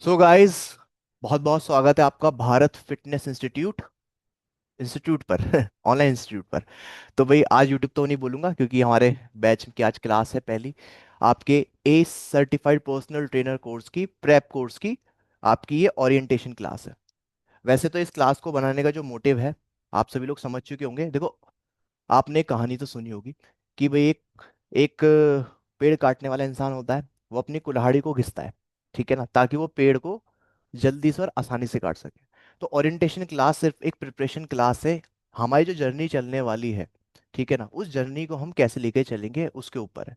So guys, बहुत बहुत स्वागत है आपका भारत फिटनेस इंस्टीट्यूट इंस्टीट्यूट पर ऑनलाइन इंस्टीट्यूट पर। तो भाई आज यूट्यूब तो नहीं बोलूंगा क्योंकि हमारे बैच की आज क्लास है पहली आपके ए सर्टिफाइड पर्सनल ट्रेनर कोर्स की प्रेप कोर्स की। आपकी ये ओरिएंटेशन क्लास है। वैसे तो इस क्लास को बनाने का जो मोटिव है आप सभी लोग समझ चुके होंगे। देखो, आपने एक कहानी तो सुनी होगी कि भाई एक एक पेड़ काटने वाला इंसान होता है। वो अपनी कुल्हाड़ी को घिसता है, ठीक है ना, ताकि वो पेड़ को जल्दी से और आसानी से काट सके। तो ओरिएंटेशन क्लास सिर्फ एक प्रिपरेशन क्लास है। हमारी जो जर्नी चलने वाली है, ठीक है ना, उस जर्नी को हम कैसे लेके चलेंगे उसके ऊपर है।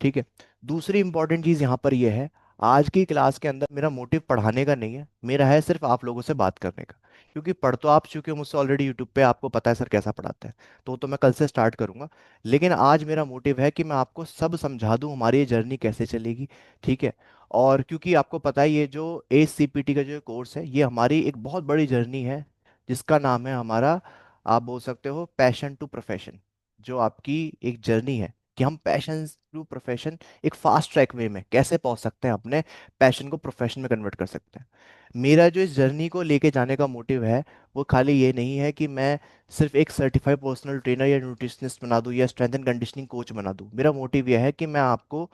ठीक है। दूसरी इंपॉर्टेंट चीज यहाँ पर यह है, आज की क्लास के अंदर मेरा मोटिव पढ़ाने का नहीं है, मेरा है सिर्फ आप लोगों से बात करने का। क्योंकि पढ़ तो आप चुके हो मुझसे ऑलरेडी यूट्यूब पे, आपको पता है सर कैसा पढ़ाते हैं। तो मैं कल से स्टार्ट करूंगा। लेकिन आज मेरा मोटिव है कि मैं आपको सब समझा दूं हमारी ये जर्नी कैसे चलेगी। ठीक है। और क्योंकि आपको पता है ये जो ACPT का जो कोर्स है ये हमारी एक बहुत बड़ी जर्नी है, जिसका नाम है हमारा, आप बोल सकते हो, पैशन टू प्रोफेशन। जो आपकी एक जर्नी है कि हम पैशन टू प्रोफेशन एक फास्ट ट्रैक वे में कैसे पहुंच सकते हैं, अपने पैशन को प्रोफेशन में कन्वर्ट कर सकते हैं। मेरा जो इस जर्नी को लेके जाने का मोटिव है वो खाली ये नहीं है कि मैं सिर्फ एक सर्टिफाइड पर्सनल ट्रेनर या न्यूट्रिशनिस्ट बना दूं या स्ट्रेंथ एंड कंडीशनिंग कोच बना दूं। मेरा मोटिव यह है कि मैं आपको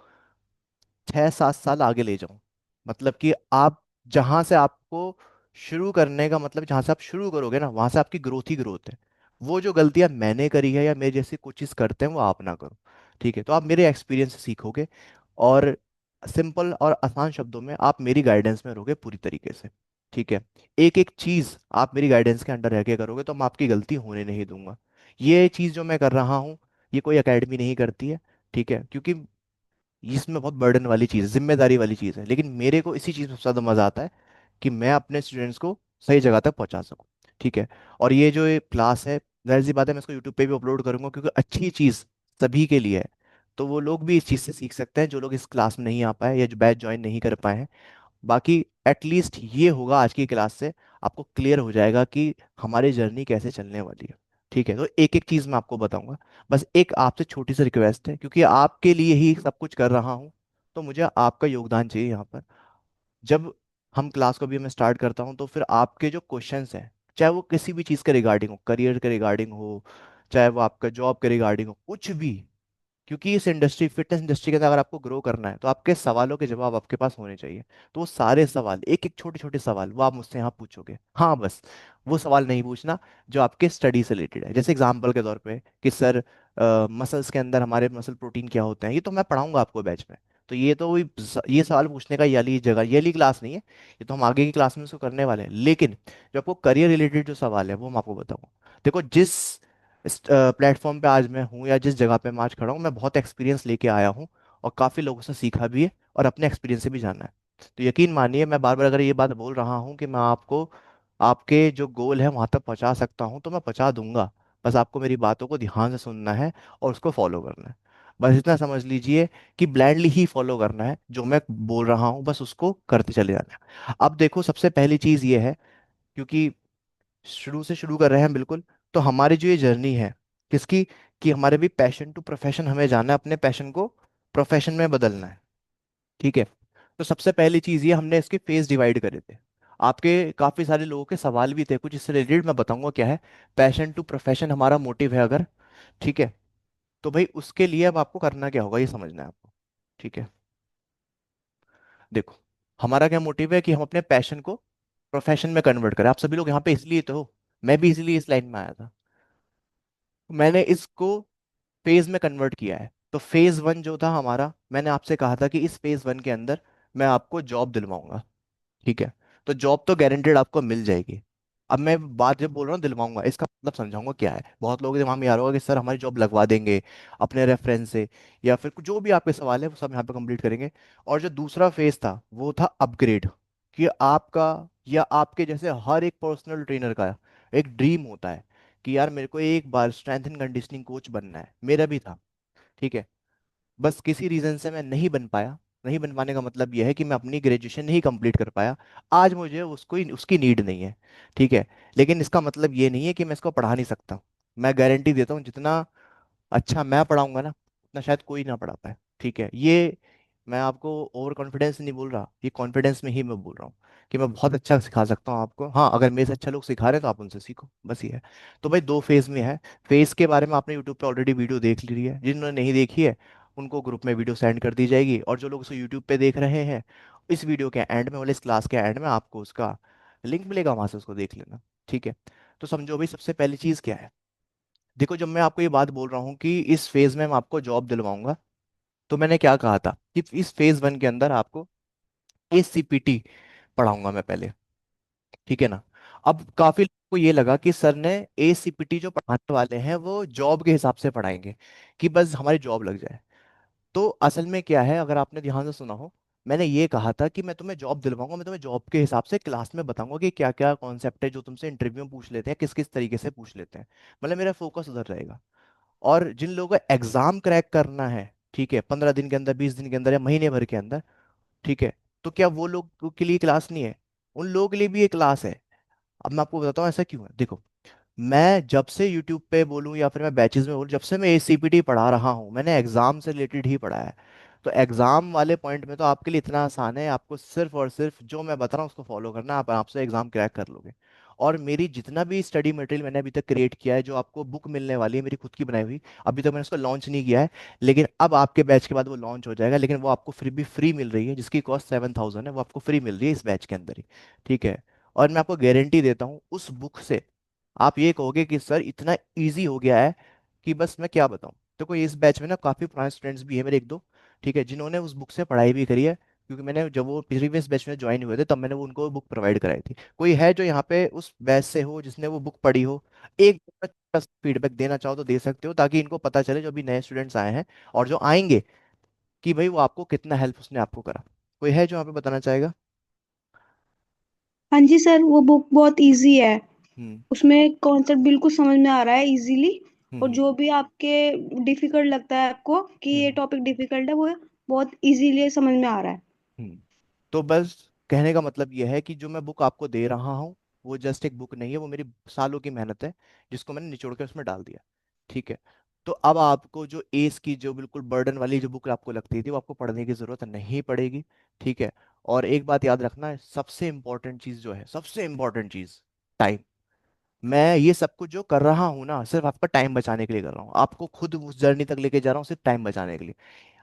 6-7 साल आगे ले जाऊं। मतलब कि आप जहां से आपको शुरू करने का मतलब, जहां से आप शुरू करोगे ना वहां से आपकी ग्रोथ ही ग्रोथ है। वो जो गलतियां मैंने करी है या मेरे जैसे कोचिस करते हैं वो आप ना करो। ठीक है। तो आप मेरे एक्सपीरियंस से सीखोगे और सिंपल और आसान शब्दों में आप मेरी गाइडेंस में रहोगे पूरी तरीके से। ठीक है। एक एक चीज आप मेरी गाइडेंस के अंडर रह के करोगे तो मैं आपकी गलती होने नहीं दूंगा। ये चीज जो मैं कर रहा हूँ ये कोई एकेडमी नहीं करती है। ठीक है। क्योंकि इसमें बहुत बर्डन वाली चीज़ है, जिम्मेदारी वाली चीज़ है। लेकिन मेरे को इसी चीज़ में सबसे ज़्यादा मज़ा आता है कि मैं अपने स्टूडेंट्स को सही जगह तक पहुंचा सकूं। ठीक है। और ये जो ये क्लास है, जाहिर सी बात है मैं इसको यूट्यूब पे भी अपलोड करूंगा क्योंकि अच्छी चीज़ सभी के लिए है। तो वो लोग भी इस चीज़ से सीख सकते हैं जो लोग इस क्लास में नहीं आ पाए या जो बैच ज्वाइन नहीं कर पाए हैं। बाकी एटलीस्ट ये होगा आज की क्लास से आपको क्लियर हो जाएगा कि हमारी जर्नी कैसे चलने वाली है। ठीक है। तो एक एक चीज मैं आपको बताऊंगा। बस एक आपसे छोटी सी रिक्वेस्ट है, क्योंकि आपके लिए ही सब कुछ कर रहा हूँ तो मुझे आपका योगदान चाहिए यहाँ पर। जब हम क्लास को भी मैं स्टार्ट करता हूँ तो फिर आपके जो क्वेश्चंस हैं, चाहे वो किसी भी चीज़ के रिगार्डिंग हो, करियर के रिगार्डिंग हो, चाहे वो आपका जॉब के रिगार्डिंग हो, कुछ भी। क्योंकि इस इंडस्ट्री, फिटनेस इंडस्ट्री के अंदर अगर आपको ग्रो करना है तो आपके सवालों के जवाब आपके पास होने चाहिए। तो वो सारे सवाल, एक एक छोटे छोटे सवाल, वो आप मुझसे यहाँ पूछोगे। हाँ, बस वो सवाल नहीं पूछना जो आपके स्टडी से रिलेटेड है। जैसे एग्जांपल के तौर पे कि सर, मसल्स के अंदर हमारे मसल प्रोटीन क्या होते हैं, ये तो मैं पढ़ाऊंगा आपको बैच में। तो ये तो ये सवाल पूछने का ये वाली जगह, ये वाली क्लास नहीं है। ये तो हम आगे की क्लास में इसको करने वाले हैं। लेकिन जो आपको करियर रिलेटेड जो सवाल है वो मैं आपको बताऊंगा। देखो, जिस इस प्लेटफॉर्म पे आज मैं हूँ या जिस जगह पे मैं आज खड़ा हूँ, मैं बहुत एक्सपीरियंस लेके आया हूँ और काफ़ी लोगों से सीखा भी है और अपने एक्सपीरियंस से भी जाना है। तो यकीन मानिए, मैं बार बार अगर ये बात बोल रहा हूँ कि मैं आपको आपके जो गोल है वहां तक पहुंचा सकता हूँ तो मैं पहुंचा दूंगा। बस आपको मेरी बातों को ध्यान से सुनना है और उसको फॉलो करना है। बस इतना समझ लीजिए कि ब्लाइंडली ही फॉलो करना है, जो मैं बोल रहा हूँ बस उसको करते चले जाना है। अब देखो, सबसे पहली चीज़ ये है, क्योंकि शुरू से शुरू कर रहे हैं बिल्कुल, तो हमारी जो ये जर्नी है किसकी, कि हमारे भी पैशन टू प्रोफेशन, हमें जाना है अपने पैशन को प्रोफेशन में बदलना है। ठीक है। तो सबसे पहली चीज ये, हमने इसके फेज डिवाइड करे थे। आपके काफी सारे लोगों के सवाल भी थे कुछ इससे रिलेटेड, मैं बताऊंगा क्या है। पैशन टू प्रोफेशन हमारा मोटिव है अगर, ठीक है, तो भाई उसके लिए अब आपको करना क्या होगा ये समझना है आपको। ठीक है। देखो, हमारा क्या मोटिव है कि हम अपने पैशन को प्रोफेशन में कन्वर्ट करें। आप सभी लोग यहाँ पे इसलिए तो हो, मैं भी इसलिए इस लाइन में आया था। मैंने इसको फेज में कन्वर्ट किया है। तो फेज वन जो था हमारा, मैंने आपसे कहा था कि इस फेज वन के अंदर मैं आपको जॉब दिलवाऊंगा। ठीक है। तो जॉब तो गारंटेड आपको मिल जाएगी। अब मैं बात जब बोल रहा हूँ दिलवाऊंगा, इसका मतलब समझाऊंगा क्या है। बहुत लोगों के दिमाग में आ रहा होगा कि सर हमारी जॉब लगवा देंगे अपने रेफरेंस से, या फिर जो भी आपके सवाल है वो सब यहाँ पे कंप्लीट करेंगे। और जो दूसरा फेज था वो था अपग्रेड, कि आपका या आपके जैसे हर एक पर्सनल ट्रेनर का एक ड्रीम होता है कि यार मेरे को एक बार स्ट्रेंथ एंड कंडीशनिंग कोच बनना है। मेरा भी था। ठीक है। बस किसी रीजन से मैं नहीं बन पाया। नहीं बन पाने का मतलब यह है कि मैं अपनी ग्रेजुएशन नहीं कंप्लीट कर पाया। आज मुझे उसको उसकी नीड नहीं है। ठीक है। लेकिन इसका मतलब ये नहीं है कि मैं इसको पढ़ा नहीं सकता। मैं गारंटी देता हूँ जितना अच्छा मैं पढ़ाऊंगा ना उतना शायद कोई ना पढ़ा पाए। ठीक है। ये मैं आपको ओवर कॉन्फिडेंस नहीं बोल रहा, ये कॉन्फिडेंस में ही मैं बोल रहा हूँ कि मैं बहुत अच्छा सिखा सकता हूँ आपको। हाँ, अगर मेरे से अच्छा लोग सिखा रहे हैं तो आप उनसे सीखो, बस ये है। तो भाई दो फेज में है। फेज के बारे में आपने यूट्यूब पे ऑलरेडी वीडियो देख ली है, जिन्होंने नहीं देखी है उनको ग्रुप में वीडियो सेंड कर दी जाएगी, और जो लोग उसे यूट्यूब पे देख रहे हैं, इस वीडियो के एंड में, वाले इस क्लास के एंड में आपको उसका लिंक मिलेगा, वहां से उसको देख लेना। ठीक है। तो समझो भाई, सबसे पहली चीज क्या है। देखो, जब मैं आपको ये बात बोल रहा हूँ कि इस फेज में मैं आपको जॉब दिलवाऊंगा, तो मैंने क्या कहा था कि इस फेज वन के अंदर आपको एसीपीटी पढ़ाऊंगा मैं पहले। ठीक है ना। अब काफी लोगों को ये लगा कि सर ने एसीपीटी जो पढ़ाने वाले हैं वो जॉब के हिसाब से पढ़ाएंगे, कि बस हमारी जॉब लग जाए। तो असल में क्या है, अगर आपने ध्यान से सुना हो, मैंने ये कहा था कि मैं तुम्हें जॉब दिलवाऊंगा, मैं तुम्हें जॉब के हिसाब से क्लास में बताऊंगा कि क्या क्या कॉन्सेप्ट है जो तुमसे इंटरव्यू में पूछ लेते हैं, किस किस तरीके से पूछ लेते हैं। मतलब मेरा फोकस उधर रहेगा। और जिन लोगों को एग्जाम क्रैक करना है, ठीक है, 15 दिन के अंदर, 20 दिन के अंदर, या महीने भर के अंदर, ठीक है, तो क्या वो लोग के लिए क्लास नहीं है? उन लोगों के लिए भी एक क्लास है। अब मैं आपको बताता हूँ ऐसा क्यों है। देखो, मैं जब से यूट्यूब पे बोलूँ या फिर मैं बैचेस में बोलूँ, जब से मैं एसीपीटी पढ़ा रहा हूँ, मैंने एग्जाम से रिलेटेड ही पढ़ा है। तो एग्जाम वाले पॉइंट में तो आपके लिए इतना आसान है, आपको सिर्फ और सिर्फ जो मैं बता रहा हूँ उसको फॉलो करना, आप आपसे एग्जाम क्रैक कर लोगे। और मेरी जितना भी स्टडी मटेरियल मैंने अभी तक क्रिएट किया है, जो आपको बुक मिलने वाली है मेरी खुद की बनाई हुई, अभी तक मैंने उसको लॉन्च नहीं किया है, लेकिन अब आपके बैच के बाद वो लॉन्च हो जाएगा। लेकिन वो आपको फ्री भी फ्री मिल रही है, जिसकी कॉस्ट 7,000 है, वो आपको फ्री मिल रही है इस बैच के अंदर ही। ठीक है। और मैं आपको गारंटी देता हूँ, उस बुक से आप ये कहोगे कि सर इतना इजी हो गया है कि बस मैं क्या बताऊं। तो कोई इस बैच में ना काफी पुराने स्टूडेंट्स भी है मेरे, एक दो, ठीक है, जिन्होंने उस बुक से पढ़ाई भी करी है, क्योंकि मैंने जब वो प्रीवियस बैच में ज्वाइन हुए थे तब मैंने वो उनको बुक प्रोवाइड कराई थी। कोई है जो यहाँ पे उस बैच से हो जिसने वो बुक पढ़ी हो? एक फीडबैक देना चाहो तो दे सकते हो, ताकि इनको पता चले जो अभी नए स्टूडेंट्स आए हैं और जो आएंगे, कि भाई वो आपको कितना हेल्प उसने आपको करा। कोई है जो यहाँ पे बताना चाहेगा? हाँ जी सर, वो बुक बहुत इजी है। हम्म। उसमें कॉन्सेप्ट बिल्कुल समझ में आ रहा है इजीली। और हम्म। जो भी आपके डिफिकल्ट लगता है आपको कि ये हम्म। टॉपिक डिफिकल्ट है, वो बहुत इजीली समझ में आ रहा है। हम्म। तो बस कहने का मतलब यह है कि जो मैं बुक आपको दे रहा हूँ, वो जस्ट एक बुक नहीं है, वो मेरी सालों की मेहनत है, जिसको मैंने निचोड़ के उसमें डाल दिया। ठीक है। तो अब आपको जो एस की जो बिल्कुल बर्डन वाली जो बुक आपको लगती थी, वो आपको पढ़ने की जरूरत नहीं पड़ेगी। ठीक है। और एक बात याद रखना है, सबसे इंपॉर्टेंट चीज जो है, सबसे इंपॉर्टेंट चीज, टाइम। मैं ये सब कुछ जो कर रहा हूँ ना, सिर्फ आपका टाइम बचाने के लिए कर रहा हूँ, आपको खुद उस जर्नी तक लेके जा रहा हूँ सिर्फ टाइम बचाने के लिए।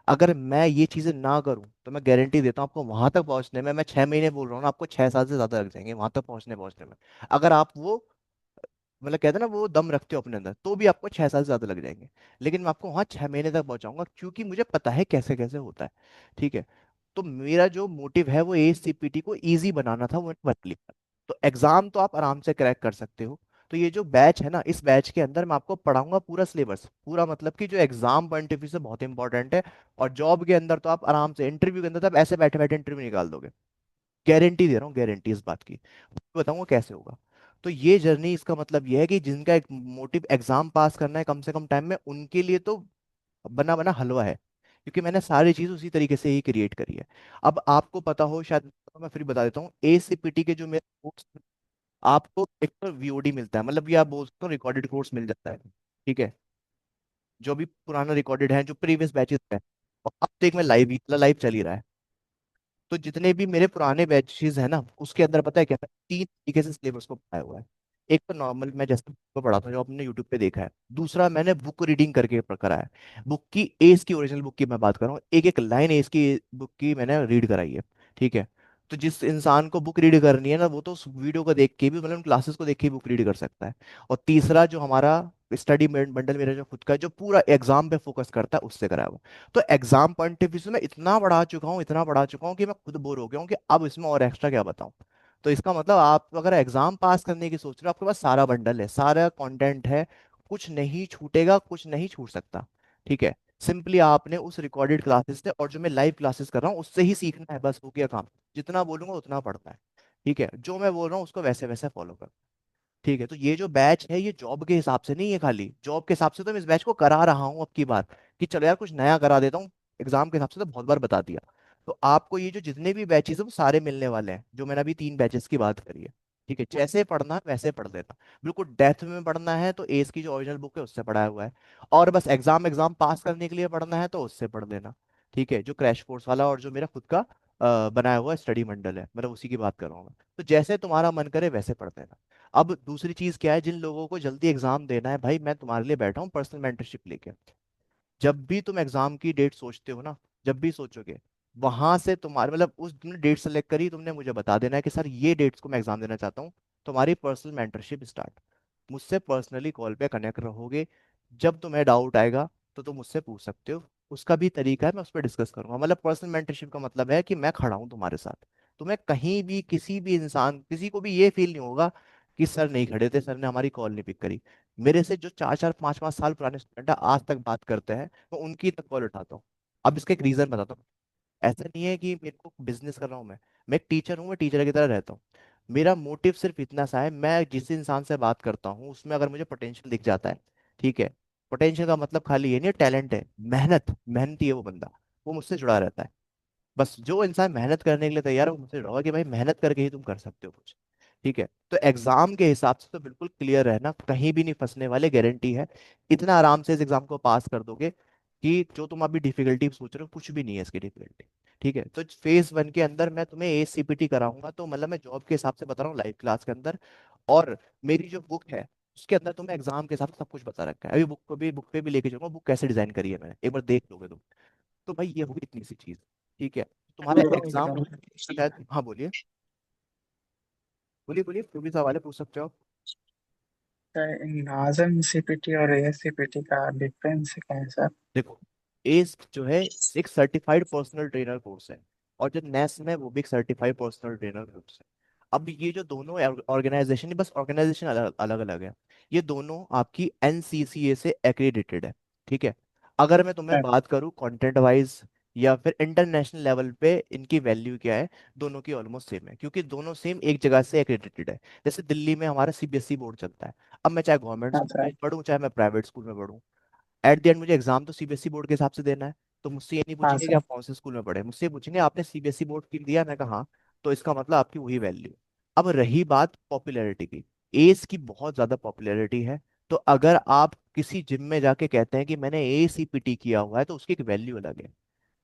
अगर मैं ये चीजें ना करूं तो मैं गारंटी देता हूं आपको वहां तक पहुंचने में, मैं 6 महीने बोल रहा हूं ना, आपको 6 साल से ज्यादा लग जाएंगे वहां तक पहुंचने पहुंचने में। अगर आप वो, मतलब कहते हैं ना, वो दम रखते हो अपने अंदर, तो भी आपको 6 साल से ज्यादा लग जाएंगे। लेकिन मैं आपको वहां 6 महीने तक पहुंचाऊंगा, क्योंकि मुझे पता है कैसे कैसे होता है। ठीक है। तो मेरा जो मोटिव है वो एसीपीटी को इजी बनाना था, वो मैंने बना लिया। तो एग्जाम तो आप आराम से क्रैक कर सकते हो। तो ये जो बैच है ना, इस बैच के अंदर मैं आपको पढ़ाऊंगा पूरा सिलेबस, पूरा, मतलब कि जो एग्जाम पॉइंट ऑफ व्यू से बहुत इंपॉर्टेंट है। और जॉब के अंदर तो आप आराम से, इंटरव्यू के अंदर तो आप ऐसे बैठे बैठे इंटरव्यू निकाल दोगे। गारंटी दे रहा हूँ, गारंटी इस बात की। बताऊंगा कैसे होगा। तो ये जर्नी, इसका मतलब ये है कि जिनका एक मोटिव एग्जाम पास करना है कम से कम टाइम में, उनके लिए तो बना बना हलवा है, क्योंकि मैंने सारी चीज उसी तरीके से ही क्रिएट करी है। अब आपको पता हो शायद, तो मैं फिर बता देता हूँ, एसीपीटी के जो मेरे कोर्स, आपको एक तो वीओडी मिलता है, मतलब ये आप बोल सकते हो रिकॉर्डेड कोर्स मिल जाता है। ठीक है। जो भी पुराना रिकॉर्डेड है, जो प्रीवियस बैचेस है, और अब तो एक में लाइव ही, लाइव चल ही रहा है। तो जितने भी मेरे पुराने बैचेस हैं ना, उसके अंदर पता है क्या है? 3 तरीके से सिलेबस को पढ़ाया हुआ है। एक तो नॉर्मल मैं जैसे को पढ़ाता हूँ, जो आपने यूट्यूब पे देखा है। दूसरा, मैंने बुक रीडिंग करके करा है। बुक की, एज की, ओरिजिनल बुक की मैं बात कर रहा हूँ, एक एक लाइन एज की बुक की मैंने रीड कराई है। ठीक है। तो जिस इंसान को बुक रीड करनी है ना, वो तो उस वीडियो को देख के भी, मतलब क्लासेस को देख के बुक रीड कर सकता है। और तीसरा, जो हमारा स्टडी बंडल मेरा जो खुद का है, जो पूरा एग्जाम पे फोकस करता है, उससे कराया हुआ। तो एग्जाम पॉइंट ऑफ व्यू से मैं इतना बढ़ा चुका हूँ, इतना बढ़ा चुका हूँ कि मैं खुद बोर हो गया हूँ कि अब इसमें और एक्स्ट्रा क्या बताऊँ। तो इसका मतलब, आप अगर एग्जाम पास करने की सोच रहे हो, आपके पास सारा बंडल है, सारा कंटेंट है, कुछ नहीं छूटेगा, कुछ नहीं छूट सकता। ठीक है। सिंपली आपने उस रिकॉर्डेड क्लासेस से और जो मैं लाइव क्लासेस कर रहा हूँ उससे ही सीखना है, बस हो गया काम। जितना बोलूंगा उतना पढ़ना है। ठीक है। जो मैं बोल रहा हूँ उसको वैसे वैसे फॉलो कर। ठीक है। तो ये जो बैच है, ये जॉब के हिसाब से नहीं है, खाली जॉब के हिसाब से तो मैं इस बैच को करा रहा हूँ अब की बार, कि चलो यार कुछ नया करा देता हूँ। एग्जाम के हिसाब से तो बहुत बार बता दिया। तो आपको ये जो जितने भी बैचेस है वो सारे मिलने वाले हैं, जो मैंने अभी 3 बैचेस की बात करी है। ठीक है। जैसे पढ़ना है वैसे पढ़ लेना। बिल्कुल डेप्थ में पढ़ना है तो एस की जो ओरिजिनल बुक है उससे पढ़ाया हुआ है। और बस एग्जाम एग्जाम पास करने के लिए पढ़ना है तो उससे पढ़ लेना। ठीक है, जो क्रैश कोर्स वाला और जो मेरा खुद का बनाया हुआ स्टडी मंडल है, मतलब उसी की बात कर रहा हूँ मैं। तो जैसे तुम्हारा मन करे वैसे पढ़ते रहना। अब दूसरी चीज क्या है, जिन लोगों को जल्दी एग्जाम देना है, भाई मैं तुम्हारे लिए बैठा हूँ पर्सनल मेंटरशिप लेके। जब भी तुम एग्जाम की डेट सोचते हो ना, जब भी सोचोगे, वहां से तुम्हारे मतलब उस तुमने डेट सेलेक्ट करी, तुमने मुझे बता देना है कि सर ये डेट्स को मैं एग्जाम देना चाहता हूँ। तुम्हारी पर्सनल मेंटरशिप स्टार्ट। मुझसे पर्सनली कॉल पे कनेक्ट रहोगे। जब तुम्हें डाउट आएगा तो तुम मुझसे पूछ सकते हो। उसका भी तरीका है, मैं उस पर डिस्कस करूंगा। मतलब पर्सनल मेंटरशिप का मतलब है कि मैं खड़ा हूं तुम्हारे साथ। तुम्हें कहीं भी किसी भी इंसान, किसी को भी ये फील नहीं होगा कि सर नहीं खड़े थे, सर ने हमारी कॉल नहीं पिक करी। मेरे से जो 4 4 5 5 साल पुराने स्टूडेंट आज तक बात करते हैं, मैं उनकी तक कॉल उठाता हूँ। अब इसका एक रीजन बताता हूँ। ऐसा नहीं है कि मेरे को बिजनेस कर रहा हूँ मैं एक टीचर हूँ, मैं टीचर की तरह रहता हूँ। मेरा मोटिव सिर्फ इतना सा है, मैं जिस इंसान से बात करता हूँ उसमें अगर मुझे पोटेंशियल दिख जाता है, ठीक है। पोटेंशियल का मतलब खाली ये नहीं, टैलेंट है, मेहनती है वो बंदा, वो मुझसे जुड़ा रहता है। बस जो इंसान मेहनत करने के लिए तैयार है वो मुझसे जुड़ा हुआ है कि भाई मेहनत करके ही तुम कर सकते हो कुछ। ठीक है, तो एग्जाम के हिसाब से तो बिल्कुल क्लियर रहना, कहीं भी नहीं फंसने वाले, गारंटी है। इतना आराम से इस एग्जाम को पास कर दोगे कि जो तुम अभी डिफिकल्टी सोच रहे हो कुछ भी नहीं है इसकी डिफिकल्टी। ठीक है, तो फेज 1 के अंदर मैं तुम्हें ACPT कराऊंगा, तो मतलब मैं जॉब के हिसाब से बता रहा हूँ लाइव क्लास के अंदर। और मेरी जो बुक है उसके अंदर तुम्हें एग्जाम के हिसाब से सब कुछ बता रखा है। अभी बुक पे भी लेके जाऊंगा, बुक कैसे डिजाइन करी है मैंने, एक बार देख लोगे तुम। तो भाई ये होगी इतनी सी चीज। ठीक है, तुम्हारा एग्जाम शायद, हाँ बोलिए, बोलिए बोलिए, जो भी सवाल है पूछ सकते हो आप। नाज़म सीपीटी और एएससीपीटी का डिफरेंस क्या है सर? देखो, एस जो है एक सर्टिफाइड पर्सनल ट्रेनर कोर्स है, और जो नेस्म है वो भी एक सर्टिफाइड पर्सनल ट्रेनर कोर्स है। अब ये जो दोनों ऑर्गेनाइजेशन, बस ऑर्गेनाइजेशन अलग अलग अलग है, ये दोनों आपकी NCCA से एक्रेडिटेड है। ठीक है, अगर मैं तुम्हें सर, बात करूँ कंटेंट वाइज या फिर इंटरनेशनल लेवल पे इनकी वैल्यू क्या है, दोनों की ऑलमोस्ट सेम है, क्योंकि दोनों सेम एक जगह से एक्रेडिटेड है। जैसे दिल्ली में हमारा CBSE बोर्ड चलता है। अब मैं चाहे गवर्नमेंट हाँ स्कूल सर, में पढ़ूँ चाहे मैं प्राइवेट स्कूल में पढ़ूँ, एट द एंड मुझे एग्जाम तो CBSE बोर्ड के हिसाब से देना है। तो मुझसे ये नहीं हाँ पूछेंगे कि सर, आप कौन से स्कूल में पढ़े, मुझसे ये पूछेंगे आपने CBSE बोर्ड की दिया, मैं कहा हाँ, तो इसका मतलब आपकी वही वैल्यू। अब रही बात पॉपुलैरिटी की, एस की बहुत ज्यादा पॉपुलैरिटी है। तो अगर आप किसी जिम में जाके कहते हैं कि मैंने ACPT किया हुआ है, तो उसकी एक वैल्यू अलग है।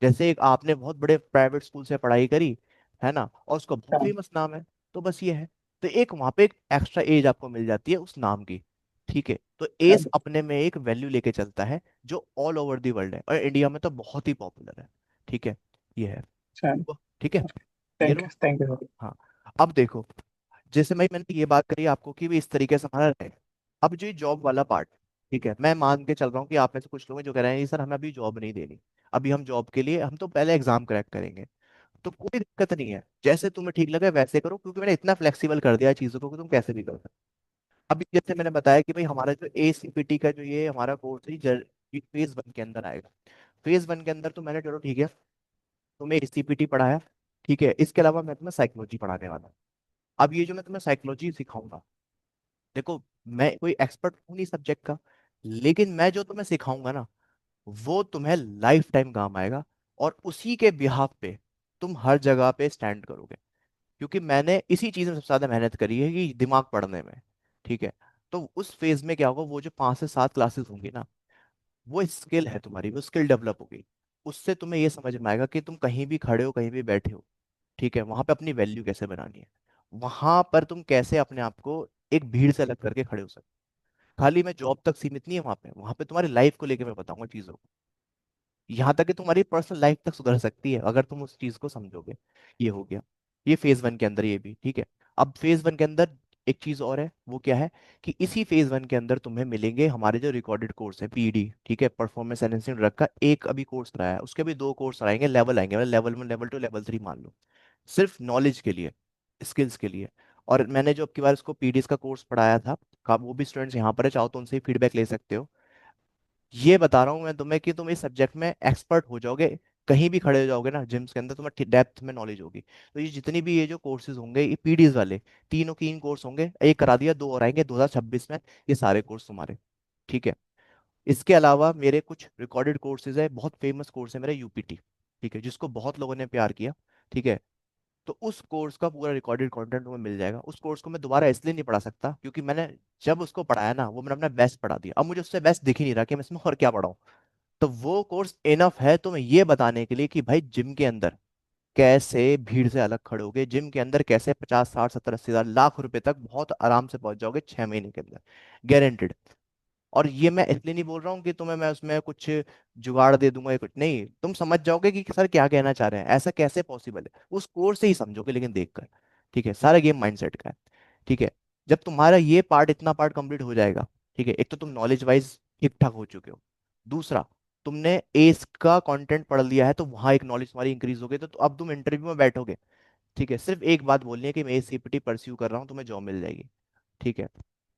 जैसे एक आपने बहुत बड़े प्राइवेट स्कूल से पढ़ाई करी है ना, और उसका बहुत सर, फेमस नाम है, तो बस ये है। तो एक वहां पे एक एक्स्ट्रा एज आपको मिल जाती है उस नाम की। ठीक है, तो एस सर, अपने में एक वैल्यू लेके चलता है, जो ऑल ओवर दी वर्ल्ड है, और इंडिया में तो बहुत ही पॉपुलर है। ठीक है, ये है। सर। ठीक है, क्लियर हुआ। Thank you sir. हाँ, अब देखो, जैसे भाई मैंने ये बात करी आपको कि भी इस तरीके से हमारा रहे। अब जो जॉब वाला पार्ट, ठीक है, मैं मान के चल रहा हूँ कि आप में से कुछ लोग हैं जो कह रहे हैं "नहीं सर, हमें अभी जॉब नहीं देनी, अभी हम जॉब के लिए हम तो पहले एग्जाम क्रैक करेंगे"। तो कोई दिक्कत नहीं है, जैसे तुम्हें ठीक लगे वैसे करो, क्योंकि मैंने इतना फ्लेक्सिबल कर दिया है चीजों को कि तुम कैसे भी कर सकते हो। अभी जैसे मैंने बताया कि भाई हमारा जो ACPT का जो ये हमारा कोर्स है, ये फेज 1 के अंदर आएगा। फेज 1 के अंदर तो मैंने, चलो ठीक है, तुम्हें ACPT पढ़ाया। ठीक है, इसके अलावा मैं तुम्हें साइकोलॉजी पढ़ाने वाला हूँ। अब ये जो मैं तुम्हें साइकोलॉजी सिखाऊंगा, देखो, मैं कोई एक्सपर्ट हूँ नहीं सब्जेक्ट का, लेकिन मैं जो तुम्हें सिखाऊंगा ना, वो तुम्हें लाइफ टाइम काम आएगा। और उसी के बिहाफ पे तुम हर जगह पे स्टैंड करोगे, क्योंकि मैंने इसी चीज में सबसे ज्यादा मेहनत करी है, कि दिमाग पढ़ने में। ठीक है, तो उस फेज में क्या होगा, वो जो 5 से 7 क्लासेस होंगी ना, वो स्किल है तुम्हारी, वो स्किल डेवलप होगी। उससे तुम्हें ये समझ में आएगा कि तुम कहीं भी खड़े हो, कहीं भी बैठे हो, ठीक है, वहां पे अपनी वैल्यू कैसे बनानी है, वहां पर तुम कैसे अपने आप को एक भीड़ से अलग करके खड़े हो सकते हो। खाली मैं जॉब तक सीमित नहीं है, वहां पे तुम्हारी लाइफ को लेकर मैं बताऊंगा चीजों को, यहाँ तक कि तुम्हारी पर्सनल लाइफ तक सुधर सकती है अगर तुम उस चीज को समझोगे। ये हो गया, ये फेज 1 के अंदर ये भी ठीक है। अब फेज 1 के अंदर एक चीज और है, वो क्या है, कि इसी फेज 1 के अंदर तुम्हें मिलेंगे हमारे जो रिकॉर्डेड कोर्स है, PD, ठीक है, परफॉर्मेंस एनहेंसिंग ड्रग का एक अभी कोर्स कराया है, उसके भी 2 कोर्स आएंगे, लेवल आएंगे, मतलब लेवल 1 लेवल 2 लेवल 3 मान लो, सिर्फ नॉलेज के लिए, स्किल्स के लिए। और मैंने जो अब की बार उसको PDs का कोर्स पढ़ाया था, वो भी स्टूडेंट्स यहाँ पर है, चाहो तो उनसे फीडबैक ले सकते हो। ये बता रहा हूँ मैं तुम्हें कि तुम इस सब्जेक्ट में एक्सपर्ट हो जाओगे, कहीं भी खड़े हो जाओगे ना जिम्स के अंदर, तुम्हें डेप्थ में नॉलेज होगी। तो ये जितनी भी ये जो कोर्सेज होंगे, ये PDs वाले तीनों 3 कोर्स होंगे, एक करा दिया, 2 और आएंगे 2026 में, ये सारे कोर्स तुम्हारे। ठीक है, इसके अलावा मेरे कुछ रिकॉर्डेड कोर्सेज है, बहुत फेमस कोर्स है मेरा UPT, ठीक है, जिसको बहुत लोगों ने प्यार किया। ठीक है, तो उस कोर्स का पूरा रिकॉर्डेड कंटेंट तुम्हें मिल जाएगा। उस कोर्स को मैं दोबारा इसलिए नहीं पढ़ा सकता, क्योंकि मैंने जब उसको पढ़ाया ना, वो मैंने अपना बेस्ट पढ़ा दिया, अब मुझे उससे बेस्ट दिख ही नहीं रहा कि मैं इसमें और क्या पढ़ाऊँ। तो वो कोर्स इनफ है तुम्हें ये बताने के लिए कि भाई जिम के अंदर कैसे भीड़ से अलग खड़े होगे, जिम के अंदर कैसे 50 60 70 80 हजार लाख रुपए तक बहुत आराम से पहुंच जाओगे 6 महीने के अंदर, गारंटेड। और ये मैं इसलिए नहीं बोल रहा हूँ कि तुम्हें मैं उसमें कुछ जुगाड़ दे दूंगा या कुछ नहीं, तुम समझ जाओगे कि सर क्या कहना चाह रहे हैं, ऐसा कैसे पॉसिबल है उस कोर्स से ही समझोगे, लेकिन देखकर। ठीक है, सारा गेम माइंडसेट का है। ठीक है, जब तुम्हारा ये पार्ट, इतना पार्ट कंप्लीट हो जाएगा, ठीक है, एक तो तुम नॉलेज वाइज ठीक ठाक हो चुके हो, दूसरा तुमने एस का कंटेंट पढ़ लिया है, तो वहां एक नॉलेज तुम्हारी इंक्रीज हो गई, तो अब तुम इंटरव्यू में बैठोगे, ठीक है, सिर्फ एक बात बोलनी है कि मैं एसीपीटी परस्यू कर रहा हूँ, तुम्हें जॉब मिल जाएगी। ठीक है,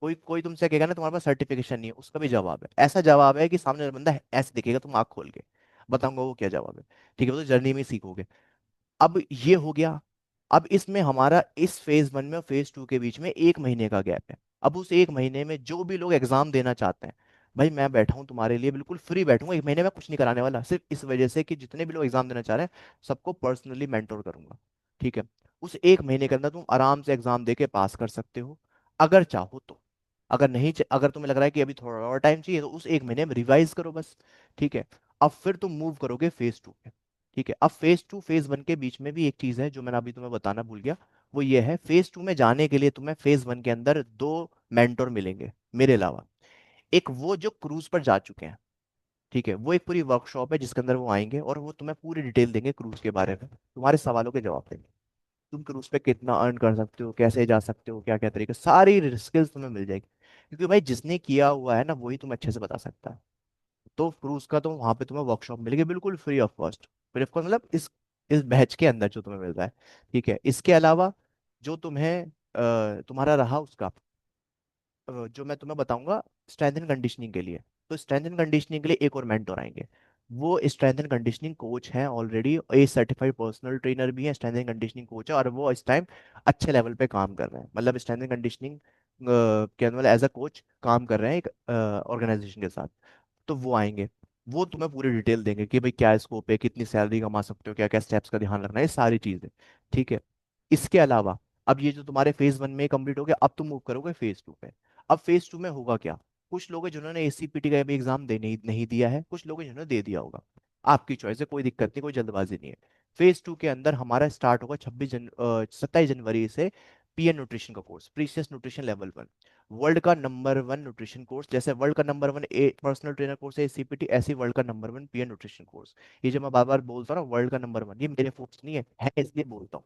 कोई कोई तुमसे कहेगा ना तुम्हारे पास सर्टिफिकेशन नहीं है, उसका भी जवाब है, ऐसा जवाब है कि सामने वाला बंदा ऐसे दिखेगा, तुम आँख खोल के बताऊंगा वो क्या जवाब है। ठीक है, वो तो जर्नी में ही सीखोगे। अब ये हो गया। अब इसमें हमारा इस फेज 1 में और फेज 2 के बीच में 1 महीने का गैप है। अब उस 1 महीने में जो भी लोग एग्जाम देना चाहते हैं, भाई मैं बैठा हूं तुम्हारे लिए, बिल्कुल फ्री बैठूंगा 1 महीने में, कुछ नहीं कराने वाला, सिर्फ इस वजह से कि जितने भी लोग एग्जाम देना चाह रहे हैं सबको पर्सनली मेंटोर करूंगा। ठीक है, उस 1 महीने के अंदर तुम आराम से एग्जाम दे के पास कर सकते हो, अगर चाहो तो। अगर नहीं अगर तुम्हें लग रहा है कि अभी थोड़ा और टाइम चाहिए, तो उस 1 महीने में रिवाइज करो बस। ठीक है, अब फिर तुम मूव करोगे फेज 2 पे। ठीक है, अब फेज 2 फेज 1 के बीच में भी एक चीज है जो मैंने अभी तुम्हें बताना भूल गया, वो ये है, फेज 2 में जाने के लिए तुम्हें फेज 1 के अंदर दो मेंटोर मिलेंगे मेरे अलावा। एक वो जो क्रूज पर जा चुके हैं, ठीक है, वो एक पूरी वर्कशॉप है जिसके अंदर वो आएंगे और वो तुम्हें पूरी डिटेल देंगे क्रूज के बारे में, तुम्हारे सवालों के जवाब देंगे। तुम क्रूज पे कितना अर्न कर सकते हो, कैसे जा सकते हो, क्या क्या तरीके, सारी स्किल्स तुम्हें मिल जाएगी, क्योंकि भाई जिसने किया हुआ है ना वही तुम्हें अच्छे से बता सकता है। तो क्रूज का तो वहां पे तुम्हें वर्कशॉप मिलेगी बिल्कुल free of cost, free of cost मतलब इस बैच के अंदर जो तुम्हें मिल रहा है। ठीक है, इसके अलावा जो तुम्हें तुम्हारा रहा उसका जो मैं तुम्हें बताऊंगा स्ट्रेंथ एंड कंडीशनिंग के लिए, तो स्ट्रेंथ एंड कंडीशनिंग के लिए एक और मेंटोर आएंगे। वो स्ट्रेंथ एंड कंडीशनिंग कोच हैं ऑलरेडी, ए सर्टिफाइड पर्सनल ट्रेनर भी है, स्ट्रेंथ एंड कंडीशनिंग कोच है, और वो इस टाइम अच्छे लेवल पे काम कर रहे हैं, मतलब स्ट्रेंथ एंड कंडीशनिंग के अंदर एज अ कोच काम कर रहे हैं एक ऑर्गेनाइजेशन के साथ। तो वो आएंगे, वो तुम्हें पूरी डिटेल देंगे कि भाई क्या स्कोप है, कितनी सैलरी कमा सकते हो, क्या क्या स्टेप्स का ध्यान रखना है, ये सारी चीजें। ठीक है, इसके अलावा अब ये जो तुम्हारे फेज 1 में कंप्लीट हो गया, अब तुम मूव करोगे फेज 2 पे। अब फेज 2 में होगा क्या, कुछ लोग हैं जिन्होंने एसीपीटी का भी एग्जाम देने नहीं दिया है, कुछ लोग हैं जिन्होंने दे दिया होगा, आपकी चॉइस है, कोई दिक्कत नहीं, कोई जल्दबाजी नहीं है। फेज 2 के अंदर हमारा स्टार्ट होगा 27 जनवरी से पीएन न्यूट्रिशन का course, precious nutrition level 1, world का नंबर 1 न्यूट्रिशन कोर्स। जैसे वर्ल्ड का नंबर 1 ए पर्सनल ट्रेनर कोर्स है सीपीटी, ऐसे वर्ल्ड का नंबर 1 पीएन न्यूट्रिशन कोर्स। ये जो मैं बार बार बोलता हूँ ना वर्ल्ड का नंबर 1, ये मेरे फोर्स नहीं है इसलिए बोलता हूँ।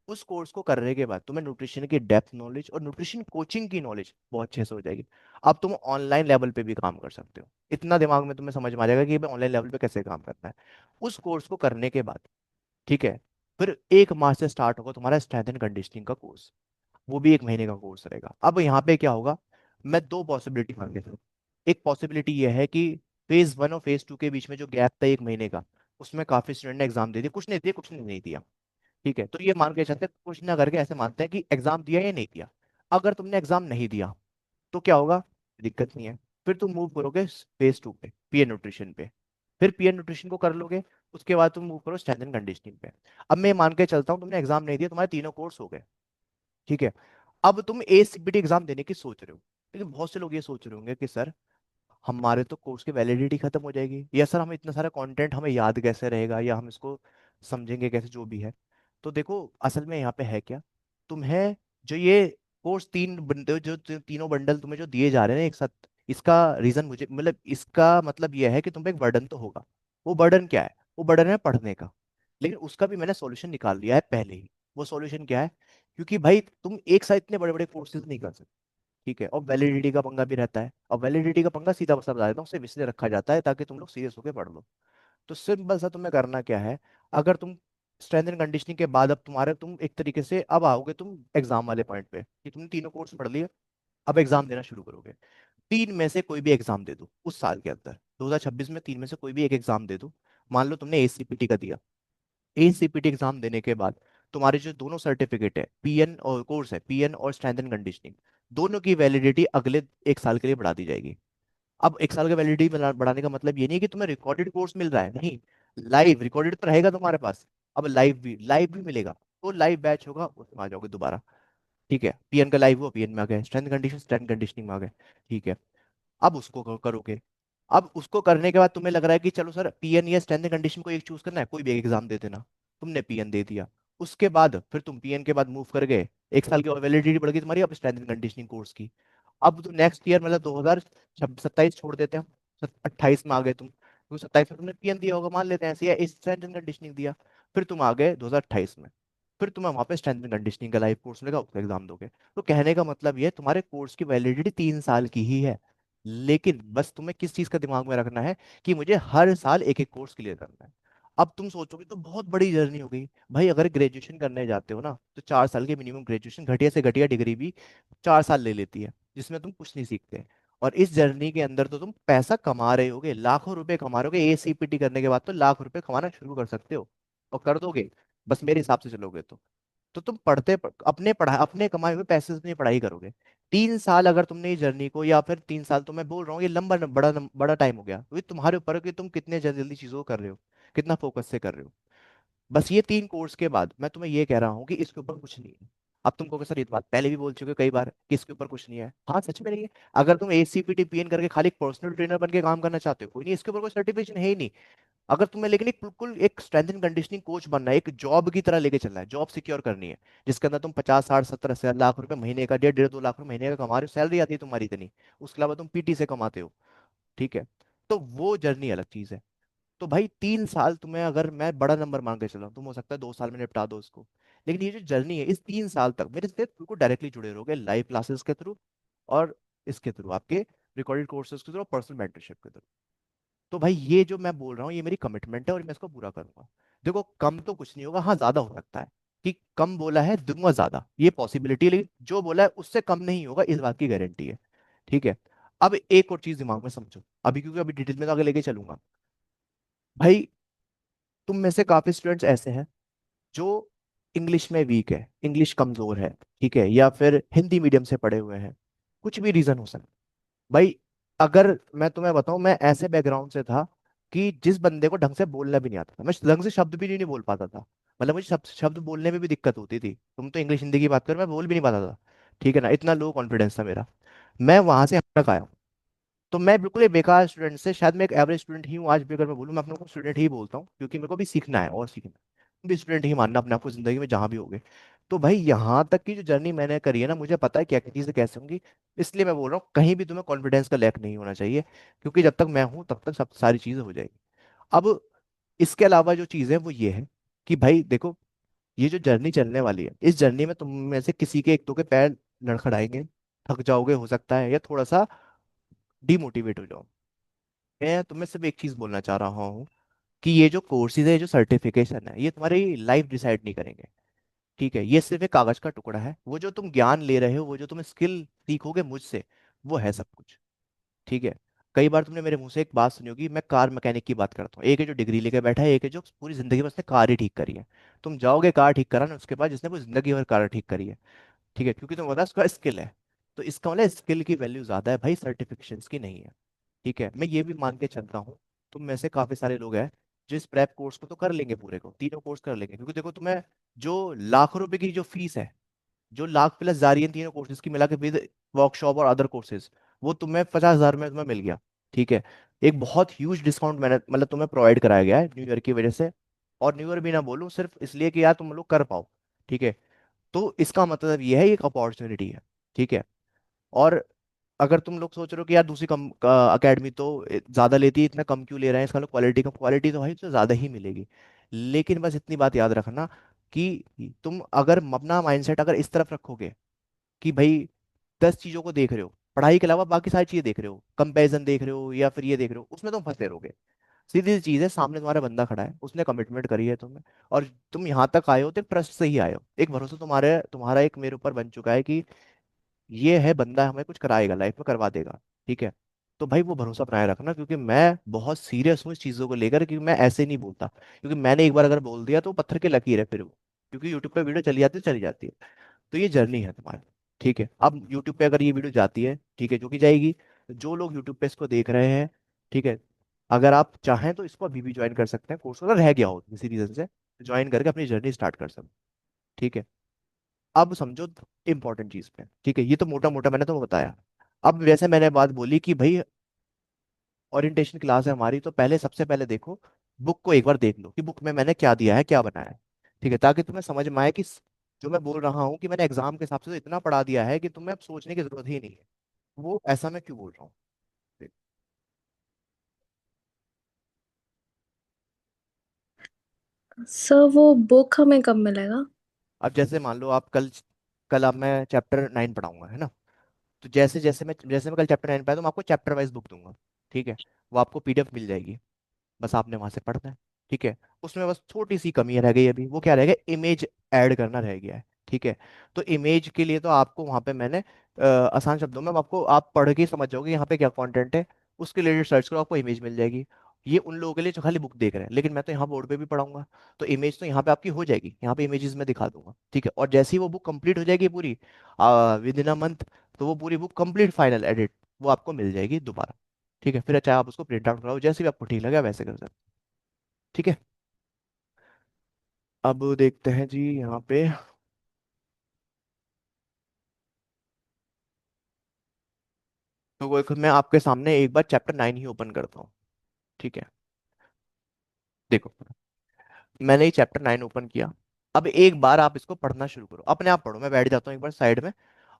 उस कोर्स को करने के बाद तुम्हें न्यूट्रिशन की डेप्थ नॉलेज और न्यूट्रिशन कोचिंग की नॉलेज बहुत अच्छे से हो जाएगी। अब तुम ऑनलाइन लेवल पे भी काम कर सकते हो, इतना दिमाग में तुम्हें समझ में आ जाएगा कि ऑनलाइन लेवल पे कैसे काम करना है। उस कोर्स को करने के बाद, ठीक है, फिर 1 माह से स्टार्ट होगा तुम्हारा स्ट्रेंथ एंड कंडीशनिंग का कोर्स, वो भी 1 महीने का कोर्स रहेगा। अब यहाँ पे क्या होगा, मैं दो पॉसिबिलिटी मान लेता हूँ। एक पॉसिबिलिटी ये है कि फेज 1 और फेज 2 के बीच में जो गैप था 1 महीने का, उसमें काफी स्टूडेंट ने एग्जाम दे दिया, कुछ ने दिया कुछ ने नहीं दिया। ठीक है, तो ये मान के चलते कुछ ना करके ऐसे मानते हैं कि एग्जाम दिया या नहीं दिया। अगर तुमने एग्जाम नहीं दिया तो क्या होगा, दिक्कत नहीं है, फिर तुम मूव करोगे फेज 2 पे, पीएन न्यूट्रिशन पे। फिर पीएन न्यूट्रिशन को कर लोगे, उसके बाद तुम मूव करो स्ट्रेंथ एंड कंडीशनिंग पे। अब मैं मान के चलता हूँ तुमने एग्जाम नहीं दिया, तुम्हारे तीनों कोर्स हो गए। ठीक है, अब तुम एसीपीटी एग्जाम देने की सोच रहे हो, लेकिन बहुत से लोग ये सोच रहे होंगे कि सर हमारे तो कोर्स की वैलिडिटी खत्म हो जाएगी, या सर हम इतना सारा कंटेंट हमें याद कैसे रहेगा, या हम इसको समझेंगे कैसे, जो भी है। तो देखो असल में यहाँ पे है क्या, तुम्हें जो ये कोर्स तीन बंडल, तीनों बंडल तुम्हें जो दिए जा रहे हैं ना एक साथ, इसका रीजन मुझे मतलब इसका मतलब यह है कि तुम पे एक बर्डन तो होगा। वो बर्डन क्या है, वो बर्डन है पढ़ने का, लेकिन उसका भी मैंने सॉल्यूशन निकाल दिया है पहले ही। वो सॉल्यूशन क्या है, क्योंकि भाई तुम एक साथ इतने बड़े बड़े कोर्सेज नहीं कर सकते। ठीक है, और वैलिडिटी का पंगा भी रहता है, और वैलिडिटी का पंगा सीधा सा बता देता हूँ, सिर्फ इसलिए रखा जाता है ताकि तुम लोग सीरियस होकर पढ़ लो। तो सिंपल सा तुम्हें करना क्या है, अगर तुम स्ट्रेंथ एंड कंडीशनिंग के बाद अब तुम्हारे तुम एक तरीके से अब आओगे तुम एग्जाम वाले पॉइंट पे कि तुमने तीनों कोर्स पढ़ लिए, अब एग्जाम देना शुरू करोगे। तीन में से कोई भी एग्जाम दे दो उस साल के अंदर, 2026 में तीन में से कोई भी एक एग्जाम दे दो। मान लो तुमने एसीपीटी का दिया, एसीपीटी एग्जाम देने के बाद तुम्हारे जो दोनों सर्टिफिकेट है पीएन और कोर्स है पीएन और स्ट्रेंथ एंड कंडीशनिंग, दोनों की वैलिडिटी अगले एक साल के लिए बढ़ा दी जाएगी। अब एक साल का वैलिडिटी बढ़ाने का मतलब ये नहीं कि तुम्हें रिकॉर्डेड कोर्स मिल रहा है, नहीं, लाइव रिकॉर्डेड तो रहेगा तुम्हारे पास, अब लाइव भी मिलेगा। तो लाइव बैच होगा उसमें आ जाओगे दोबारा। ठीक है, पीएन का लाइव हुआ, पीएन में आ गए, स्ट्रेंथ कंडीशन स्ट्रेंथ कंडीशनिंग में आ गए। ठीक है, अब उसको करोगे। अब उसको करने के बाद तुम्हें लग रहा है कि चलो सर पीएन या स्टैंडर्ड कंडीशन को एक चूज करना है, कोई भी एक एग्जाम दे देना। तुमने पीएन दे दिया, उसके बाद फिर तुम पीएन के बाद मूव कर गए, 1 साल की और वैलिडिटी बढ़ गई तुम्हारी अब स्टैंडर्ड कंडीशनिंग कोर्स की। अब तो नेक्स्ट ईयर मतलब 2027 छोड़ देते हैं हम, 28 में आ गए तुम, क्योंकि 27 में तुमने पीएन दिया होगा, मान लेते हैं ऐसे, या इस स्टैंडर्ड कंडीशनिंग दिया। फिर तुम आ गए 2028 में, फिर तुम्हें वहां पे स्टैंडर्ड कंडीशनिंग का लाइव कोर्स मिलेगा, उसका एग्जाम दोगे। तो कहने का मतलब ये है तुम्हारे कोर्स की वैलिडिटी 3 साल की ही है, लेकिन बस तुम्हें किस चीज का दिमाग में रखना है कि मुझे हर साल एक एक कोर्स क्लियर करना है। अब तुम सोचोगे तो बहुत बड़ी जर्नी हो गई भाई, अगर ग्रेजुएशन करने जाते हो ना तो 4 साल की मिनिमम ग्रेजुएशन, घटिया से घटिया डिग्री भी 4 साल ले लेती है, जिसमें तुम कुछ नहीं सीखते। और इस जर्नी के अंदर तो तुम पैसा कमा रहे होगे, लाखों रुपए कमा रहे होगे, एसीपीटी करने के बाद तो लाख रुपए कमाना शुरू कर सकते हो, और कर दोगे, बस मेरे हिसाब से चलोगे तो तुम अपने पढ़ा अपने कमाए हुए पैसे से अपनी पढ़ाई करोगे। 3 साल अगर तुमने ये जर्नी को, या फिर 3 साल तो मैं बोल रहा हूँ ये लंबा बड़ा टाइम हो गया, तो ये तुम्हारे ऊपर है कि तुम कितने जल्दी चीजों को कर रहे हो, कितना फोकस से कर रहे हो। बस ये 3 कोर्स के बाद मैं तुम्हें ये कह रहा हूँ कि इसके ऊपर कुछ नहीं है। अब तुम कहोगे सर ये तो बात पहले भी बोल चुके हो कई बार कि इसके ऊपर कुछ नहीं है, हाँ सच में नहीं है। अगर तुम एसीपीटी पीएन करके खाली पर्सनल ट्रेनर बन के काम करना चाहते हो, कोई नहीं, इसके ऊपर कोई सर्टिफिकेशन है ही नहीं। अगर तुम्हें लेकिन एक बिल्कुल एक स्ट्रेंथ एंड कंडीशनिंग कोच बनना है, एक जॉब की तरह लेके चलना है, जॉब सिक्योर करनी है, जिसके अंदर तुम 50 60 70 80 लाख रुपए महीने का, 1.5 1.5 2 लाख रुपए महीने का कमा रहे हो, सैलरी आती है तुम्हारी इतनी, उसके अलावा तुम पीटी से कमाते हो, ठीक है, तो वो जर्नी अलग चीज है। तो भाई 3 साल तुम्हें, अगर मैं बड़ा नंबर मान के चला हूं, तुम हो सकता है 2 साल में निपटा दो उसको, लेकिन ये जो जर्नी है इस 3 साल तक मेरे से बिल्कुल डायरेक्टली जुड़े रहोगे, लाइव क्लासेस के थ्रू, और इसके थ्रू आपके रिकॉर्डेड कोर्सेज के थ्रू, और पर्सनल मेंटरशिप के थ्रू। तो भाई ये जो मैं बोल रहा हूँ ये मेरी कमिटमेंट है और मैं इसको पूरा करूंगा। देखो कम तो कुछ नहीं होगा, हाँ ज्यादा हो सकता है, कि कम बोला है दूंगा ज्यादा, ये पॉसिबिलिटी है, लेकिन जो बोला है उससे कम नहीं होगा, इस बात की गारंटी है, ठीक है। अब एक और चीज दिमाग में समझो अभी, क्योंकि अभी डिटेल में तो आगे लेके चलूंगा। भाई तुम में से काफी स्टूडेंट्स ऐसे हैं जो इंग्लिश में वीक है, इंग्लिश कमजोर है, ठीक है, या फिर हिंदी मीडियम से पढ़े हुए हैं, कुछ भी रीजन हो सकता है। भाई अगर मैं तुम्हें बताऊं, मैं ऐसे बैकग्राउंड से था कि जिस बंदे को ढंग से बोलना भी नहीं आता था, मैं ढंग से शब्द भी नहीं बोल पाता था, मतलब मुझे शब्द शब्द बोलने में भी दिक्कत होती थी, तुम तो इंग्लिश हिंदी की बात कर, मैं बोल भी नहीं पाता था, ठीक है ना, इतना लो कॉन्फिडेंस था मेरा। मैं वहां से अब तक आया हूं। तो मैं बिल्कुल एक बेकार स्टूडेंट से, शायद मैं एक एवरेज स्टूडेंट ही हूँ आज भी, अगर मैं बोलूँ मैं अपने को स्टूडेंट ही बोलता हूँ, क्योंकि मेरे को भी सीखना है और सीखना है। तुम भी स्टूडेंट ही मानना अपने आप को जिंदगी में जहां भी होगे। तो भाई यहाँ तक की जो जर्नी मैंने करी है ना, मुझे पता है क्या क्या चीजें कैसे होंगी, इसलिए मैं बोल रहा हूँ कहीं भी तुम्हें कॉन्फिडेंस का लैक नहीं होना चाहिए, क्योंकि जब तक मैं हूँ तब तक सब सारी चीजें हो जाएगी। अब इसके अलावा जो चीज़ है वो ये है कि भाई देखो, ये जो जर्नी चलने वाली है, इस जर्नी में तुम में से किसी के एक दो के पैर लड़खड़ाएंगे, थक जाओगे हो सकता है, या थोड़ा सा डिमोटिवेट हो जाओ। मैं तुम्हें सिर्फ एक चीज बोलना चाह रहा हूँ कि ये जो कोर्सेज है, ये जो सर्टिफिकेशन है, ये तुम्हारी लाइफ डिसाइड नहीं करेंगे, ठीक है, ये सिर्फ एक कागज का टुकड़ा है। वो जो तुम ज्ञान ले रहे हो, वो जो तुम स्किल सीखोगे मुझसे, वो है सब कुछ, ठीक है। कई बार तुमने मेरे मुंह से एक बात सुनी होगी, मैं कार मैकेनिक की बात करता हूँ, एक है जो डिग्री लेके बैठा है, एक है जो पूरी जिंदगी में उसने कार ही ठीक करी है। तुम जाओगे कार ठीक कराने उसके बाद, जिसने पूरी जिंदगी भर कार ठीक करी है, ठीक है, क्योंकि तुम्हें पता है उसका स्किल है। तो इसका मतलब स्किल की वैल्यू ज्यादा है भाई, सर्टिफिकेशंस की नहीं है, ठीक है। मैं ये भी मान के चलता हूँ तुम में से काफी सारे लोग हैं जो इस प्रेप कोर्स को तो कर लेंगे, पूरे को तीनों कोर्स कर लेंगे, क्योंकि देखो तुम्हें जो लाखों रुपए की जो फीस है, जो लाख प्लस जा रही है तीनों कोर्सेज की मिला के, विद वर्कशॉप और अदर कोर्सेज, वो तुम्हें 50,000 में तुम्हें मिल गया, ठीक है। एक बहुत ह्यूज डिस्काउंट मैंने मतलब तुम्हें प्रोवाइड कराया गया है न्यू ईयर की वजह से, और न्यू ईयर भी ना बोलूँ, सिर्फ इसलिए कि यार तुम लोग कर पाओ, ठीक है। तो इसका मतलब ये है, एक अपॉर्चुनिटी है, ठीक है। और अगर तुम लोग सोच रहे हो कि यार दूसरी कम अकेडमी तो ज्यादा लेती है, इतना कम क्यों ले रहे हैं, इसका क्वालिटी कम, क्वालिटी तो भाई तो ज्यादा ही मिलेगी, लेकिन बस इतनी बात याद रखना कि तुम अगर अपना माइंडसेट अगर इस तरफ रखोगे कि भाई 10 चीजों को देख रहे हो, पढ़ाई के अलावा बाकी सारी चीजें देख रहे हो, कंपैरिजन देख रहे हो, या फिर ये देख रहे हो, उसमें तुम फंसे रहोगे। सीधी सी चीज है, सामने तुम्हारा बंदा खड़ा है, उसने कमिटमेंट करी है तुम्हें, और तुम यहाँ तक आए हो तो ट्रस्ट से ही आए हो, एक भरोसा तुम्हारे तुम्हारा एक मेरे ऊपर बन चुका है कि ये है बंदा हमें कुछ कराएगा लाइफ में, करवा देगा, ठीक है। तो भाई वो भरोसा बनाए रखना, क्योंकि मैं बहुत सीरियस हूँ इस चीज़ों को लेकर, क्योंकि मैं ऐसे नहीं बोलता, क्योंकि मैंने एक बार अगर बोल दिया तो पत्थर की लकीर है फिर वो, क्योंकि यूट्यूब पे वीडियो चली जाती है, चली जाती है। तो ये जर्नी है तुम्हारी, ठीक है। अब यूट्यूब पे अगर ये वीडियो जाती है, ठीक है, जो कि जाएगी, तो जो लोग यूट्यूब पे इसको देख रहे हैं, ठीक है, अगर आप चाहें तो इसको अभी भी ज्वाइन कर सकते हैं, कोर्स अगर रह गया हो किसी रीजन से, ज्वाइन करके अपनी जर्नी स्टार्ट कर सकते हैं, ठीक है। अब समझो इंपॉर्टेंट चीज पे, ठीक है, ये तो मोटा मोटा मैंने तुम्हें बताया। अब वैसे मैंने बात बोली कि भाई ओरिएंटेशन क्लास है हमारी, तो पहले सबसे पहले देखो, बुक को एक बार देख लो कि बुक में मैंने क्या दिया है, क्या बनाया है। ठीक है, ताकि तुम्हें समझ में आए कि जो मैं बोल रहा हूँ कि मैंने एग्जाम के हिसाब से तो इतना पढ़ा दिया है कि तुम्हें अब सोचने की जरूरत ही नहीं है। वो ऐसा मैं क्यों बोल रहा हूँ। सर वो बुक हमें कब मिलेगा? अब जैसे मान लो आप कल, कल आप मैं चैप्टर 9 पढ़ाऊंगा, है ना। तो जैसे मैं कल चैप्टर 9 पाया तो मैं आपको चैप्टर वाइज बुक दूंगा। ठीक है, वो आपको पीडीएफ मिल जाएगी, बस आपने वहां से पढ़ना है। ठीक है, उसमें बस छोटी सी कमी रह गई अभी, वो क्या रह गया, इमेज ऐड करना रह गया है। ठीक है, तो इमेज के लिए तो आपको वहां पे मैंने आसान शब्दों में आपको, आप पढ़ के ही समझ जाओगे यहाँ पे क्या कंटेंट है। उसके रिलेटेड सर्च करो, आपको इमेज मिल जाएगी। ये उन लोगों के लिए जो खाली बुक देख रहे हैं, लेकिन मैं तो यहाँ बोर्ड पे भी पढ़ाऊंगा। तो इमेज तो यहाँ पे आपकी हो जाएगी, यहाँ पे इमेजेस में दिखा दूंगा। ठीक है, और जैसे ही वो बुक कंप्लीट हो जाएगी पूरी, विद इन अ मंथ, तो वो पूरी बुक कंप्लीट फाइनल एडिट वो आपको मिल जाएगी दोबारा। ठीक है, फिर चाहे आप उसको प्रिंट आउट कराओ, जैसे भी आपको ठीक लगे आप वैसे कर सकते हैं। ठीक है, अब देखते हैं जी यहाँ पे। मैं आपके सामने एक बार चैप्टर 9 ही ओपन करता हूँ। ठीक है, देखो, मैंने ये चैप्टर 9 ओपन किया। अब एक बार आप इसको पढ़ना शुरू करो, अपने आप पढ़ो, मैं बैठ जाता हूँ एक बार साइड में,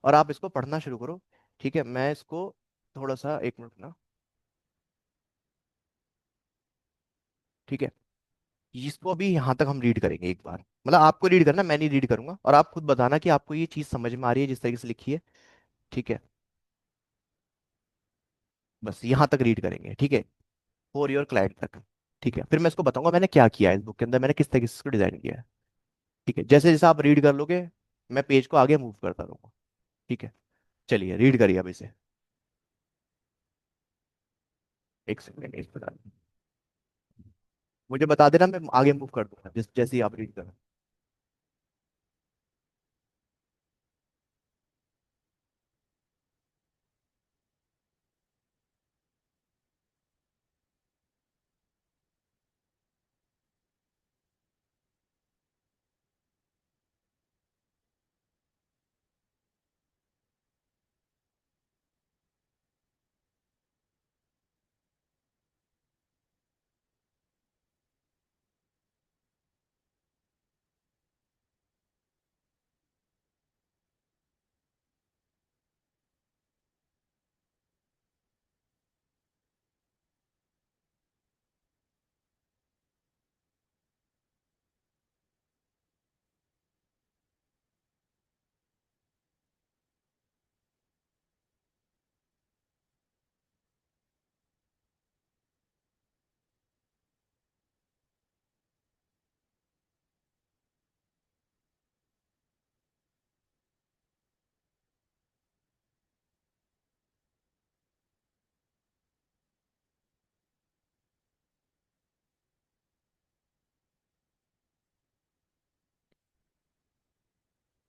और आप इसको पढ़ना शुरू करो। ठीक है, मैं इसको थोड़ा सा, एक मिनट ना। ठीक है, इसको अभी यहाँ तक हम रीड करेंगे एक बार, मतलब आपको रीड करना, मैं नहीं रीड करूंगा, और आप खुद बताना कि आपको ये चीज़ समझ में आ रही है जिस तरीके से लिखी है। ठीक है, बस यहाँ तक रीड करेंगे। ठीक है, फॉर योर क्लाइंट तक। ठीक है, फिर मैं इसको बताऊंगा मैंने क्या किया है इस बुक के अंदर, मैंने किस तरीके से इसको डिजाइन किया है। ठीक है, जैसे जैसे आप रीड कर लोगे, मैं पेज को आगे मूव करता रहूंगा। ठीक है, चलिए रीड करिए अब इसे। एक सेकंड, एक बता, मुझे बता देना, मैं आगे मूव कर दूंगा जैसे ही आप रीड करें।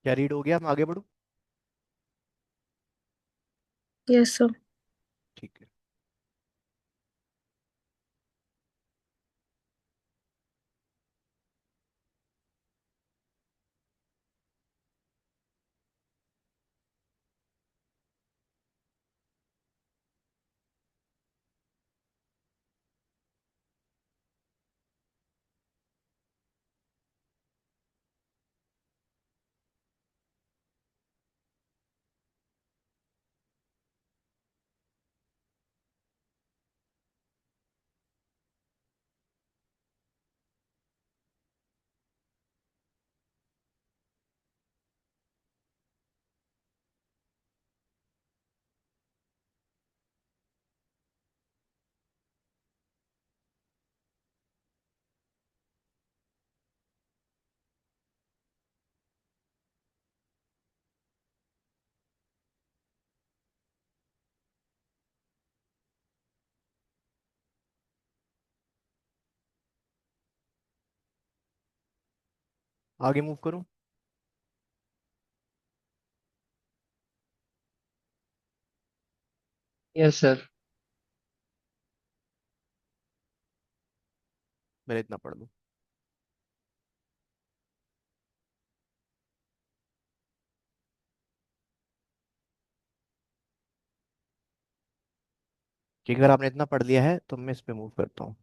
क्या रीड हो गया, मैं आगे बढ़ूँ। Yes sir. ठीक है, आगे मूव करूँ। Yes sir. मैंने इतना पढ़ लूँ। कि अगर आपने इतना पढ़ लिया है तो मैं इस पे मूव करता हूँ।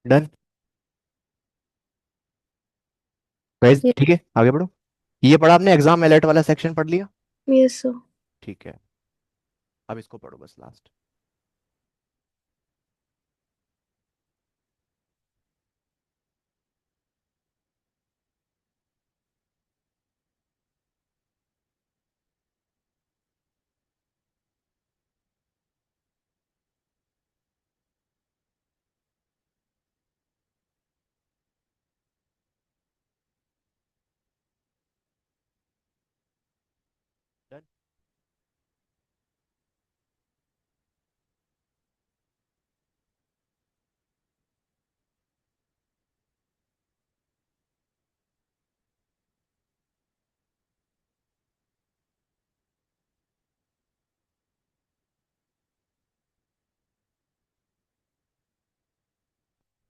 डन। गाइस ये ठीक है, आगे बढ़ो। ये पढ़ा आपने, एग्जाम अलर्ट वाला सेक्शन पढ़ लिया? Yes sir. ठीक है, अब इसको पढ़ो बस लास्ट। डन।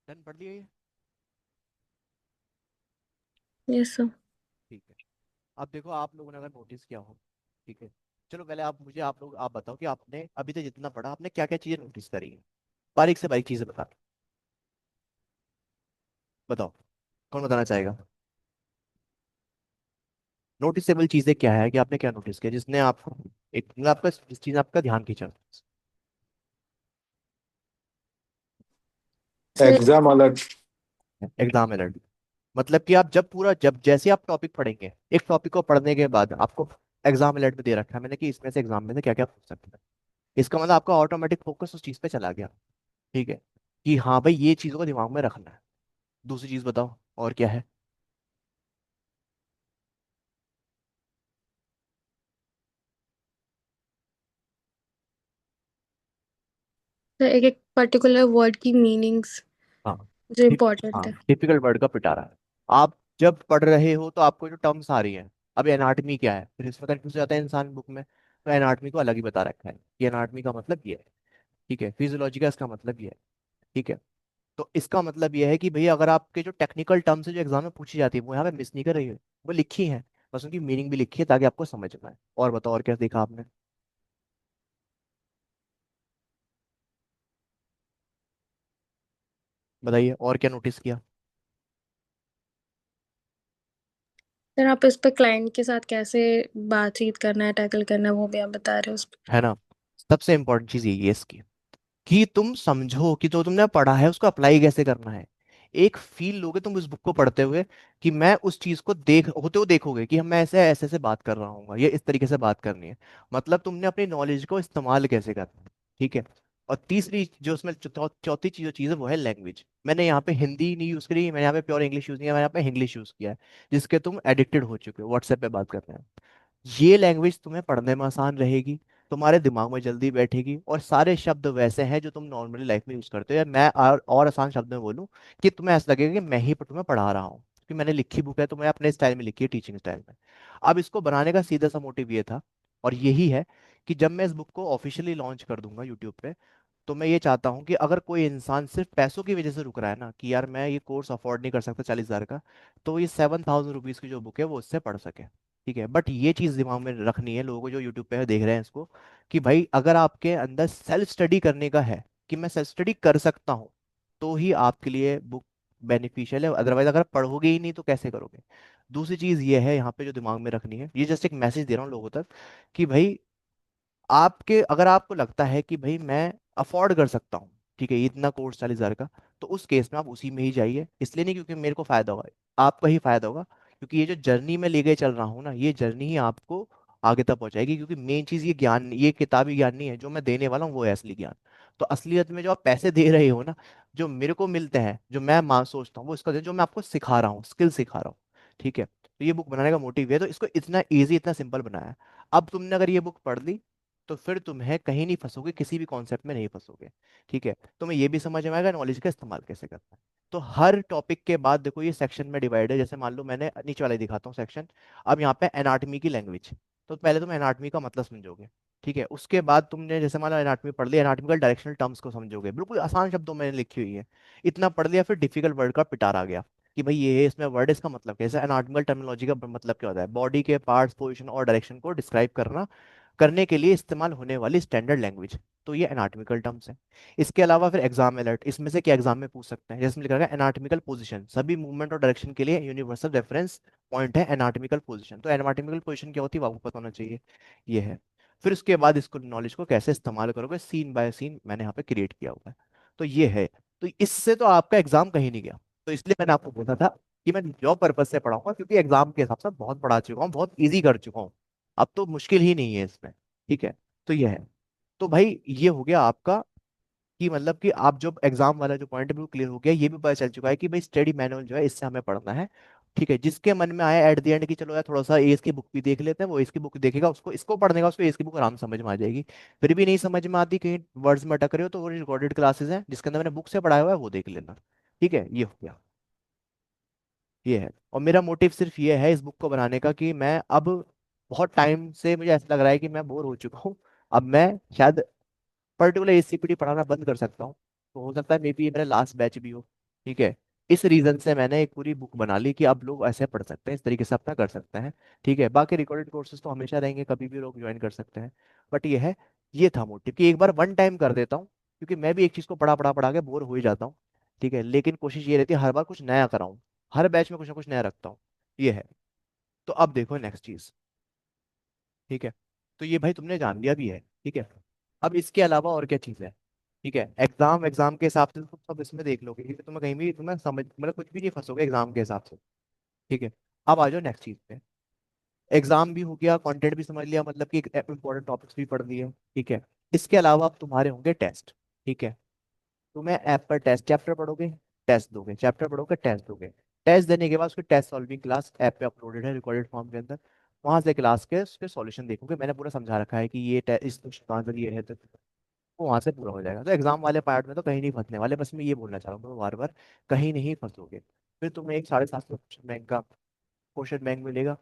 डन, पढ़ लिया ये? Yes sir. ठीक है। अब देखो, आप लोगों ने अगर नोटिस किया हो, ठीक है, चलो पहले आप मुझे, आप लोग आप बताओ कि आपने अभी तक जितना पढ़ा आपने क्या क्या चीजें नोटिस करी हैं। बारीक से बारीक चीजें बता, बताओ। कौन बताना चाहेगा? नोटिसेबल चीजें क्या है, कि आपने क्या नोटिस किया जिसने आपको, एक मतलब आपका, जिस चीज ने आपका ध्यान खींचा? Sir exam alert. Exam alert. मतलब कि आप जब पूरा, जब जैसे आप टॉपिक पढ़ेंगे, एक टॉपिक को पढ़ने के बाद आपको एग्जाम अलर्ट में दे रखा है मैंने कि इसमें से एग्जाम में से क्या क्या पूछ सकते हैं। इसका मतलब आपका ऑटोमेटिक फोकस उस चीज पे चला गया। ठीक है, कि हाँ भाई ये चीजों को दिमाग में रखना है। दूसरी चीज बताओ, और क्या है? एक एक पर्टिकुलर वर्ड की मीनिंग्स हाँ। जो टिप इम्पोर्टेंट हाँ, है। टिपिकल वर्ड का पिटारा है। आप जब पढ़ रहे हो तो आपको जो टर्म्स आ रही हैं, अभी एनाटमी क्या है, फिर इसमें कंफ्यूज हो जाता है इंसान बुक में, तो एनाटमी को अलग ही बता रखा है कि एनाटमी का मतलब ये है। ठीक है, फिजियोलॉजी का इसका मतलब ये है। ठीक है, तो इसका मतलब ये है कि भैया अगर आपके जो टेक्निकल टर्म्स है जो एग्जाम में पूछी जाती है वो यहाँ पे मिस नहीं कर रही है, वो लिखी है, बस उनकी मीनिंग भी लिखी है ताकि आपको समझ में आए। और बताओ, और क्या देखा आपने? बताइए, और क्या नोटिस किया? सर आप इस पे क्लाइंट के साथ कैसे बातचीत करना है, टैकल करना है, वो भी आप बता रहे हो उस पे। है ना, सबसे इंपॉर्टेंट चीज यही है इसकी, कि तुम समझो कि जो तुमने पढ़ा है उसको अप्लाई कैसे करना है। एक फील लोगे तुम इस बुक को पढ़ते हुए, कि मैं उस चीज को देख होते हुए देखोगे कि हम मैं ऐसे ऐसे ऐसे बात कर रहा हूँ, ये इस तरीके से बात करनी है। मतलब तुमने अपनी नॉलेज को इस्तेमाल कैसे करना है। ठीक है, और तीसरी जो उसमें चौथी चीज जो चीज है वो है लैंग्वेज। मैंने यहाँ पे हिंदी नहीं यूज करी, मैंने यहाँ पे प्योर इंग्लिश यूज नहीं किया, मैंने यहाँ पे इंग्लिश यूज किया है, जिसके तुम एडिक्टेड हो चुके हो, व्हाट्सएप पे बात करते हैं। ये लैंग्वेज तुम्हें पढ़ने में आसान रहेगी, तुम्हारे दिमाग में जल्दी बैठेगी, और सारे शब्द वैसे हैं जो तुम नॉर्मली लाइफ में यूज करते हो। या मैं और आसान शब्द में बोलूँ, कि तुम्हें ऐसा लगेगा कि मैं ही तुम्हें पढ़ा रहा हूँ, क्योंकि मैंने लिखी बुक है तो मैं अपने स्टाइल में लिखी है, टीचिंग स्टाइल में। अब इसको बनाने का सीधा सा मोटिव ये था, और यही है, कि जब मैं इस बुक को ऑफिशियली लॉन्च कर दूंगा यूट्यूब पे, तो मैं ये चाहता हूँ कि अगर कोई इंसान सिर्फ पैसों की वजह से रुक रहा है ना, कि यार मैं ये कोर्स अफोर्ड नहीं कर सकता 40,000 का, तो ये 7,000 रुपीज़ की जो बुक है वो उससे पढ़ सके। ठीक है, बट ये चीज़ दिमाग में रखनी है लोगों को जो यूट्यूब पे देख रहे हैं इसको, कि भाई अगर आपके अंदर सेल्फ स्टडी करने का है, कि मैं सेल्फ स्टडी कर सकता हूँ, तो ही आपके लिए बुक बेनिफिशियल है। अदरवाइज अगर पढ़ोगे ही नहीं तो कैसे करोगे? दूसरी चीज़ ये है यहाँ पे जो दिमाग में रखनी है, ये जस्ट एक मैसेज दे रहा हूँ लोगों तक, कि भाई आपके, अगर आपको लगता है कि भाई मैं अफोर्ड कर सकता हूँ, ठीक है, ये इतना कोर्स 40,000 का, तो उस केस में आप उसी में ही जाइए। इसलिए नहीं क्योंकि मेरे को फायदा होगा, आपका ही फायदा होगा, क्योंकि ये जो जर्नी में ले गए चल रहा हूँ ना, ये जर्नी ही आपको आगे तक पहुंचाएगी। क्योंकि मेन चीज ये ज्ञान, ये किताबी ज्ञान नहीं है जो मैं देने वाला हूँ, वो है असली ज्ञान। तो असलियत में जो आप पैसे दे रहे हो ना, जो मेरे को मिलते हैं, जो मैं मान सोचता हूँ वो इसका जो मैं आपको सिखा रहा हूँ, स्किल सिखा रहा हूँ। ठीक है, तो ये बुक बनाने का मोटिव है, तो इसको इतना इजी इतना सिंपल बनाया है। अब तुमने अगर ये बुक पढ़ ली तो फिर तुम्हें कहीं नहीं फंसोगे, किसी भी कॉन्सेप्ट में नहीं फंसोगे। ठीक है, तुम्हें ये भी समझ में आएगा नॉलेज का इस्तेमाल कैसे करना है। तो हर टॉपिक के बाद देखो ये सेक्शन में डिवाइड है। जैसे मान लो मैंने नीचे वाले दिखाता हूँ सेक्शन। अब यहाँ पे एनाटॉमी की लैंग्वेज, तो पहले तुम एनाटॉमी का मतलब समझोगे। ठीक है, उसके बाद तुमने जैसे मान लो एनाटॉमी पढ़ लिया, एनाटॉमिकल डायरेक्शनल टर्म्स को समझोगे, बिल्कुल आसान शब्दों में लिखी हुई है। इतना पढ़ लिया, फिर डिफिकल्ट वर्ड का पिटार आ गया कि भाई ये इसमें वर्ड, इसका मतलब कैसे, एनाटॉमिकल टर्मिनोलॉजी का मतलब क्या होता है, बॉडी के पार्ट्स, पोजीशन और डायरेक्शन को डिस्क्राइब करना करने के लिए इस्तेमाल होने वाली स्टैंडर्ड लैंग्वेज। तो ये एनाटॉमिकल टर्म्स है। इसके अलावा फिर एग्जाम अलर्ट, इसमें से क्या एग्जाम में पूछ सकते हैं, जैसे लिखा है एनाटॉमिकल पोजीशन, सभी मूवमेंट और डायरेक्शन के लिए यूनिवर्सल रेफरेंस पॉइंट है एनाटॉमिकल पोजीशन। तो एनाटॉमिकल पोजीशन क्या होती है वो आपको पता होना चाहिए। ये है। फिर उसके बाद इसको नॉलेज को कैसे इस्तेमाल करोगे, सीन बाय सीन मैंने यहाँ पे क्रिएट किया हुआ है। तो ये है। तो इससे तो आपका एग्जाम कहीं नहीं गया। तो इसलिए मैंने आपको बोला था कि मैं जॉब पर्पज से पढ़ाऊंगा, क्योंकि एग्जाम के हिसाब से बहुत पढ़ा चुका हूँ, बहुत इजी कर चुका हूँ। अब तो मुश्किल ही नहीं है इसमें। ठीक है। तो ये है। तो भाई ये हो गया आपका कि मतलब कि आप जो एग्जाम वाला जो पॉइंट है वो क्लियर हो गया। ये भी पता चल चुका है कि भाई स्टडी मैनुअल जो है इससे हमें पढ़ना है। ठीक है, जिसके मन में आया एट द एंड की चलो यार थोड़ा सा एस की बुक भी देख लेते हैं, वो एस की बुक देखेगा, उसको इसको पढ़ने का, उसको एस की बुक आराम से समझ में आ जाएगी। फिर भी नहीं समझ में आती, कहीं वर्ड्स में अटक रहे हो, तो वो रिकॉर्डेड क्लासेस हैं जिसके अंदर मैंने बुक से पढ़ाया हुआ है वो देख लेना। ठीक है, ये हो गया। ये है। और मेरा मोटिव सिर्फ ये है इस बुक को बनाने का कि मैं अब बहुत टाइम से मुझे ऐसा लग रहा है कि मैं बोर हो चुका हूँ। अब मैं शायद पर्टिकुलर एससीपीटी पढ़ाना बंद कर सकता हूँ। तो हो सकता है मे बी ये मेरा लास्ट बैच भी हो। ठीक है। इस रीजन से मैंने एक पूरी बुक बना ली कि अब लोग ऐसे पढ़ सकते हैं, इस तरीके से अपना कर सकते हैं। ठीक है, बाकी रिकॉर्डेड कोर्सेज तो हमेशा रहेंगे, कभी भी लोग ज्वाइन कर सकते हैं। बट ये है, ये था मोटिव कि एक बार वन टाइम कर देता हूँ, क्योंकि मैं भी एक चीज को पढ़ा के बोर हो ही जाता हूँ। ठीक है, लेकिन कोशिश ये रहती है हर बार कुछ नया कराऊं, हर बैच में कुछ ना कुछ नया रखता हूँ। ये है। तो अब देखो नेक्स्ट चीज। ठीक है, तो ये भाई तुमने जान लिया भी है। ठीक है, अब इसके अलावा और क्या चीज़ है। ठीक है, एग्जाम एग्जाम के हिसाब से तुम सब इसमें देख लोगे, क्योंकि तुम्हें कहीं भी तुम्हें समझ मतलब कुछ भी नहीं फंसोगे एग्जाम के हिसाब से। ठीक है, अब आ जाओ नेक्स्ट चीज पे। एग्जाम भी हो गया, कंटेंट भी समझ लिया, मतलब कि इंपॉर्टेंट टॉपिक्स भी पढ़ लिए। ठीक है, इसके अलावा अब तुम्हारे होंगे टेस्ट। ठीक है, तुम्हें ऐप पर टेस्ट चैप्टर पढ़ोगे, टेस्ट दोगे, चैप्टर पढ़ोगे, टेस्ट दोगे। टेस्ट देने के बाद उसकी टेस्ट सॉल्विंग क्लास ऐप पे अपलोडेड है रिकॉर्डेड फॉर्म के अंदर। वहां से क्लास के उसके सॉल्यूशन देखोगे, मैंने पूरा समझा रखा है कि ये इस क्वेश्चन का आंसर ये है, तो वो वहां से पूरा हो जाएगा। तो एग्जाम वाले पार्ट में तो कहीं नहीं फंसने वाले, बस मैं ये बोलना चाह रहा हूँ बार बार, कहीं नहीं फंसोगे। फिर तुम्हें एक 750 क्वेश्चन बैंक का क्वेश्चन बैंक मिलेगा,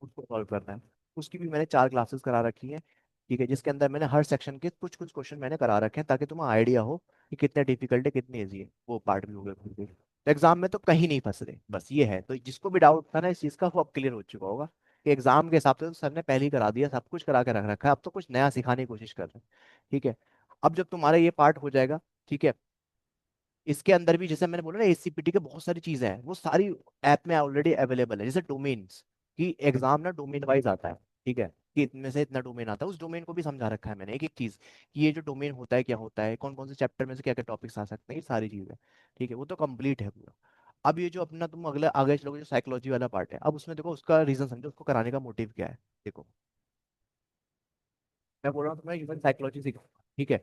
उसको सॉल्व करना है। उसकी भी मैंने 4 क्लासेस करा रखी हैं। ठीक है, जिसके अंदर मैंने हर सेक्शन के कुछ कुछ क्वेश्चन मैंने करा रखे हैं, ताकि तुम्हें आइडिया हो कि कितने डिफिकल्ट है कितनी ईजी है, वो पार्ट भी हो गया खुद भी। तो एग्जाम में तो कहीं नहीं फंस रहे, बस ये है। तो जिसको भी डाउट था ना इस चीज़ का, वो अब क्लियर हो चुका होगा कि एग्जाम के हिसाब से तो सर ने पहले ही करा दिया, सब कुछ करा के रख रखा है, अब तो कुछ नया सिखाने की कोशिश कर रहे हैं। ठीक है, अब जब तुम्हारा ये पार्ट हो जाएगा, ठीक है, इसके अंदर भी जैसे मैंने बोला ना एससीपीटी के बहुत सारी चीजें हैं, वो सारी ऐप में ऑलरेडी अवेलेबल है। जैसे डोमेन्स की एग्जाम ना डोमेन वाइज आता है। ठीक है, कि इनमें से इतना डोमेन आता है, उस डोमेन को भी समझा रखा है मैंने एक एक चीज, कि ये जो डोमेन होता है क्या होता है, कौन कौन से चैप्टर में से क्या क्या टॉपिक्स आ सकते हैं, ये सारी चीजें। ठीक है, वो तो कंप्लीट है पूरा। अब ये जो अपना तुम अगले आगे चलोगे, जो साइकोलॉजी वाला पार्ट है, अब उसमें देखो उसका रीजन समझो, उसको कराने का मोटिव क्या है। देखो, मैं बोल रहा हूँ तुम्हें ह्यूमन साइकोलॉजी सिखाऊंगा। ठीक है,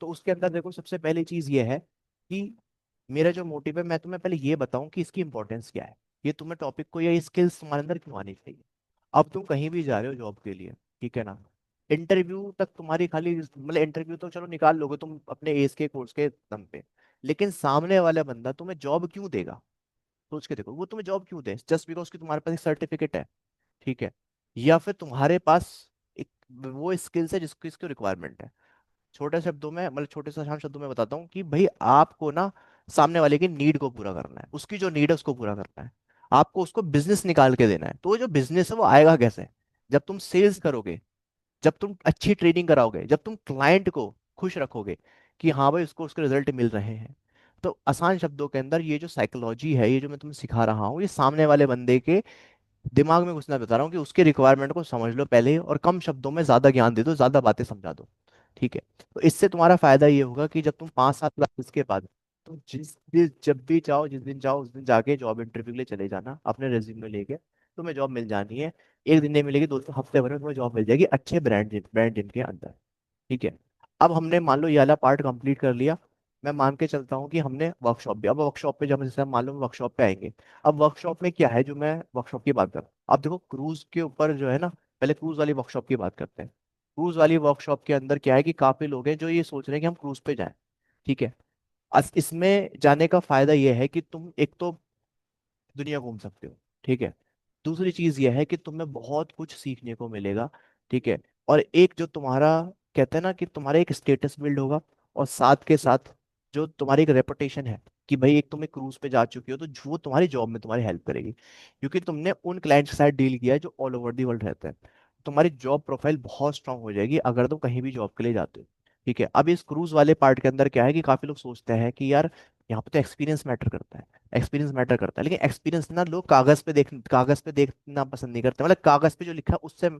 तो उसके अंदर देखो सबसे पहली चीज ये है कि मेरा जो मोटिव है, मैं तुम्हें पहले ये बताऊं कि इसकी इंपॉर्टेंस क्या है, ये तुम्हें टॉपिक को या ये स्किल्स तुम्हारे अंदर क्यों आनी चाहिए। अब तुम कहीं भी जा रहे हो जॉब के लिए, ठीक है ना, इंटरव्यू तक तुम्हारी खाली मतलब इंटरव्यू तो चलो निकाल लोगे तुम अपने एज के कोर्स के दम पे, लेकिन सामने वाला बंदा तुम्हें जॉब क्यों देगा। सोच के देखो, वो तुम्हें जॉब क्यों दे, जस्ट बिकॉज कि तुम्हारे पास एक सर्टिफिकेट है। ठीक है, या फिर तुम्हारे पास एक वो स्किल्स है जिसकी इसकी रिक्वायरमेंट है। छोटे शब्दों में मतलब छोटे से आसान शब्दों में बताता हूँ कि भाई आपको ना सामने वाले की नीड को पूरा करना है, उसकी जो नीड है उसको पूरा करना है। आपको उसको बिजनेस निकाल के देना है। तो वो जो बिजनेस है वो आएगा कैसे, जब तुम सेल्स करोगे, जब तुम अच्छी ट्रेनिंग कराओगे, जब तुम क्लाइंट को खुश रखोगे कि हाँ भाई उसको उसके रिजल्ट मिल रहे हैं। तो आसान शब्दों के अंदर ये जो साइकोलॉजी है, ये जो मैं तुम्हें सिखा रहा हूँ, ये सामने वाले बंदे के दिमाग में घुसना बता रहा हूँ कि उसके रिक्वायरमेंट को समझ लो पहले, और कम शब्दों में ज्यादा ज्ञान दे दो, ज्यादा बातें समझा दो। ठीक है, तो इससे तुम्हारा फायदा ये होगा कि जब तुम 5-7 क्लासेस के बाद तुम जब भी चाहो, जिस दिन चाहो उस दिन जाके जॉब इंटरव्यू के लिए चले जाना अपने रेज्यूमे लेके। तुम्हें जॉब मिल जानी है, एक दिन नहीं मिलेगी, 2 हफ्ते भर में तुम्हें जॉब मिल जाएगी अच्छे ब्रांड ब्रांड जिनके अंदर। ठीक है, अब हमने मान लो ये वाला पार्ट कंप्लीट कर लिया। मैं मान के चलता हूँ कि हमने वर्कशॉप भी, अब वर्कशॉप पे जब जैसे हम मान लो वर्कशॉप पे आएंगे, अब वर्कशॉप में क्या है जो मैं वर्कशॉप की बात करूँ, अब देखो क्रूज के ऊपर जो है ना, पहले क्रूज वाली वर्कशॉप की बात करते हैं। क्रूज वाली वर्कशॉप के अंदर क्या है कि काफी लोग हैं जो ये सोच रहे हैं कि हम क्रूज पे जाएं। ठीक है। इसमें जाने का फायदा ये है कि तुम एक तो दुनिया घूम सकते हो। ठीक है। दूसरी चीज यह है कि तुम्हें बहुत कुछ सीखने को मिलेगा। ठीक है। और एक जो तुम्हारा कहते हैं ना कि तुम्हारा एक स्टेटस बिल्ड होगा, और साथ के साथ जो तुम्हारी एक रेपुटेशन है कि भाई एक तुम एक क्रूज पे जा चुकी हो, तो वो तुम्हारी जॉब में तुम्हारी हेल्प करेगी, क्योंकि तुमने उन क्लाइंट्स के साथ डील किया है जो ऑल ओवर दी वर्ल्ड रहते हैं। तुम्हारी जॉब प्रोफाइल बहुत स्ट्रांग हो जाएगी अगर तुम कहीं भी जॉब के लिए जाते हो। ठीक है। अब इस क्रूज वाले पार्ट के अंदर क्या है कि काफी लोग सोचते हैं कि यार यहाँ पे तो एक्सपीरियंस मैटर करता है, एक्सपीरियंस मैटर करता है, लेकिन एक्सपीरियंस ना लोग कागज पे देखना पसंद नहीं करते, मतलब कागज पे जो लिखा है उससे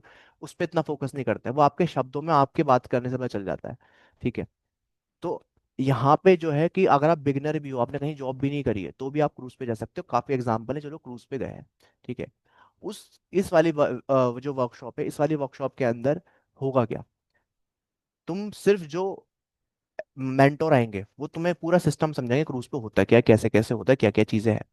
उस पे इतना फोकस नहीं करते हैं, वो आपके शब्दों में आपके बात करने से पता चल जाता है। ठीक है। तो यहाँ पे जो है कि अगर आप बिगनर भी हो, आपने कहीं जॉब भी नहीं करी है, तो भी आप क्रूज पे जा सकते हो। काफी एग्जाम्पल है जो लोग क्रूज पे गए हैं। ठीक है। इस वाली जो वर्कशॉप है, इस वाली वर्कशॉप के अंदर होगा क्या, तुम सिर्फ जो मेंटोर आएंगे वो तुम्हें पूरा सिस्टम समझाएंगे क्रूज पे होता है क्या, कैसे कैसे होता है, क्या क्या चीजें हैं।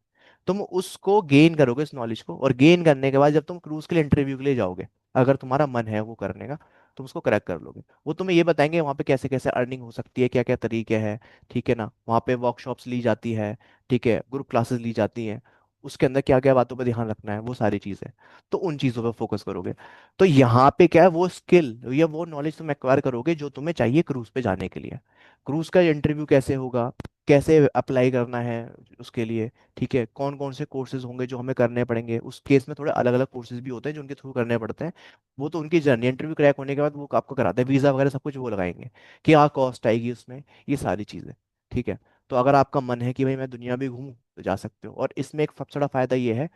तुम उसको गेन करोगे इस नॉलेज को, और गेन करने के बाद जब तुम क्रूज के लिए इंटरव्यू के लिए जाओगे, अगर तुम्हारा मन है वो करने का, तुम उसको क्रैक कर लोगे। वो तुम्हें ये बताएंगे वहाँ पे कैसे कैसे अर्निंग हो सकती है, क्या क्या तरीके हैं। ठीक है ना, वहाँ पे वर्कशॉप्स ली जाती है। ठीक है, ग्रुप क्लासेस ली जाती हैं, उसके अंदर क्या क्या बातों पर ध्यान रखना है, वो सारी चीज़ें। तो उन चीज़ों पर फोकस करोगे। तो यहाँ पे क्या है, वो स्किल या वो नॉलेज तुम एक्वायर करोगे जो तुम्हें चाहिए क्रूज पे जाने के लिए। क्रूज का इंटरव्यू कैसे होगा, कैसे अप्लाई करना है उसके लिए। ठीक है, कौन कौन से कोर्सेज होंगे जो हमें करने पड़ेंगे, उस केस में थोड़े अलग अलग कोर्सेज भी होते हैं जो उनके थ्रू करने पड़ते हैं। वो तो उनकी जर्नी, इंटरव्यू क्रैक होने के बाद वो आपको कराते हैं, वीज़ा वगैरह सब कुछ वो लगाएंगे, कि हाँ कॉस्ट आएगी उसमें, ये सारी चीज़ें। ठीक है। तो अगर आपका मन है कि भाई मैं दुनिया भी घूमूं, तो जा सकते हो। और इसमें एक सबसे बड़ा फायदा ये है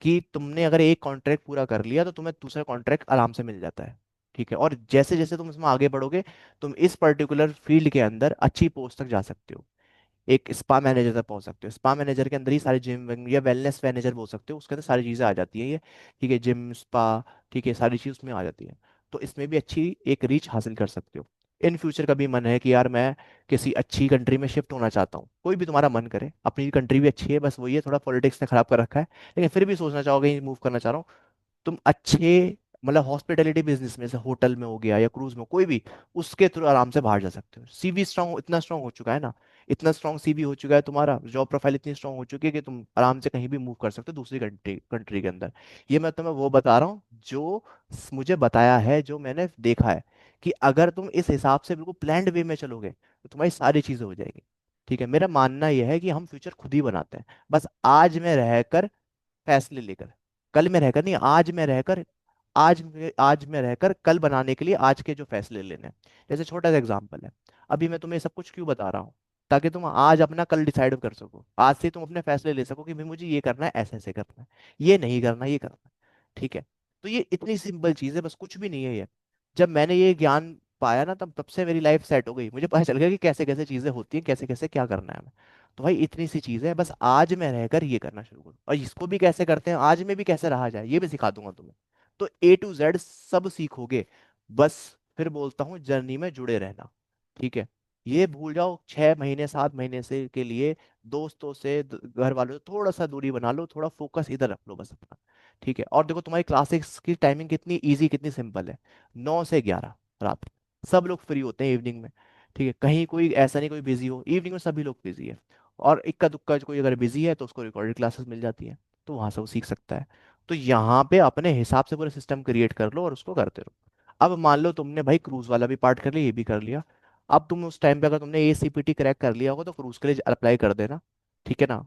कि तुमने अगर एक कॉन्ट्रैक्ट पूरा कर लिया तो तुम्हें दूसरा कॉन्ट्रैक्ट आराम से मिल जाता है। ठीक है। और जैसे जैसे तुम इसमें आगे बढ़ोगे, तुम इस पर्टिकुलर फील्ड के अंदर अच्छी पोस्ट तक जा सकते हो। एक स्पा मैनेजर तक पहुंच सकते हो, स्पा मैनेजर के अंदर ही सारे जिम या वेलनेस मैनेजर बोल सकते हो, उसके अंदर सारी चीज़ें आ जाती है ये। ठीक है, जिम स्पा, ठीक है, सारी चीज़ उसमें आ जाती है। तो इसमें भी अच्छी एक रीच हासिल कर सकते हो। इन फ्यूचर का भी मन है कि यार मैं किसी अच्छी कंट्री में शिफ्ट होना चाहता हूँ, कोई भी तुम्हारा मन करे, अपनी कंट्री भी अच्छी है, बस वही है थोड़ा पॉलिटिक्स ने खराब कर रखा है, लेकिन फिर भी सोचना चाहोगे मूव करना चाह रहा हूँ, तुम अच्छे मतलब हॉस्पिटैलिटी बिजनेस में, जैसे होटल में हो गया या क्रूज में, कोई भी, उसके थ्रू आराम से बाहर जा सकते हो। सीवी स्ट्रांग, इतना स्ट्रांग हो चुका है ना, इतना स्ट्रांग सीवी हो चुका है तुम्हारा, जॉब प्रोफाइल इतनी स्ट्रांग हो चुकी है कि तुम आराम से कहीं भी मूव कर सकते हो दूसरी कंट्री कंट्री के अंदर। ये मैं तुम्हें वो बता रहा हूँ जो मुझे बताया है, जो मैंने देखा है, कि अगर तुम इस हिसाब से बिल्कुल प्लान्ड वे में चलोगे तो तुम्हारी सारी चीजें हो जाएगी। ठीक है। मेरा मानना यह है कि हम फ्यूचर खुद ही बनाते हैं, बस आज में रहकर फैसले लेकर, कल में रहकर नहीं, आज में रहकर कल बनाने के लिए आज के जो फैसले लेने हैं। जैसे छोटा सा एग्जांपल है, अभी मैं तुम्हें ये सब कुछ क्यों बता रहा हूँ, ताकि तुम आज अपना कल डिसाइड कर सको, आज से तुम अपने फैसले ले सको कि भाई मुझे ये करना है, ऐसे ऐसे करना है, ये नहीं करना, ये करना है। ठीक है। तो ये इतनी सिंपल चीज है, बस कुछ भी नहीं है ये। जब मैंने ये ज्ञान पाया ना, तब तब से मेरी लाइफ सेट हो गई, मुझे पता चल गया कि कैसे कैसे चीजें होती हैं, कैसे कैसे क्या करना है हमें। तो भाई इतनी सी चीज है, बस आज में रहकर ये करना शुरू करो, और इसको भी कैसे करते हैं, आज में भी कैसे रहा जाए, ये भी सिखा दूंगा तुम्हें। तो A to Z सब सीखोगे। बस फिर बोलता हूँ जर्नी में जुड़े रहना। ठीक है। ये भूल जाओ 6 महीने 7 महीने से के लिए दोस्तों से घर वालों से थोड़ा सा दूरी बना लो, थोड़ा फोकस इधर रख लो बस अपना। ठीक है। और देखो तुम्हारी क्लासेस की टाइमिंग कितनी इजी, कितनी सिंपल है, 9 से 11 रात, सब लोग फ्री होते हैं इवनिंग में। ठीक है, कहीं कोई ऐसा नहीं कोई बिजी हो, इवनिंग में सभी लोग बिजी है। और इक्का दुक्का कोई अगर बिजी है तो उसको रिकॉर्डेड क्लासेस मिल जाती है, तो वहां से वो सीख सकता है। तो यहाँ पे अपने हिसाब से पूरा सिस्टम क्रिएट कर लो और उसको करते रहो। अब मान लो तुमने भाई क्रूज वाला भी पार्ट कर लिया, ये भी कर लिया, अब तुम उस टाइम पे अगर तुमने ACPT क्रैक कर लिया होगा तो क्रूज के लिए अप्लाई कर देना। ठीक है ना,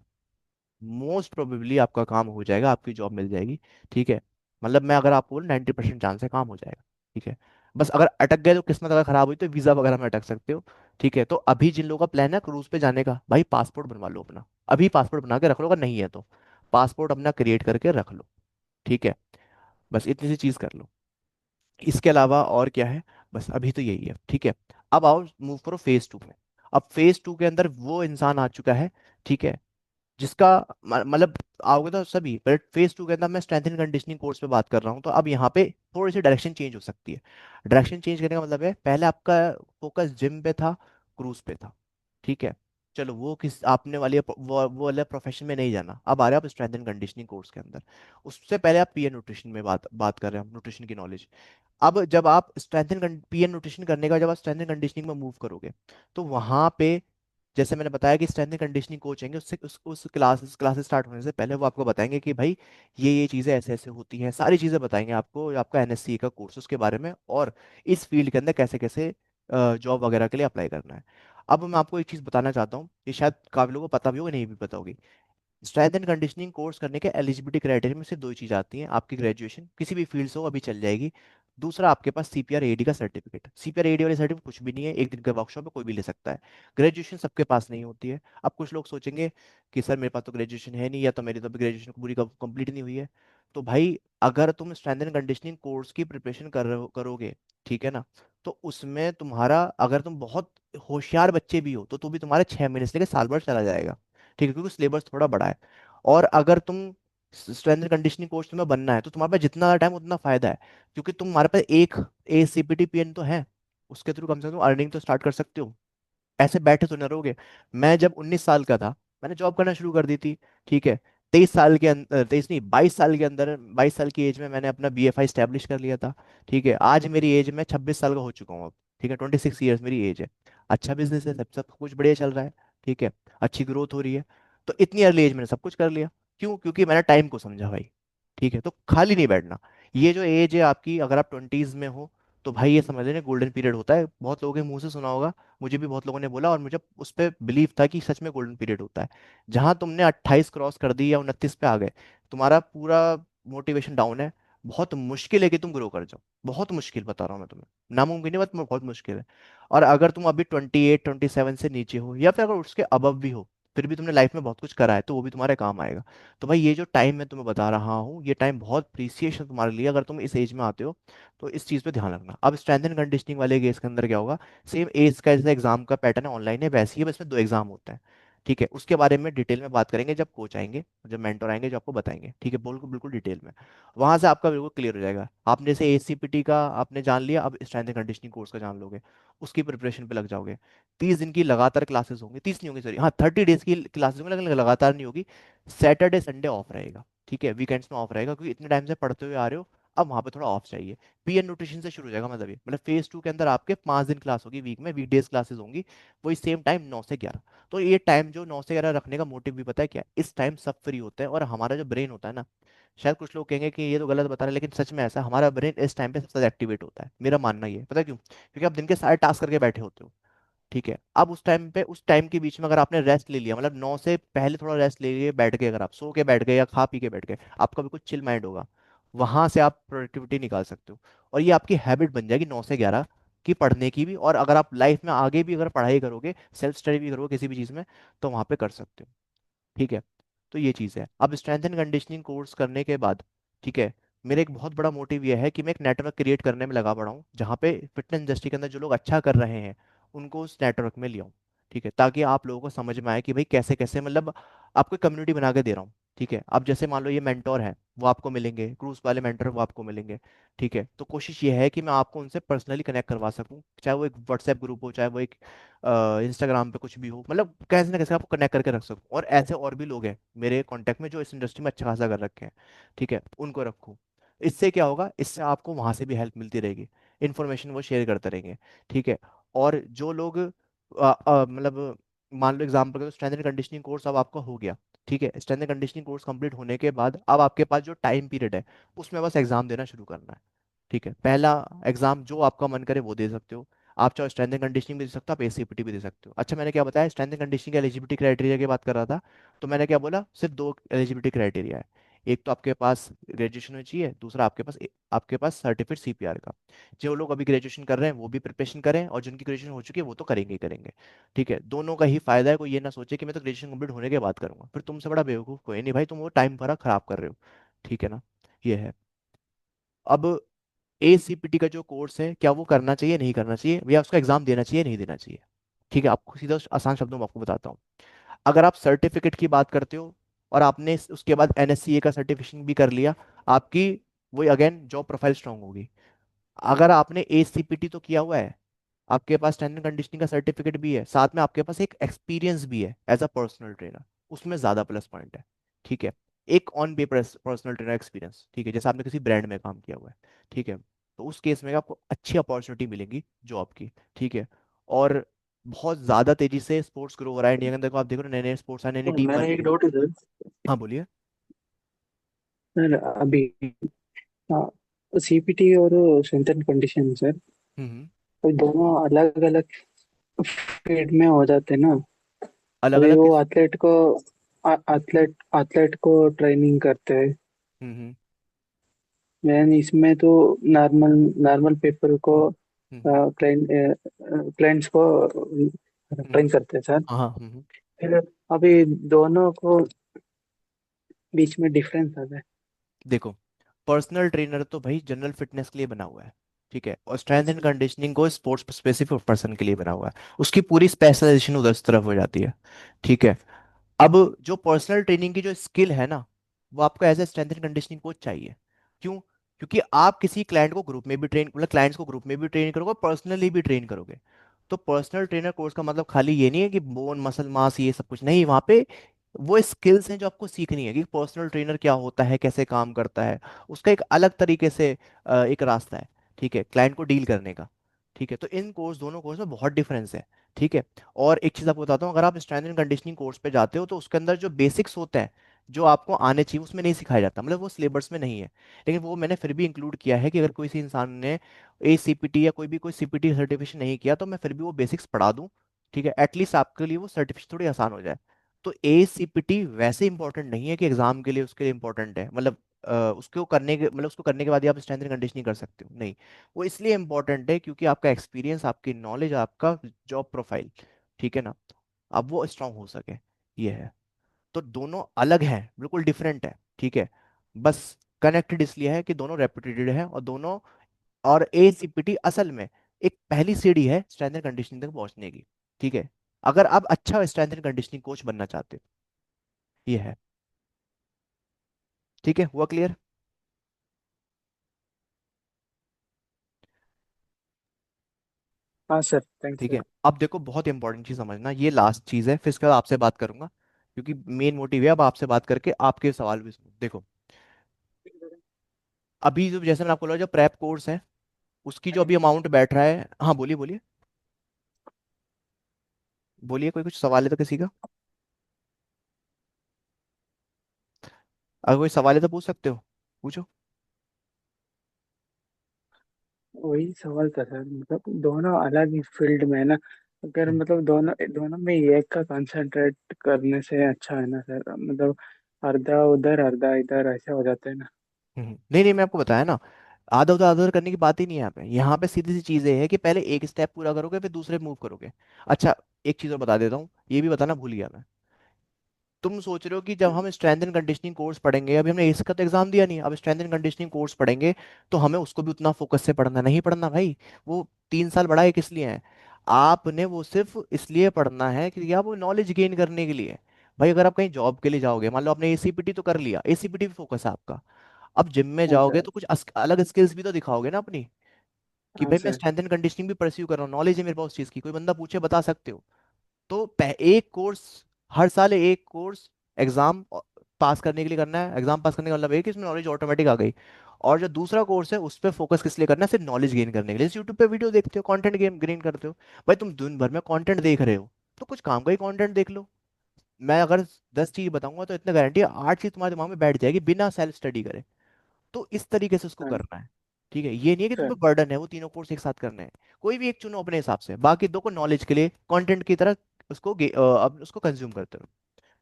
मोस्ट प्रोबेबली आपका काम हो जाएगा, आपकी जॉब मिल जाएगी। ठीक है। मतलब मैं अगर आपको 90% चांस है काम हो जाएगा। ठीक है। बस अगर अटक गए तो किस्मत अगर खराब हुई तो वीजा वगैरह में अटक सकते हो। ठीक है। तो अभी जिन लोगों का प्लान है क्रूज पे जाने का, भाई पासपोर्ट बनवा लो अपना, अभी पासपोर्ट बना के रख लो, अगर नहीं है तो पासपोर्ट अपना क्रिएट करके रख लो। ठीक है। बस इतनी सी चीज कर लो, इसके अलावा और क्या है, बस अभी तो यही है। ठीक है। अब आओ मूव करो फेज 2 में। अब फेज 2 के अंदर वो इंसान आ चुका है, ठीक है, जिसका मतलब आओगे तो सभी, बट फेज 2 के अंदर मैं स्ट्रेंथ एंड कंडीशनिंग कोर्स पे बात कर रहा हूँ, तो अब यहाँ पे थोड़ी सी डायरेक्शन चेंज हो सकती है। डायरेक्शन चेंज करने का मतलब है, पहले आपका फोकस जिम पे था, क्रूज पे था। ठीक है। चलो वो किस आपने वाली वो वाले प्रोफेशन में नहीं जाना, अब आ रहे हैं आप स्ट्रेंथ एंड कंडीशनिंग कोर्स के अंदर। उससे पहले आप पीएन न्यूट्रिशन में बात बात कर रहे हैं हम, न्यूट्रिशन की नॉलेज। अब जब आप स्ट्रेंथ एंड पीएन न्यूट्रिशन करने का जब आप स्ट्रेंथ एंड कंडीशनिंग में मूव करोगे, तो वहां पे जैसे मैंने बताया कि स्ट्रेंथ एंड कंडीशनिंग कोच होंगे, उससे उस क्लासेस स्टार्ट होने से पहले वो आपको बताएंगे कि भाई ये चीज़ें ऐसे ऐसे होती हैं, सारी चीज़ें बताएंगे आपको, आपका एनएससी का कोर्स उसके बारे में, और इस फील्ड के अंदर कैसे कैसे जॉब वगैरह के लिए अप्लाई करना है। अब मैं आपको एक चीज़ बताना चाहता हूँ, ये शायद काफ़ी लोगों को पता भी होगा, नहीं भी पता होगी। स्ट्रेंथ एंड कंडीशनिंग कोर्स करने के एलिजिबिलिटी क्राइटेरिया में से दो ही चीज़ आती हैं, आपकी ग्रेजुएशन किसी भी फील्ड से हो अभी चल जाएगी, दूसरा आपके पास सीपीआर एडी का सर्टिफिकेट। सीपीआर एडी वाले सर्टिफिकेट कुछ भी नहीं है, एक दिन का वर्कशॉप में कोई भी ले सकता है। ग्रेजुएशन सबके पास नहीं होती है। अब कुछ लोग सोचेंगे कि सर मेरे पास तो ग्रेजुएशन है नहीं, या तो मेरी तो अभी ग्रेजुएशन पूरी कंप्लीट नहीं हुई है। तो भाई अगर तुम स्ट्रेंथ एंड कंडीशनिंग कोर्स की प्रिपरेशन करोगे, ठीक है ना, तो उसमें तुम्हारा, अगर तुम बहुत होशियार बच्चे भी हो तो भी तुम्हारे 6 महीने से लेकर साल भर चला जाएगा। ठीक है, क्योंकि सिलेबस थोड़ा बड़ा है। और अगर तुम स्ट्रेंथ एंड कंडीशनिंग कोच तुम्हें बनना है, तो तुम्हारे पास जितना टाइम उतना फायदा है, क्योंकि तुम्हारे पास एक एसीपीटी पीएन तो है, उसके थ्रू कम से कम अर्निंग तो स्टार्ट कर सकते हो। ऐसे बैठे तो न रहोगे। मैं जब 19 साल का था, मैंने जॉब करना शुरू कर दी थी। ठीक है, 23 साल के अंदर, 23 नहीं, 22 साल के अंदर, 22 साल की एज में मैंने अपना बीएफआई स्टैब्लिश कर लिया था। ठीक है, आज मेरी एज में 26 साल का हो चुका हूँ अब। ठीक है, 26 ईयर्स मेरी एज है। अच्छा बिजनेस है, सब सब कुछ बढ़िया चल रहा है। ठीक है, अच्छी ग्रोथ हो रही है। तो इतनी अर्ली एज मैंने सब कुछ कर लिया। क्यों? क्योंकि मैंने टाइम को समझा भाई। ठीक है, तो खाली नहीं बैठना। ये जो एज है आपकी, अगर आप 20s में हो, तो भाई ये समझ लेना गोल्डन पीरियड होता है। बहुत लोगों के मुंह से सुना होगा, मुझे भी बहुत लोगों ने बोला, और मुझे उस पर बिलीव था कि सच में गोल्डन पीरियड होता है। जहां तुमने 28 क्रॉस कर दी या 29 पे आ गए, तुम्हारा पूरा मोटिवेशन डाउन है। बहुत मुश्किल है कि तुम ग्रो कर जाओ, बहुत मुश्किल बता रहा हूँ मैं तुम्हें, नामुमकिन है, बट बहुत मुश्किल है। और अगर तुम अभी 28 27 से नीचे हो, या फिर अगर उसके अबव भी हो, फिर भी तुमने लाइफ में बहुत कुछ करा है, तो वो भी तुम्हारे काम आएगा। तो भाई ये जो टाइम मैं तुम्हें बता रहा हूँ, ये टाइम बहुत प्रीसियस है तुम्हारे लिए, अगर तुम इस एज में आते हो तो इस चीज़ पे ध्यान रखना। अब स्ट्रेंथ एंड कंडीशनिंग वाले केस के अंदर क्या होगा, सेम एज का जैसे एग्जाम का पैटर्न है ऑनलाइन है, वैसे ही है, बस में 2 एग्जाम होते हैं। ठीक है, उसके बारे में डिटेल में बात करेंगे जब कोच आएंगे, जब मेंटर आएंगे, जो आपको बताएंगे। ठीक है, बिल्कुल बिल्कुल डिटेल में। वहां से आपका बिल्कुल क्लियर हो जाएगा। आपने जैसे एसीपीटी का आपने जान लिया, अब स्ट्रेंथ एंड कंडीशनिंग कोर्स का जान लोगे, उसकी प्रिपरेशन पे लग जाओगे। 30 दिन की लगातार क्लासेस होंगी, 30 नहीं होंगी सॉरी, हाँ 30 डेज की क्लासेस होंगी, लेकिन लगातार नहीं होगी। सैटरडे संडे ऑफ रहेगा। ठीक है, वीकेंड्स में ऑफ रहेगा, क्योंकि इतने टाइम से पढ़ते हुए आ रहे हो, अब वहां पे थोड़ा ऑफ चाहिए। पीएन न्यूट्रिशन से शुरू हो जाएगा, मतलब ये मतलब फेज 2 के अंदर आपके 5 दिन क्लास होगी वीक में, वीकडेज क्लासेस होंगी। वही सेम टाइम 9 से 11। तो ये टाइम जो 9 से 11 रखने का मोटिव भी पता है क्या है? इस टाइम सब फ्री होते हैं, और हमारा जो ब्रेन होता है ना, शायद कुछ लोग कहेंगे कि ये तो गलत बता रहे हैं, लेकिन सच में ऐसा है, हमारा ब्रेन इस टाइम पे सबसे ज्यादा एक्टिवेट होता है। मेरा मानना ये है, पता है क्यों? क्योंकि आप दिन के सारे टास्क करके बैठे होते हो। ठीक है, अब उस टाइम पे, उस टाइम के बीच में अगर आपने रेस्ट ले लिया, मतलब 9 से पहले थोड़ा रेस्ट ले लिए, बैठ गए, अगर आप सो के बैठ गए या खा पी के बैठ गए, आपका बिल्कुल चिल माइंड होगा। वहां से आप प्रोडक्टिविटी निकाल सकते हो, और ये आपकी हैबिट बन जाएगी 9 से 11 की पढ़ने की भी। और अगर आप लाइफ में आगे भी अगर पढ़ाई करोगे, सेल्फ स्टडी भी करोगे किसी भी चीज़ में, तो वहां पे कर सकते हो। ठीक है, तो ये चीज़ है। अब स्ट्रेंथ एंड कंडीशनिंग कोर्स करने के बाद, ठीक है, मेरा एक बहुत बड़ा मोटिव ये है कि मैं एक नेटवर्क क्रिएट करने में लगा पड़ा हूँ, जहाँ पे फिटनेस इंडस्ट्री के अंदर जो लोग अच्छा कर रहे हैं, उनको उस नेटवर्क में ले आऊँ। ठीक है, ताकि आप लोगों को समझ में आए कि भाई कैसे कैसे, मतलब आपको कम्युनिटी बना के दे रहा हूँ। ठीक है, अब जैसे मान लो ये मेंटोर है, वो आपको मिलेंगे, क्रूज वाले मेंटर वो आपको मिलेंगे। ठीक है, तो कोशिश ये है कि मैं आपको उनसे पर्सनली कनेक्ट करवा सकूं, चाहे वो एक व्हाट्सएप ग्रुप हो, चाहे वो एक इंस्टाग्राम पे कुछ भी हो, मतलब कैसे ना कैसे आपको कनेक्ट करके रख सकूं। और ऐसे और भी लोग हैं मेरे कांटेक्ट में जो इस इंडस्ट्री में अच्छा खासा कर रखे हैं। ठीक है, उनको रखूं। इससे क्या होगा, इससे आपको वहां से भी हेल्प मिलती रहेगी, इन्फॉर्मेशन वो शेयर करते रहेंगे। ठीक है, और जो लोग मतलब मान लो एग्जाम्पल के, स्ट्रेंथ एंड कंडीशनिंग कोर्स अब आपका हो गया। ठीक है, strength and conditioning course complete होने के बाद अब आपके पास जो टाइम पीरियड है, उसमें बस एग्जाम देना शुरू करना है। ठीक है, पहला एग्जाम जो आपका मन करे वो दे सकते हो। आप चाहे स्ट्रेंथ एंड कंडीशनिंग भी दे सकते हो, आप एसीपीटी भी दे सकते हो। अच्छा, मैंने क्या बताया, स्ट्रेंथ एंड कंडीशनिंग के एलिजिबिलिटी क्राइटेरिया की बात कर रहा था, तो मैंने क्या बोला, सिर्फ दो एलिजिबिलिटी क्राइटेरिया है। एक तो आपके पास ग्रेजुएशन होनी चाहिए, दूसरा आपके पास सर्टिफिकेट सीपीआर का। जो लोग अभी ग्रेजुएशन कर रहे हैं वो भी प्रिपरेशन करें, और जिनकी ग्रेजुएशन हो चुकी है वो तो करेंगे ही करेंगे। ठीक है, दोनों का ही फायदा है। कोई ये ना सोचे कि मैं तो ग्रेजुएशन कंप्लीट होने के बाद करूंगा, फिर तुमसे बड़ा बेवकूफ कोई नहीं भाई, तुम वो टाइम भरा खराब कर रहे हो। ठीक है ना, ये है। अब एसीपीटी का जो कोर्स है, क्या वो करना चाहिए नहीं करना चाहिए, या उसका एग्जाम देना चाहिए नहीं देना चाहिए? ठीक है, आपको सीधा आसान शब्दों में आपको बताता हूँ। अगर आप सर्टिफिकेट की बात करते हो, और आपने उसके बाद एनएससीए का सर्टिफिकेशन भी कर लिया, आपकी वही अगेन जॉब प्रोफाइल स्ट्रांग होगी। अगर आपने एसीपीटी तो किया हुआ है, आपके पास स्ट्रेंथ एंड कंडीशनिंग का सर्टिफिकेट भी है, साथ में आपके पास एक एक्सपीरियंस भी है एज अ पर्सनल ट्रेनर, उसमें ज़्यादा प्लस पॉइंट है। ठीक है, एक on paper personal trainer experience, ठीक है, जैसे आपने किसी ब्रांड में काम किया हुआ है, ठीक है, तो उस केस में आपको अच्छी अपॉर्चुनिटी मिलेगी जॉब की। ठीक है, और बहुत ज़्यादा तेजी से स्पोर्ट्स ग्रो हो रहा है इंडिया के अंदर, को आप देखो नए नए स्पोर्ट्स, नई नई टीम मेरा बन एक रही है। डाउट है सर। हाँ बोलिए। सर अभी सीपीटी और स्ट्रेंथ एंड कंडीशन सर, हम्म। तो दोनों अलग अलग फील्ड में हो जाते हैं ना। अलग अभी अलग वो किस। एथलेट को एथलेट को ट्रेनिंग करते हैं। हम्म। मैन इसमें तो नॉर्मल नॉर्मल पेपर को हम्म। क्लाइंट्स को ट्रेन हम्म। करते हैं सर। हाँ हाँ। फिर अभी दोनों को बीच में डिफरेंस आता है। देखो, पर्सनल ट्रेनर तो भाई जनरल फिटनेस के लिए बना हुआ है, ठीक है, और स्ट्रेंथ एंड अच्छा। कंडीशनिंग को स्पोर्ट्स स्पेसिफिक पर्सन के लिए बना हुआ है, उसकी पूरी स्पेशलाइजेशन उधर उस तरफ हो जाती है। ठीक है, अब जो पर्सनल ट्रेनिंग की जो स्किल है ना, वो आपको as a strength and conditioning coach चाहिए। क्यों? क्योंकि आप किसी क्लाइंट को ग्रुप में भी ट्रेन, मतलब क्लाइंट्स को ग्रुप में भी ट्रेन करोगे, पर्सनली भी ट्रेन करोगे। तो पर्सनल ट्रेनर कोर्स का मतलब खाली ये नहीं है कि बोन मसल मास ये सब कुछ नहीं, वहाँ पे वो स्किल्स हैं जो आपको सीखनी है कि पर्सनल ट्रेनर क्या होता है, कैसे काम करता है, उसका एक अलग तरीके से एक रास्ता है, ठीक है, क्लाइंट को डील करने का। ठीक है, तो इन कोर्स, दोनों कोर्स में बहुत डिफरेंस है। ठीक है, और एक चीज़ आपको बताता हूँ, अगर आप स्ट्रेंथ एंड कंडीशनिंग कोर्स पे जाते हो तो उसके अंदर जो बेसिक्स होते हैं, जो आपको आने चाहिए, उसमें नहीं सिखाया जाता, मतलब वो सिलेबस में नहीं है। लेकिन वो मैंने फिर भी इंक्लूड किया है कि अगर कोई सी इंसान ने ACPT या कोई सीपीटी सर्टिफिकेशन नहीं किया, तो मैं फिर भी वो बेसिक्स पढ़ा दूँ। ठीक है, एटलीस्ट आपके लिए वो सर्टिफिकेशन थोड़ी आसान हो जाए। तो ACPT वैसे इंपॉर्टेंट नहीं है कि एग्जाम के लिए उसके लिए इंपॉर्टेंट है, मतलब उसको करने के, मतलब उसको करने के बाद ही आप स्ट्रेंथ एंड कंडीशनिंग कर सकते हो, नहीं। वो इसलिए इंपॉर्टेंट है क्योंकि आपका एक्सपीरियंस, आपकी नॉलेज, आपका जॉब प्रोफाइल, ठीक है ना, अब वो स्ट्रांग हो सके, ये है। तो दोनों अलग हैं, बिल्कुल डिफरेंट है। ठीक है, बस कनेक्टेड इसलिए है कि दोनों रेपुटेटेड है, और दोनों, और ACPT असल में एक पहली सीढ़ी है स्ट्रेंथ एंड कंडीशनिंग तक पहुंचने की। ठीक है, अगर आप अच्छा स्ट्रेंथ एंड कंडीशनिंग कोच बनना चाहते हो, ये है। ठीक है, हुआ क्लियर? हाँ सर, थैंक्स ठीक सर। है, अब देखो बहुत इंपॉर्टेंट चीज समझना, ये लास्ट चीज है, फिर इसके बाद आपसे बात करूंगा, क्योंकि मेन मोटिव है अब आपसे बात करके आपके सवाल भी सुनो। देखो, अभी जो, जैसे मैंने आपको बोला, जो प्रेप कोर्स है, उसकी जो अभी अमाउंट बैठ रहा है, हाँ बोलिए बोलिए। बोलिए, कोई कुछ सवाल है तो किसी का, अगर कोई सवाल है तो पूछ सकते हो, पूछो। वही सवाल था सर, मतलब दोनों अलग ही फील्ड में है ना। अगर हम्म। मतलब दोनों दोनों में एक का कंसंट्रेट करने से अच्छा है ना सर, मतलब अर्धा उधर अर्धा इधर ऐसे हो जाते हैं ना। नहीं नहीं, मैं आपको बताया ना, आधा उधर आधा उधर करने की बात ही नहीं है यहाँ पे। यहाँ पे सीधी सी चीजें है कि पहले एक स्टेप पूरा करोगे, फिर दूसरे मूव करोगे। अच्छा, एक चीज और बता देता हूँ, ये भी बताना भूल गया मैं। तुम सोच रहे हो कि जब हम स्ट्रेंथ एंड कंडीशनिंग कोर्स पढ़ेंगे, अभी हमने इसका तो एग्जाम दिया नहीं, अब स्ट्रेंथ एंड कंडीशनिंग कोर्स पढ़ेंगे, तो हमें उसको भी उतना फोकस से पढ़ना, नहीं पढ़ना भाई। वो 3 साल बढ़ाए किस लिए है? आपने वो सिर्फ इसलिए पढ़ना है कि आप वो नॉलेज गेन करने के लिए। भाई अगर आप कहीं जॉब के लिए जाओगे, मान लो आपने ACPT तो कर लिया, ACPT भी फोकस है आपका, अब जिम में हाँ जाओगे सर। तो कुछ अलग स्किल्स भी तो दिखाओगे ना अपनी, कि हाँ भाई मैं सर। स्ट्रेंथ एंड कंडीशनिंग भी परस्यू कर रहा हूँ, नॉलेज है मेरे पास उस चीज की, कोई बंदा पूछे बता सकते हो। तो एक कोर्स, हर साल एक कोर्स एग्जाम पास करने के लिए करना है, एग्जाम पास करने का मतलब है कि इसमें नॉलेज ऑटोमेटिक आ गई। और जो दूसरा कोर्स है उस पर फोकस किस लिए करना है? सिर्फ नॉलेज गेन करने के लिए। यूट्यूब पे वीडियो देखते हो, कंटेंट गेन गेन करते हो, भाई तुम दिन भर में कंटेंट देख रहे हो, तो कुछ काम का ही कंटेंट देख लो। मैं अगर 10 चीज बताऊंगा तो इतना गारंटी है 8 चीज तुम्हारे दिमाग में बैठ जाएगी बिना सेल्फ स्टडी करे। तो इस तरीके से उसको हाँ करना है। ठीक है, ये नहीं है कि सर। तुम्हें बर्डन है वो तीनों कोर्स एक साथ करने हैं, कोई भी एक चुनो अपने हिसाब से, बाकी दो को नॉलेज के लिए कंटेंट की तरह उसको अब उसको कंज्यूम करते हो।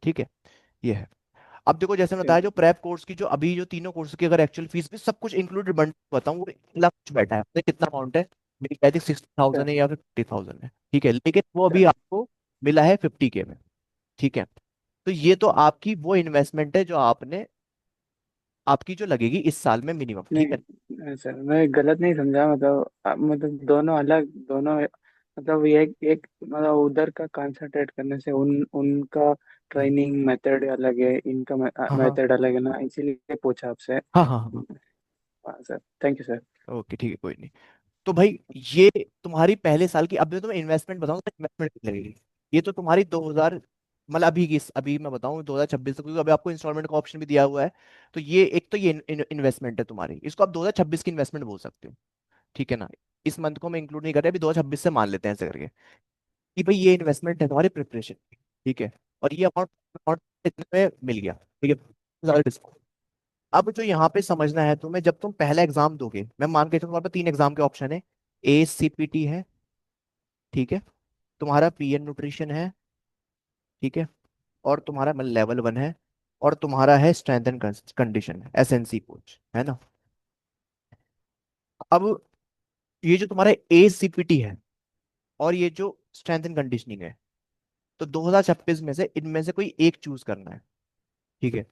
ठीक है, ये है। अब देखो, जैसे मैंने बताया, जो प्रेप कोर्स की जो अभी जो तीनों कोर्स की अगर एक्चुअल फीस भी सब कुछ इंक्लूडेड बन बताऊं, वो 1 लाख कुछ बैठा है, पता है कितना अमाउंट है? मेरी आई थिंक 60,000 सर। है या फिर 50,000 है। ठीक है, लेकिन वो अभी सर। आपको मिला है 50K में। ठीक है, तो ये तो आपकी वो इन्वेस्टमेंट है जो आपने, आपकी जो लगेगी इस साल में मिनिमम। ठीक है। नहीं सर, मैं गलत नहीं समझा, मतलब मतलब दोनों अलग, दोनों मतलब एक एक मतलब उधर का कंसंट्रेट करने से उनका हम्म। ट्रेनिंग मेथड अलग है, इनका हाँ हाँ मेथड अलग है ना, इसीलिए पूछा आपसे। हाँ हाँ हाँ। हाँ sir, thank you sir. Okay ठीक है, कोई नहीं। तो भाई ये तुम्हारी पहले साल की, अब मैं तुम्हें इन्वेस्टमेंट बताऊंगा तो इन्वेस्टमेंट कितनी लगेगी। ये तो तुम्हारी 2000, मतलब अभी की, अभी मैं बताऊं 2026 तक, क्योंकि अभी आपको इंस्टॉलमेंट का ऑप्शन भी दिया हुआ है। तो ये एक तो ये इन्वेस्टमेंट है तुम्हारी, इसको आप 2026 की इन्वेस्टमेंट बोल सकते हो। ठीक है ना। इस मंथ को मैं इंक्लूड नहीं कर रहा, अभी 2026 से मान लेते हैं ऐसे करके, कि भाई ये इन्वेस्टमेंट है तुम्हारी प्रिपरेशन की। ठीक है। और ये अमाउंट अमाउंट इतने में मिल गया। ठीक है, ज्यादा डिस्काउंट। अब जो यहाँ पे समझना है तुम्हें, जब तुम पहला एग्जाम दोगे, मैं मान के चलूं तुम्हारे पास 3 एग्जाम के ऑप्शन है। ACPT है, ठीक है, तुम्हारा PN न्यूट्रिशन है, ठीक है, और तुम्हारा मतलब लेवल 1 है, और तुम्हारा है strength and condition, SNC coach, है ना। अब ये जो तुम्हारा ACPT है और ये जो स्ट्रेंथ एंड कंडीशनिंग है, तो 2026 में से इनमें से कोई एक चूज करना है। ठीक है।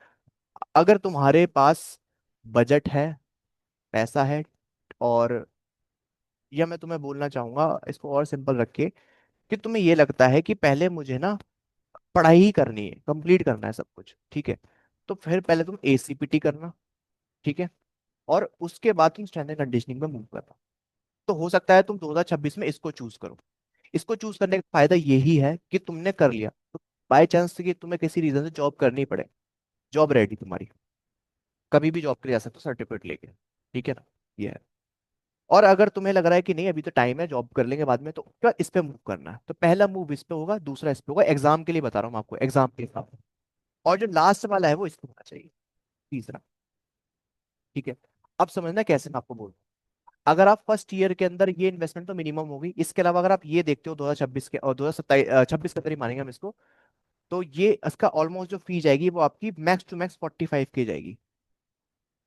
अगर तुम्हारे पास बजट है, पैसा है, और या मैं तुम्हें बोलना चाहूंगा इसको और सिंपल रख के, कि तुम्हें ये लगता है कि पहले मुझे ना पढ़ाई ही करनी है, कंप्लीट करना है सब कुछ, ठीक है, तो फिर पहले तुम ACPT करना। ठीक है। और उसके बाद तुम स्ट्रेंथ एंड कंडीशनिंग में मूव करना। तो हो सकता है तुम 2026 में इसको चूज करो। इसको चूज करने का फायदा यही है कि तुमने कर लिया तो बाय चांस कि तुम्हें किसी रीजन से जॉब करनी पड़े, जॉब रेडी तुम्हारी, कभी भी जॉब के लिए जा सकते हो सर्टिफिकेट लेके। ठीक है ना। ये है। और अगर तुम्हें लग रहा है कि नहीं अभी तो टाइम है, जॉब कर लेंगे बाद में, तो क्या इस पे मूव करना है, तो पहला मूव इस पे होगा, दूसरा इस पे होगा, एग्जाम के लिए बता रहा हूँ मैं आपको, एग्जाम के हिसाब से। और जो लास्ट वाला है वो इस पे होना चाहिए, तीसरा। ठीक है। अब समझना कैसे, मैं आपको बोलूँ। अगर आप फर्स्ट ईयर के अंदर ये इन्वेस्टमेंट तो मिनिमम होगी, इसके अलावा अगर आप ये देखते हो 2026 के और 2027 26 का करीब मानेंगे हम इसको, तो ये इसका ऑलमोस्ट जो फी जाएगी वो आपकी मैक्स टू मैक्स 45 की जाएगी।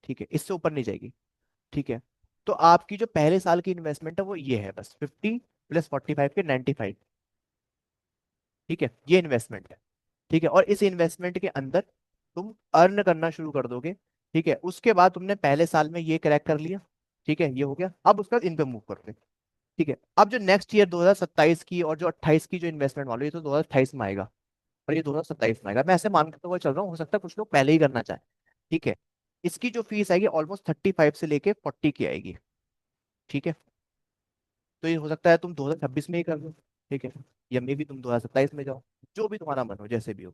ठीक है, इससे ऊपर नहीं जाएगी। ठीक है। तो आपकी जो पहले साल की इन्वेस्टमेंट है वो ये है, बस 50 प्लस 45 के 95। ठीक है, ये इन्वेस्टमेंट है। ठीक है। और इस इन्वेस्टमेंट के अंदर तुम अर्न करना शुरू कर दोगे। ठीक है, उसके बाद तुमने पहले साल में ये क्रैक कर लिया। ठीक है, ये हो गया, अब उसके बाद इन पे मूव करते हैं। ठीक है। अब जो नेक्स्ट ईयर 2027 की और जो 28 की जो इन्वेस्टमेंट वाली है, ये तो 2028 में आएगा और ये 2027 में आएगा, मैं ऐसे मान के तो चल रहा हूँ, हो सकता है कुछ लोग पहले ही करना चाहें। ठीक है। इसकी जो फीस आएगी ऑलमोस्ट 35 से लेके 40 की आएगी। ठीक है। तो ये हो सकता है तुम 2026 में ही कर लो। ठीक है। या मे भी तुम 2027 में जाओ, जो भी तुम्हारा मन हो, जैसे भी हो।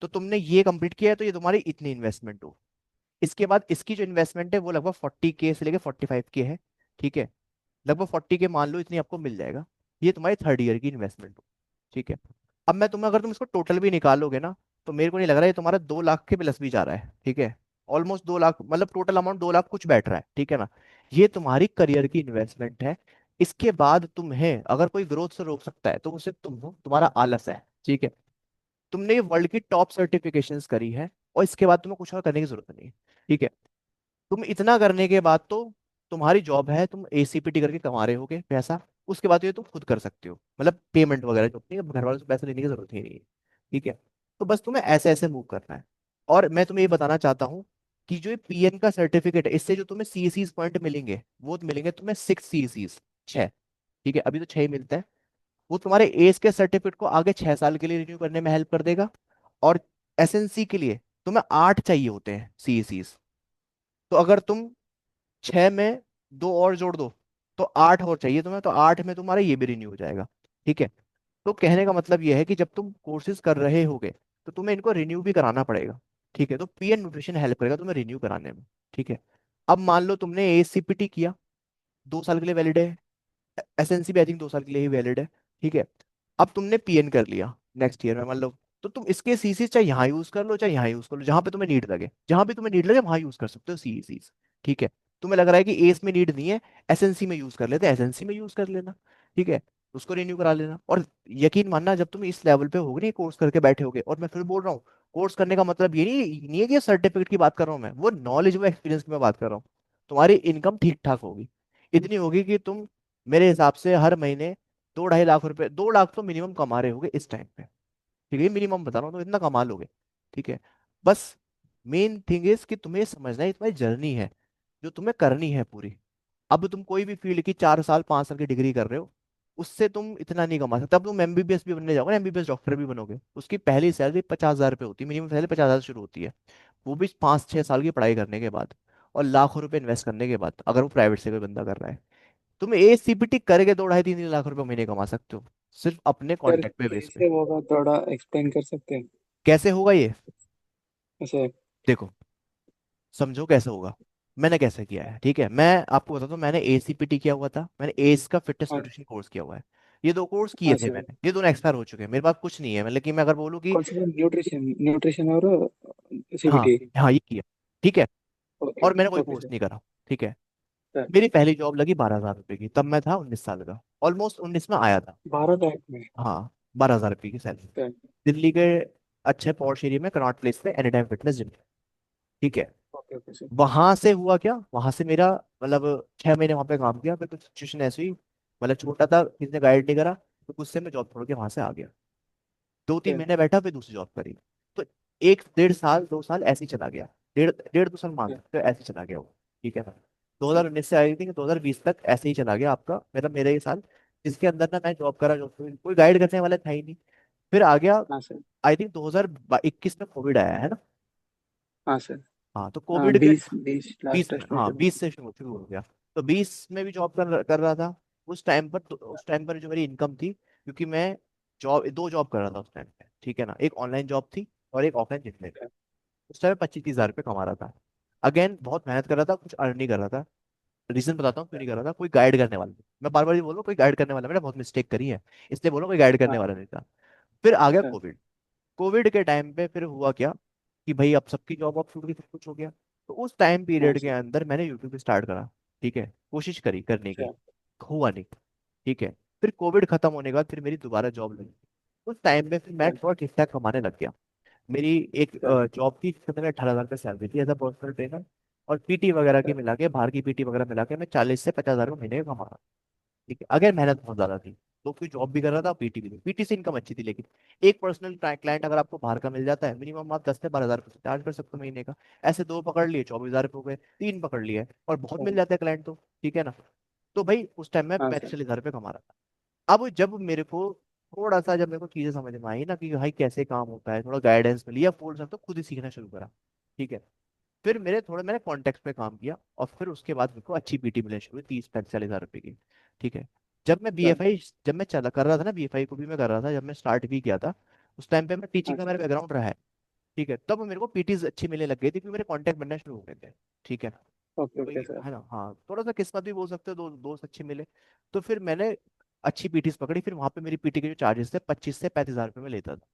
तो तुमने ये कंप्लीट किया है तो ये तुम्हारी इतनी इन्वेस्टमेंट हो। इसके बाद इसकी जो इन्वेस्टमेंट है वो लगभग 40K से लेके 45K है। ठीक है। लगभग 40K मान लो, इतनी आपको मिल जाएगा। ये तुम्हारी थर्ड ईयर की इन्वेस्टमेंट हो। ठीक है। अब मैं तुम्हें, अगर तुम इसको टोटल भी निकालोगे ना, तो मेरे को नहीं लग रहा है ये तुम्हारा 2 लाख के प्लस भी जा रहा है। ठीक है। ऑलमोस्ट 2 लाख, मतलब टोटल अमाउंट 2 लाख कुछ बैठ रहा है। ठीक है ना। ये तुम्हारी करियर की इन्वेस्टमेंट है। इसके बाद तुम्हें अगर कोई ग्रोथ से रोक सकता है तो वो सिर्फ तुम हो, तुम्हारा आलस है। ठीक है। तुमने ये वर्ल्ड की टॉप सर्टिफिकेशंस करी है, और इसके बाद तुम्हें कुछ और करने की जरूरत नहीं है। ठीक है। तुम इतना करने के बाद तो तुम्हारी जॉब है, तुम ACPT करके कमा रहे होगे पैसा, उसके बाद तो ये तुम खुद कर सकते हो, मतलब पेमेंट वगैरह जो होती है, घर वालों से पैसा लेने की जरूरत ही नहीं है। ठीक है। तो बस तुम्हें ऐसे ऐसे मूव करना है। और मैं तुम्हें ये बताना चाहता हूँ कि जो ये PN का सर्टिफिकेट है, इससे जो तुम्हें CSEs पॉइंट मिलेंगे वो मिलेंगे तुम्हें 6 CSEs, 6। ठीक है, अभी तो 6 ही मिलते हैं। वो तुम्हारे एज के सर्टिफिकेट को आगे 6 साल के लिए रिन्यू करने में हेल्प कर देगा। और SNC के लिए तुम्हें 8 चाहिए होते हैं CSEs। तो अगर तुम 6 में 2 और जोड़ दो तो 8 और चाहिए तुम्हें, तो 8 में तुम्हारा ये भी रिन्यू हो जाएगा। ठीक है। तो कहने का मतलब ये है कि जब तुम कोर्सेज कर रहे होगे तो तुम्हें इनको रिन्यू भी कराना पड़ेगा। ठीक है। तो PN न्यूट्रिशन हेल्प करेगा तुम्हें रिन्यू कराने में। ठीक है। अब मान लो तुमने ACPT किया, 2 साल के लिए वैलिड है। SNC भी आई थिंक 2 साल के लिए ही वैलिड है। ठीक है। अब तुमने PN कर लिया नेक्स्ट ईयर में मान लो, तो तुम इसके CC चाहे यहाँ यूज कर लो चाहे यहाँ यूज कर लो, जहां पे तुम्हें नीड लगे, जहां भी तुम्हें नीड लगे वहां यूज कर सकते हो CEC। ठीक है। तुम्हें लग रहा है कि एस में नीड नहीं है, SNC में यूज कर लेते, SNC में यूज कर लेना। ठीक है। उसको रिन्यू करा लेना। और यकीन मानना, जब तुम इस लेवल पे होगे ना कोर्स करके बैठे होगे, और मैं फिर बोल रहा हूँ, कोर्स करने का मतलब ये नहीं है कि सर्टिफिकेट की बात कर रहा हूँ मैं, वो नॉलेज वो एक्सपीरियंस की मैं बात कर रहा हूँ। तुम्हारी इनकम ठीक ठाक होगी, इतनी होगी कि तुम मेरे हिसाब से हर महीने 2-2.5 लाख रुपए, 2 लाख तो मिनिमम कमा रहे होगे इस टाइम पे। ठीक है, मिनिमम बता रहा हूँ, तो इतना कमा लोगे। ठीक है। बस मेन थिंग इज कि तुम्हें समझना है ये तुम्हारी जर्नी है जो तुम्हें करनी है पूरी। अब तुम कोई भी फील्ड की 4 साल 5 साल की डिग्री कर रहे हो, उससे तुम इतना नहीं कमा सकते। अब तुम MBBS भी बनने जाओगे, MBBS डॉक्टर भी बनोगे, उसकी पहली सैलरी 50,000 रुपये होती है, मिनिमम सैलरी 50,000 शुरू होती है। वो भी 5-6 साल की पढ़ाई करने के बाद और लाखों रुपए इन्वेस्ट करने के बाद, अगर वो प्राइवेट से कोई बंदा कर रहा है। तुम ACPT करके 2 ढाई 3 3 लाख रुपए महीने कमा सकते हो, सिर्फ अपने सर कॉन्टेक्ट पे बेस पे। कैसे होगा, थोड़ा एक्सप्लेन कर सकते हैं? कैसे होगा ये? ऐसे। देखो, समझो कैसे होगा। मैंने कैसे किया है, ठीक है, मैं आपको बताता हूँ। मैंने ACPT किया हुआ था, मैंने एस का फिटनेस हाँ। न्यूट्रिशन कोर्स किया हुआ है। ये 2 कोर्स किए हाँ थे सर। मैंने, ये दोनों एक्सपायर हो चुके हैं, मेरे पास कुछ नहीं है। मतलब कि मैं अगर बोलूँ कि कौन सा सर? न्यूट्रिशन, न्यूट्रिशन और हाँ, CBT? हाँ ये किया, ठीक है, ओके। और मैंने कोई ओके कोर्स सर। नहीं करा, ठीक है। सर मेरी पहली जॉब लगी 12,000 रुपए की, तब मैं था 19 साल का, ऑलमोस्ट 19 में आया था। 12 लाख में? हाँ, 12,000 रुपये की सैलरी, सर। दिल्ली के अच्छे पॉश एरिया में कनॉट प्लेस पे, एनी टाइम फिटनेस जिम, ठीक है। Okay okay sir. वहां से हुआ क्या, वहां से मेरा मतलब 6 महीने वहां पे काम किया, फिर कुछ सिचुएशन ऐसी हुई, मतलब छोटा था, किसी ने गाइड नहीं करा, तो कुछ से मैं जॉब छोड़ के वहां से आ गया। 2 3 महीने बैठा, फिर दूसरी जॉब करी। तो 1 1.5 साल 2 साल ऐसे ही चला गया, 1.5 1.5 2 साल मान सर। सकते हो, ऐसे ही चला गया वो, ठीक है ना। 2019 से आई थी, 2020 तक ऐसे ही चला गया आपका, मेरा मेरा ये साल, जिसके अंदर ना मैं जॉब करा, जॉब कोई गाइड करने वाला था ही नहीं। फिर आ गया, हाँ सर। आई थिंक 2021 में कोविड आया है ना। हाँ सर। हाँ, तो हाँ, कोविड के 2020 लास्ट 20 में, टेस्ट में हाँ चलो। 20 से शुरू हो गया। तो 20 में भी जॉब कर रहा था। उस टाइम पर जो मेरी इनकम थी, क्योंकि मैं जॉब 2 जॉब कर रहा था उस टाइम पे, ठीक है ना, एक ऑनलाइन जॉब थी और एक ऑफलाइन जिम में। उस टाइम 25 30 हजार रुपये कमा रहा था। अगेन बहुत मेहनत कर रहा था, कुछ अर्न नहीं कर रहा था। रीजन बताता हूँ क्यों नहीं कर रहा था, कोई गाइड करने वाला नहीं। मैं बार बार ये बोल रहा हूँ, कोई गाइड करने वाला, मैंने बहुत मिस्टेक करी है, इसलिए बोल रहा हूँ कोई गाइड करने हाँ वाला नहीं था। फिर आ गया सर। कोविड। कोविड के टाइम पे फिर हुआ क्या, कि भाई अब सबकी जॉब ऑफ छूट गई, सब कुछ हो गया। तो उस टाइम हाँ पीरियड के सर। अंदर मैंने यूट्यूब पे स्टार्ट करा, ठीक है, कोशिश करी करने की, अच्छा। हुआ नहीं, ठीक है। फिर कोविड खत्म होने के बाद फिर मेरी दोबारा जॉब लगी। उस टाइम पे फिर मैं सर। थोड़ा ठीक ठाक कमाने लग गया। मेरी एक सर। जॉब थी जिसमें मेरे 18,000 रुपये सैलरी थी एज अ पर्सनल ट्रेनर, और पीटी वगैरह की सर। मिला के, बाहर की पीटी वगैरह मिला के मैं 40 से 50 हजार महीने का कमा रहा था, ठीक है। अगर मेहनत बहुत ज्यादा थी, तो कोई जॉब भी कर रहा था, पीटी भी थी, पीटी से इनकम अच्छी थी, लेकिन एक पर्सनल क्लाइंट अगर आपको बाहर का मिल जाता है, मिनिमम आप 10 से 12 हजार चार्ज कर सकते हो महीने का। ऐसे 2 पकड़ लिए, 24 हजार रुपये हो गए, 3 पकड़ लिए, और बहुत सर। मिल जाते हैं क्लाइंट तो, ठीक है ना। तो भाई उस टाइम में हाँ सर। 35 40 हजार रुपये कमा रहा था। अब जब मेरे को थोड़ा सा, जब मेरे को चीजें समझ में आई ना कि भाई कैसे काम होता है, थोड़ा गाइडेंस मिली, या बोल सकते हो खुद ही सीखना शुरू करा, ठीक है। फिर मैंने कॉन्टेक्ट पे काम किया, और फिर उसके बाद मेरे को अच्छी पीटी मिलनी शुरू हुई, 30 45 हजार रुपए की, ठीक है। जब मैं सर। बीएफआई जब मैं चला कर रहा था ना, बीएफआई को भी मैं कर रहा था, जब मैं स्टार्ट भी किया था, उस टाइम पे मैं टीचिंग हाँ का सर। मेरा बैकग्राउंड रहा है, ठीक है। तब मेरे को पीटीज अच्छी मिलने लग गई थी, क्योंकि मेरे कॉन्टेक्ट बनना शुरू हो गए थे, ठीक है ना। ओके ओके वही सर। है ना, हाँ, थोड़ा सा किस्मत भी बोल सकते हो, दोस्त अच्छे मिले। तो फिर मैंने अच्छी पीटीज पकड़ी, फिर वहां पे मेरी पीटी के जो चार्जेस थे 25 से 35 हजार रुपये में लेता था,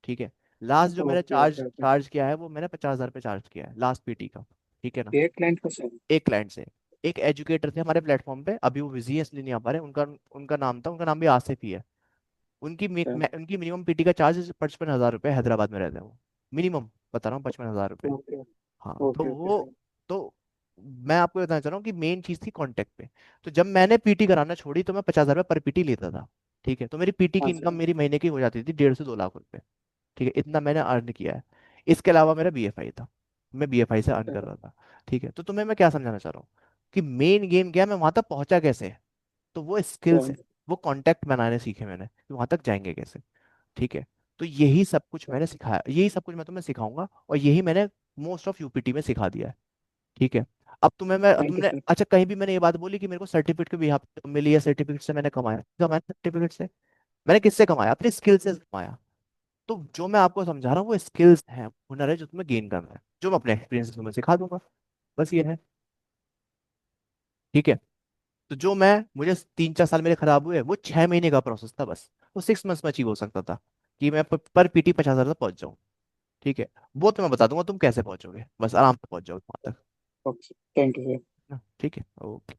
ठीक है। लास्ट जो मैंने okay charge okay okay. Charge किया है, वो मैंने 50 हजार रुपये चार्ज किया है लास्ट पीटी का, ठीक है ना। एक क्लाइंट को सर? एक क्लाइंट से। एक एजुकेटर थे हमारे प्लेटफॉर्म पे, अभी वो बिजी है इसलिए नहीं आ पा रहे, उनका नाम भी आसिफ ही है। सर। उनकी मिनिमम पीटी का चार्ज 55 हजार रुपये, हैदराबाद में रहते हैं वो, मिनिमम बता रहा हूँ, 55 हजार रुपये। ओके हाँ, तो ओके ओके वो, सर। तो मैं आपको बताना चाह रहा हूँ कि मेन चीज थी कांटेक्ट पे। तो जब मैंने पीटी कराना छोड़ी, तो मैं 50 हजार रुपये पर पीटी लेता था, ठीक है। तो मेरी पीटी की हाँ इनकम सर। मेरी महीने की हो जाती थी 1.5 से 2 लाख रुपए, ठीक है, इतना मैंने अर्न किया है। इसके अलावा मेरा बीएफआई था, मैं बीएफआई से अर्न कर सर। रहा था, ठीक है। तो तुम्हें मैं क्या समझाना चाह रहा हूँ, कि मेन गेम क्या है, मैं वहां तक पहुंचा कैसे, तो वो स्किल्स सर। है, वो कांटेक्ट बनाने सीखे मैंने, कि वहां तक जाएंगे कैसे, ठीक है। तो यही सब कुछ मैंने सिखाया, यही सब कुछ मैं तुम्हें सिखाऊंगा, और यही मैंने मोस्ट ऑफ यूपीटी में सिखा दिया है, ठीक है। अब थैंक यू तुमने सर। अच्छा, कहीं भी मैंने ये बात बोली कि मेरे को सर्टिफिकेट भी यहाँ पे मिली है, सर्टिफिकेट से मैंने कमाया सर्टिफिकेट से? मैंने किससे कमाया? अपनी स्किल से कमाया। तो जो मैं आपको समझा रहा हूँ वो स्किल्स हैं, हुनर है, जो तुम्हें गेन करना है, जो मैं अपने एक्सपीरियंस से तुम्हें सिखा दूंगा, बस ये है, ठीक है। तो जो मैं मुझे 3 4 साल मेरे खराब हुए, वो 6 महीने का प्रोसेस था बस, वो 6 मंथ्स में अचीव हो सकता था, कि मैं पर पीटी 50 हजार तक पहुंच जाऊँ, ठीक है। वो तो मैं बता दूंगा तुम कैसे पहुंचोगे, बस आराम से पहुंच जाओगे वहां तक, ओके। Thank you sir. ना, ठीक है, ओके।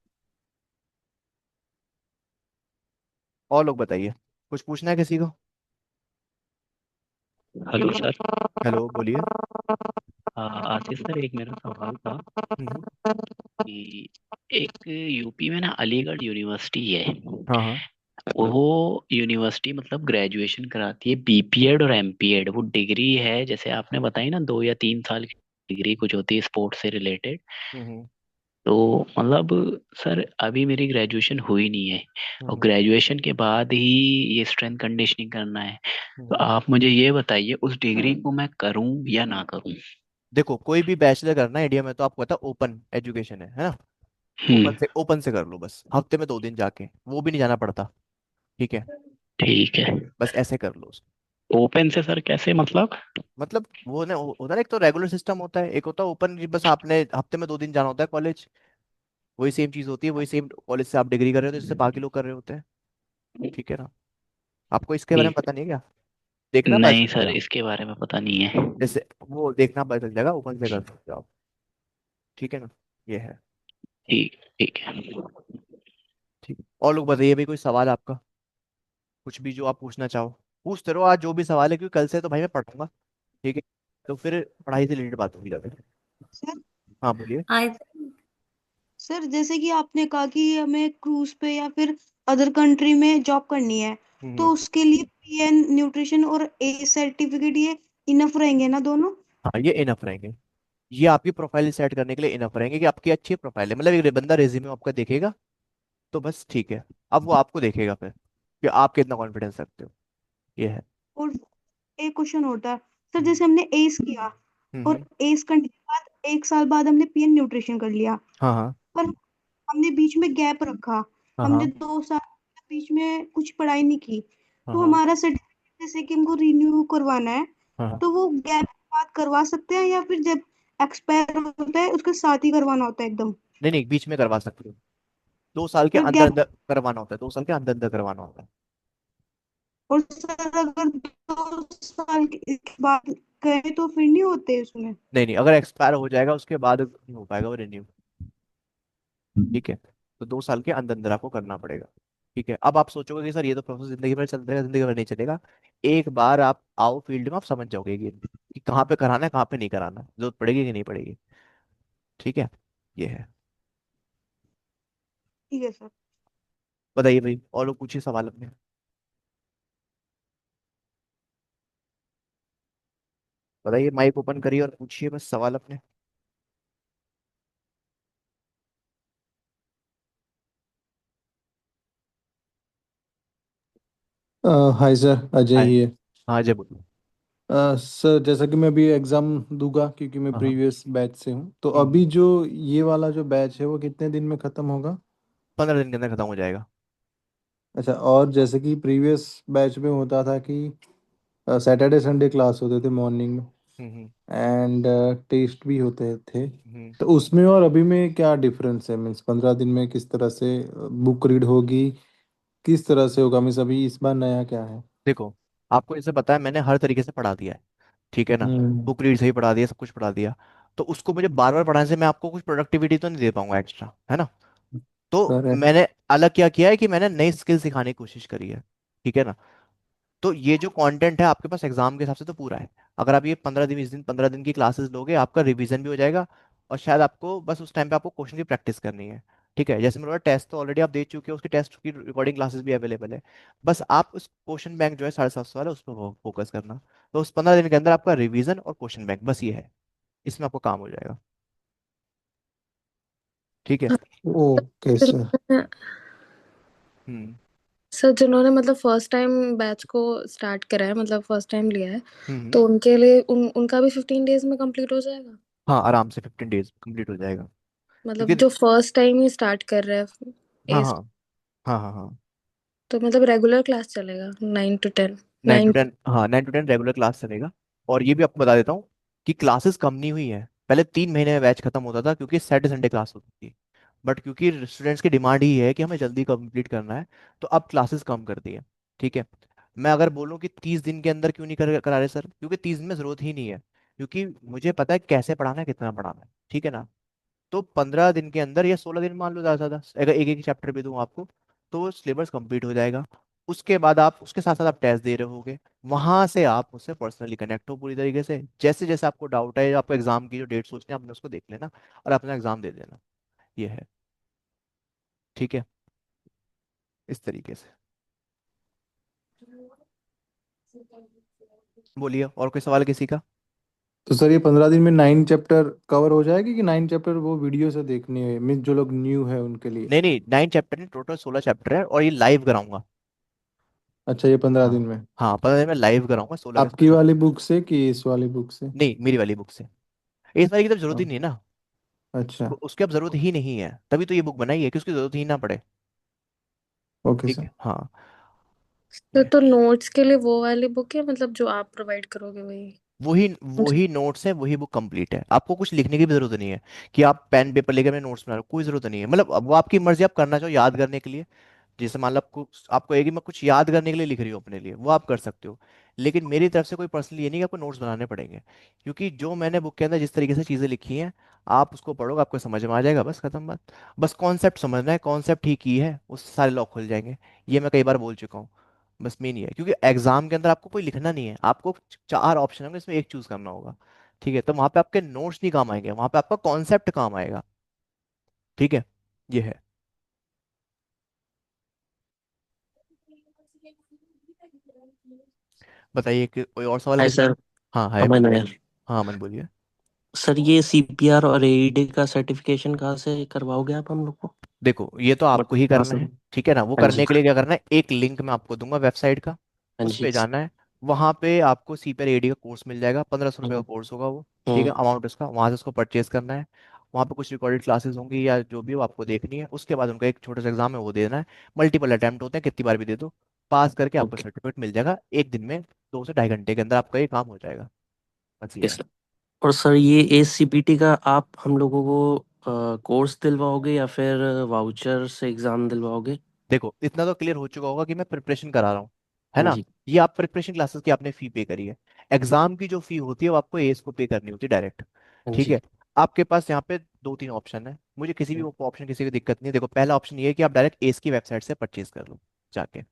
और लोग बताइए, कुछ पूछना है किसी को? Hello sir. हेलो, बोलिए। आशीष सर, एक मेरा सवाल था हम्म। कि एक यूपी में ना अलीगढ़ यूनिवर्सिटी है। हाँ, हाँ। वो यूनिवर्सिटी मतलब ग्रेजुएशन कराती है बीपीएड और एमपीएड, वो डिग्री है जैसे आपने बताई ना, 2 या 3 साल की डिग्री कुछ होती है स्पोर्ट्स से रिलेटेड। हम्म, तो मतलब सर अभी मेरी ग्रेजुएशन हुई नहीं है, और हम्म, ग्रेजुएशन के बाद ही ये स्ट्रेंथ कंडीशनिंग करना है। तो हम्म। आप मुझे ये बताइए उस डिग्री को मैं करूं या ना करूं? देखो, कोई भी बैचलर करना है इंडिया में, तो आपको पता ओपन एजुकेशन है ना। हम्म। ओपन से कर लो बस, हफ्ते में 2 दिन जाके, वो भी नहीं जाना पड़ता। ठीक है, ठीक है। बस ऐसे कर लो उसको। ओपन से सर कैसे मतलब? मतलब वो ना होता है ना, एक तो रेगुलर सिस्टम होता है, एक होता है ओपन, बस आपने हफ्ते में 2 दिन जाना होता है कॉलेज। वही सेम चीज होती है, वही सेम कॉलेज से आप डिग्री कर रहे हो तो जिससे बाकी लोग कर रहे होते हैं। ठीक है ना? आपको इसके बारे में ठीक। पता नहीं है क्या? देखना पता नहीं चल सर, जाएगा। इसके बारे में पता नहीं है। जैसे वो देखना पता चल जाएगा, ओपन से कर सकते हो आप। ठीक है ना? ये है। ठीक। ठीक है। ठीक है। और लोग बताइए भाई, कोई सवाल आपका, कुछ भी जो आप पूछना चाहो पूछते रहो आज, जो भी सवाल है, क्योंकि कल से तो भाई मैं पढ़ूंगा। ठीक है, तो फिर पढ़ाई से रिलेटेड बात होगी ज्यादा। सर हाँ बोलिए। आई सर जैसे कि आपने कहा कि हमें क्रूज पे या फिर अदर कंट्री में जॉब करनी है, हम्म। तो उसके लिए पीएन न्यूट्रिशन और ए सर्टिफिकेट ये इनफ रहेंगे ना दोनों? हाँ ये इनफ रहेंगे, ये आपकी प्रोफाइल सेट करने के लिए इनफ रहेंगे कि आपकी अच्छी प्रोफाइल है, मतलब एक बंदा रेज्यूमे आपका देखेगा तो बस ठीक है। अब वो आपको देखेगा फिर कि आप कितना कॉन्फिडेंस रखते हो। ये है। और एक क्वेश्चन होता है सर, हम्म जैसे हमने एस किया और हम्म। एस करने के बाद 1 साल बाद हमने पीएन न्यूट्रिशन कर लिया, हाँ हाँ पर हमने बीच में गैप रखा, हाँ हमने हाँ 2 साल बीच में कुछ पढ़ाई नहीं की, हाँ तो हाँ हमारा सर्टिफिकेट जैसे कि हमको रिन्यू करवाना है, हाँ हाँ। तो वो गैप के बाद करवा सकते हैं या फिर जब एक्सपायर होता है उसके साथ ही करवाना होता है एकदम? नहीं नहीं, बीच में करवा सकते हो, 2 साल के मतलब अंदर गैप। अंदर करवाना होता है, 2 साल के अंदर अंदर करवाना होता है। और सर अगर 2 साल के बाद गए तो फिर नहीं होते उसमें? नहीं नहीं, अगर एक्सपायर हो जाएगा उसके बाद नहीं हो पाएगा वो रिन्यू। ठीक है, तो 2 साल के अंदर अंदर आपको करना पड़ेगा। ठीक है, अब आप सोचोगे कि सर ये तो प्रोसेस जिंदगी भर चलता रहेगा, जिंदगी भर नहीं चलेगा। एक बार आप आओ फील्ड में, आप समझ जाओगे कि कहाँ पे कराना है, कहाँ पे नहीं कराना, जरूरत पड़ेगी कि नहीं पड़ेगी। ठीक है, ये है। ठीक है सर। बताइए भाई, और लोग पूछिए सवाल अपने। बताइए, माइक ओपन करिए और पूछिए बस सवाल अपने। हाय सर, अजय हाय। ही है। हाँ जय बोलो। सर जैसा कि मैं अभी एग्ज़ाम दूंगा क्योंकि मैं हाँ हाँ। प्रीवियस बैच से हूँ, तो हम्म। अभी जो ये वाला जो बैच है वो कितने दिन में ख़त्म होगा? 15 दिन के अंदर खत्म हो जाएगा। अच्छा, और जैसे कि प्रीवियस बैच में होता था कि सैटरडे संडे क्लास होते थे मॉर्निंग में, हम्म। एंड टेस्ट भी होते थे, हम्म। तो उसमें और अभी में क्या डिफरेंस है? मीन्स 15 दिन में किस तरह से बुक रीड होगी, किस तरह से होगा? मीन्स अभी इस बार नया क्या है? देखो, आपको जैसे पता है मैंने हर तरीके से पढ़ा दिया है। ठीक है ना? हम्म। बुक रीड से ही पढ़ा दिया, सब कुछ पढ़ा दिया। तो उसको मुझे बार बार पढ़ाने से मैं आपको कुछ प्रोडक्टिविटी तो नहीं दे पाऊंगा एक्स्ट्रा, है ना? तो करेक्ट। मैंने अलग क्या किया है कि मैंने नई स्किल सिखाने की कोशिश करी है। ठीक है ना? तो ये जो कंटेंट है आपके पास एग्जाम के हिसाब से तो पूरा है। अगर आप ये 15 दिन 20 दिन 15 दिन की क्लासेस लोगे, आपका रिवीजन भी हो जाएगा। और शायद आपको बस उस टाइम पे आपको क्वेश्चन की प्रैक्टिस करनी है। ठीक है, जैसे मेरा टेस्ट तो ऑलरेडी आप दे चुके हो, उसकी टेस्ट की रिकॉर्डिंग क्लासेस भी अवेलेबल है। बस आप उस क्वेश्चन बैंक जो है 750 वाला, उस पर फोकस करना। तो उस 15 दिन के अंदर आपका रिवीजन और क्वेश्चन बैंक, बस ये है, इसमें आपको काम हो जाएगा। ठीक है। Okay sir. हम्म सर जिन्होंने मतलब फर्स्ट टाइम बैच को स्टार्ट करा है, मतलब फर्स्ट टाइम लिया है, हम्म। तो उनके लिए उनका भी 15 डेज में कंप्लीट हो जाएगा? हाँ आराम से 15 डेज कंप्लीट हो जाएगा। मतलब क्योंकि जो फर्स्ट टाइम ही स्टार्ट कर रहा है हाँ एज, हाँ हाँ हाँ हाँ। तो मतलब रेगुलर क्लास चलेगा 9 to 10? 9 to 9? 10, हाँ 9 to 10 रेगुलर क्लास चलेगा। और ये भी आपको बता देता हूँ कि क्लासेस कम नहीं हुई है। पहले 3 महीने में बैच खत्म होता था क्योंकि सैटरडे संडे क्लास होती थी। बट क्योंकि स्टूडेंट्स की डिमांड ही है कि हमें जल्दी कंप्लीट करना है, तो अब क्लासेस कम कर दी है। ठीक है। मैं अगर बोलूँ कि 30 दिन के अंदर क्यों नहीं करा रहे सर, क्योंकि 30 दिन में जरूरत ही नहीं है। क्योंकि मुझे पता है कैसे पढ़ाना है, कितना पढ़ाना है। ठीक है ना? तो 15 दिन के अंदर या 16 दिन मान लो, ज्यादा से ज्यादा अगर एक एक चैप्टर भी दूं आपको, तो वो सिलेबस कंप्लीट हो जाएगा। उसके बाद आप उसके साथ साथ आप टेस्ट दे रहे होगे, वहां से आप उससे पर्सनली कनेक्ट हो पूरी तरीके से। जैसे जैसे आपको डाउट है, आपको एग्जाम की जो डेट सोचनी है, आपने उसको देख लेना और अपना एग्जाम दे देना। ये है। ठीक है, इस तरीके से। बोलिए, और कोई सवाल किसी का? तो सर ये 15 दिन में 9 चैप्टर कवर हो जाएगी कि 9 चैप्टर वो वीडियो से देखनी है, मीन्स जो लोग न्यू है उनके लिए? नहीं नहीं, 9 चैप्टर नहीं, टोटल 16 चैप्टर है, और ये लाइव कराऊंगा। अच्छा, ये पंद्रह हाँ दिन में हाँ, 15 दिन में लाइव कराऊंगा, 16 के आपकी 16। वाली बुक से कि इस वाली बुक से? नहीं, मेरी वाली बुक से। इस वाली की तो जरूरत ही हाँ। नहीं है ना। अच्छा। उसकी अब जरूरत ही नहीं है, तभी तो ये बुक बनाई है कि उसकी जरूरत ही ना पड़े। ओके ठीक सर। है, हाँ। तो नोट्स के लिए वो वाली बुक है, मतलब जो आप प्रोवाइड करोगे वही? वही वही नोट्स है, वही बुक कंप्लीट है, आपको कुछ लिखने की भी जरूरत नहीं है कि आप पेन पेपर लेकर अपने नोट्स बना रहे हो, कोई जरूरत नहीं है। मतलब अब वो आपकी मर्जी, आप करना चाहो याद करने के लिए, जैसे मान लो आपको आपको एक ही मैं कुछ याद करने के लिए लिख रही हूँ अपने लिए, वो आप कर सकते हो। लेकिन मेरी तरफ से कोई पर्सनली ये नहीं कि आपको नोट्स बनाने पड़ेंगे, क्योंकि जो मैंने बुक के अंदर जिस तरीके से चीज़ें लिखी हैं, आप उसको पढ़ोगे आपको समझ में आ जाएगा, बस खत्म बात। बस कॉन्सेप्ट समझना है, कॉन्सेप्ट ठीक ही है, उससे सारे लॉक खुल जाएंगे। ये मैं कई बार बोल चुका हूँ। बस मेन ये है, क्योंकि एग्जाम के अंदर आपको कोई लिखना नहीं है, आपको चार ऑप्शन होंगे, इसमें एक चूज करना होगा। ठीक है, तो वहां पे आपके नोट्स नहीं काम आएंगे, वहां पे आपका कॉन्सेप्ट काम आएगा। ठीक है, ये है। बताइए कि कोई और सवाल हाय कुछ। सर। हाँ है, अमन बोलिए। है। हाँ मन बोलिए। सर ये सीपीआर और एईडी का सर्टिफिकेशन कहाँ से करवाओगे आप हम लोग को? देखो ये तो और आपको ही कहाँ करना से? है, ठीक है ना। वो हाँ जी। करने के लिए क्या करना है, एक लिंक मैं आपको दूंगा वेबसाइट का, हाँ उस जी। पे जाना है। वहां पे आपको सीपेर एडी का कोर्स मिल जाएगा, 1500 रुपये का हम्म। कोर्स होगा वो। ठीक है, हम्म। अमाउंट उसका, वहां से उसको परचेज करना है। वहाँ पे कुछ रिकॉर्डेड क्लासेस होंगी या जो भी हो, आपको देखनी है। उसके बाद उनका एक छोटा सा एग्जाम है, वो देना है। मल्टीपल अटेम्प्ट होते हैं, कितनी बार भी दे दो, पास करके आपको ओके। सर्टिफिकेट मिल जाएगा एक दिन में। 2 से ढाई घंटे के अंदर आपका ये काम हो जाएगा। बस ये ओके है। सर। और सर ये एसीपीटी का आप हम लोगों को कोर्स दिलवाओगे या फिर वाउचर से एग्जाम दिलवाओगे? देखो इतना तो क्लियर हो चुका होगा कि मैं प्रिपरेशन करा रहा हूँ, है हाँ ना। जी। ये आप प्रिपरेशन क्लासेस की आपने फी पे करी है। एग्जाम की जो फी होती है वो आपको एस को पे करनी होती है डायरेक्ट। हाँ ठीक जी। है, आपके पास यहाँ पे 2-3 ऑप्शन है, मुझे किसी भी ऑप्शन किसी को दिक्कत नहीं है। देखो पहला ऑप्शन ये है कि आप डायरेक्ट एस की वेबसाइट से परचेज कर लो जाके।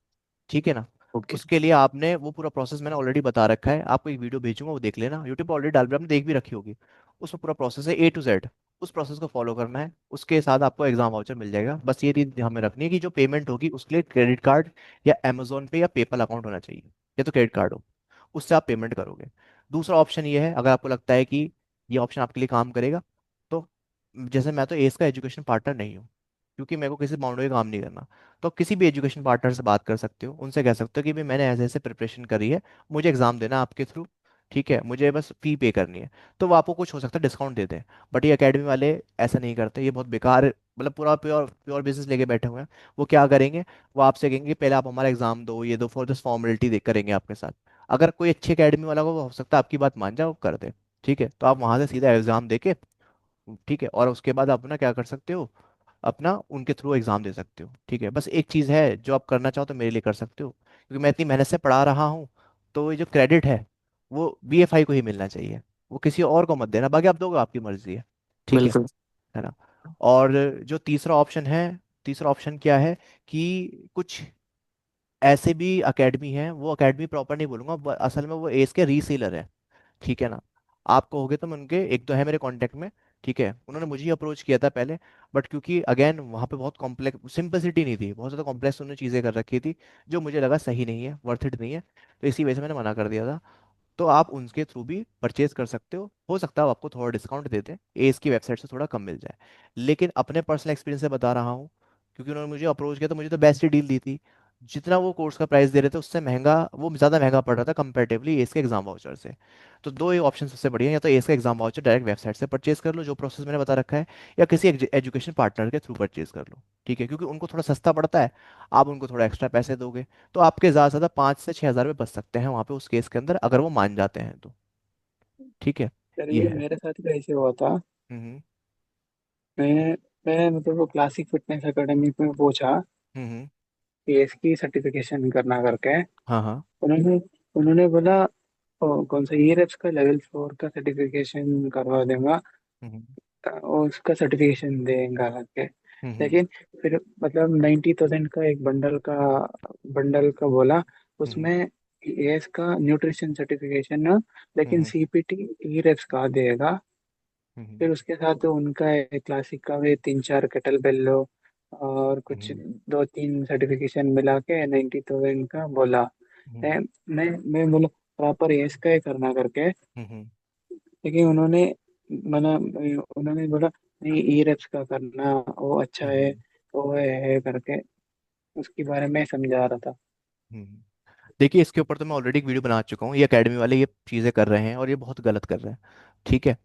ठीक है ना। ओके। उसके लिए आपने वो पूरा प्रोसेस मैंने ऑलरेडी बता रखा है, आपको एक वीडियो भेजूंगा, वो देख लेना, यूट्यूब पर ऑलरेडी डाल दिया, आपने देख भी रखी होगी। उसमें पूरा प्रोसेस है A to Z। उस प्रोसेस को फॉलो करना है, उसके साथ आपको एग्जाम वाउचर मिल जाएगा। बस ये चीज ध्यान में रखनी है कि जो पेमेंट होगी उसके लिए क्रेडिट कार्ड या अमेजोन पे या पेपल अकाउंट होना चाहिए, या तो क्रेडिट कार्ड हो, उससे आप पेमेंट करोगे। दूसरा ऑप्शन ये है, अगर आपको लगता है कि ये ऑप्शन आपके लिए काम करेगा, तो जैसे मैं तो एस का एजुकेशन पार्टनर नहीं हूँ, क्योंकि मेरे को किसी बाउंड्री का काम नहीं करना, तो आप किसी भी एजुकेशन पार्टनर से बात कर सकते हो, उनसे कह सकते हो कि भाई मैंने ऐसे ऐसे प्रिपरेशन करी है, मुझे एग्जाम देना है आपके थ्रू। ठीक है, मुझे बस फी पे करनी है, तो वो आपको कुछ हो सकता है डिस्काउंट देते हैं। बट ये एकेडमी वाले ऐसा नहीं करते, ये बहुत बेकार, मतलब पूरा प्योर प्योर बिजनेस लेके बैठे हुए हैं। वो क्या करेंगे, वो आपसे कहेंगे पहले आप हमारा एग्जाम दो, ये दो, फॉर दिस फॉर्मेलिटी दे करेंगे आपके साथ। अगर कोई अच्छी एकेडमी वाला को, वो हो सकता है आपकी बात मान जाए, वो कर दे। ठीक है, तो आप वहां से सीधा एग्जाम देके, ठीक है, और उसके बाद आप अपना क्या कर सकते हो, अपना उनके थ्रू एग्जाम दे सकते हो। ठीक है, बस एक चीज़ है जो आप करना चाहो तो मेरे लिए कर सकते हो, क्योंकि मैं इतनी मेहनत से पढ़ा रहा हूँ, तो ये जो क्रेडिट है वो BFI को ही मिलना चाहिए, वो किसी और को मत देना, बाकी आप दोगे आपकी मर्जी है। ठीक बिल्कुल। है ना। और जो तीसरा ऑप्शन है, तीसरा ऑप्शन क्या है कि कुछ ऐसे भी अकेडमी हैं, वो अकेडमी प्रॉपर नहीं बोलूंगा, असल में वो एस के रीसेलर है। ठीक है ना। आप कहोगे तो मैं उनके एक दो है मेरे कांटेक्ट में। ठीक है, उन्होंने मुझे ही अप्रोच किया था पहले, बट क्योंकि अगेन वहाँ पे बहुत कॉम्प्लेक्स सिंपलिसिटी नहीं थी, बहुत ज़्यादा कॉम्प्लेक्स उन्होंने चीज़ें कर रखी थी, जो मुझे लगा सही नहीं है, वर्थ इट नहीं है, तो इसी वजह से मैंने मना कर दिया था। तो आप उनके थ्रू भी परचेज कर सकते हो सकता है वो आपको थोड़ा डिस्काउंट दे दें, एस की वेबसाइट से थोड़ा कम मिल जाए। लेकिन अपने पर्सनल एक्सपीरियंस से बता रहा हूँ, क्योंकि उन्होंने मुझे अप्रोच किया तो मुझे तो बेस्ट ही डील दी थी। जितना वो कोर्स का प्राइस दे रहे थे उससे महंगा, वो ज़्यादा महंगा पड़ रहा था कंपेरेटिवली एस के एग्जाम वाउचर से। तो दो ही ऑप्शन सबसे बढ़िया हैं, या तो एस का एग्जाम वाउचर डायरेक्ट वेबसाइट से परचेज कर लो, जो प्रोसेस मैंने बता रखा है, या किसी एजुकेशन पार्टनर के थ्रू परचेज कर लो। ठीक है, क्योंकि उनको थोड़ा सस्ता पड़ता है, आप उनको थोड़ा एक्स्ट्रा पैसे दोगे, तो आपके ज़्यादा से ज़्यादा 5 से 6 हज़ार रुपये बच सकते हैं वहाँ पे उस केस के अंदर, अगर वो मान जाते हैं तो। ठीक है, ये चलिए है। मेरे साथ भी ऐसे हुआ था। हम्म मैं मैं मतलब वो क्लासिक फिटनेस एकेडमी में पूछा हम्म। कि इसकी सर्टिफिकेशन करना करके। हाँ हाँ। उन्होंने उन्होंने बोला कौन सा ईरेप्स का लेवल 4 का सर्टिफिकेशन करवा दूंगा, हम्म और उसका सर्टिफिकेशन देगा करके। हम्म लेकिन फिर मतलब 90,000 का एक बंडल का बोला, हम्म उसमें एएस का न्यूट्रिशन सर्टिफिकेशन, लेकिन हम्म सीपीटी ईरेप्स का देगा। हम्म फिर उसके साथ उनका क्लासिक का भी 3-4 केटल बेल लो और कुछ हम्म 2-3 सर्टिफिकेशन मिला के 90,000 का बोला। हम्म मैं बोला प्रॉपर एएस का ही करना करके। हम्म लेकिन मना उन्होंने बोला नहीं, ई रेप्स का करना वो अच्छा है, हम्म वो है करके उसके बारे में समझा रहा था। हम्म। देखिए इसके ऊपर तो मैं ऑलरेडी एक वीडियो बना चुका हूँ, ये एकेडमी वाले ये चीज़ें कर रहे हैं और ये बहुत गलत कर रहे हैं। ठीक है,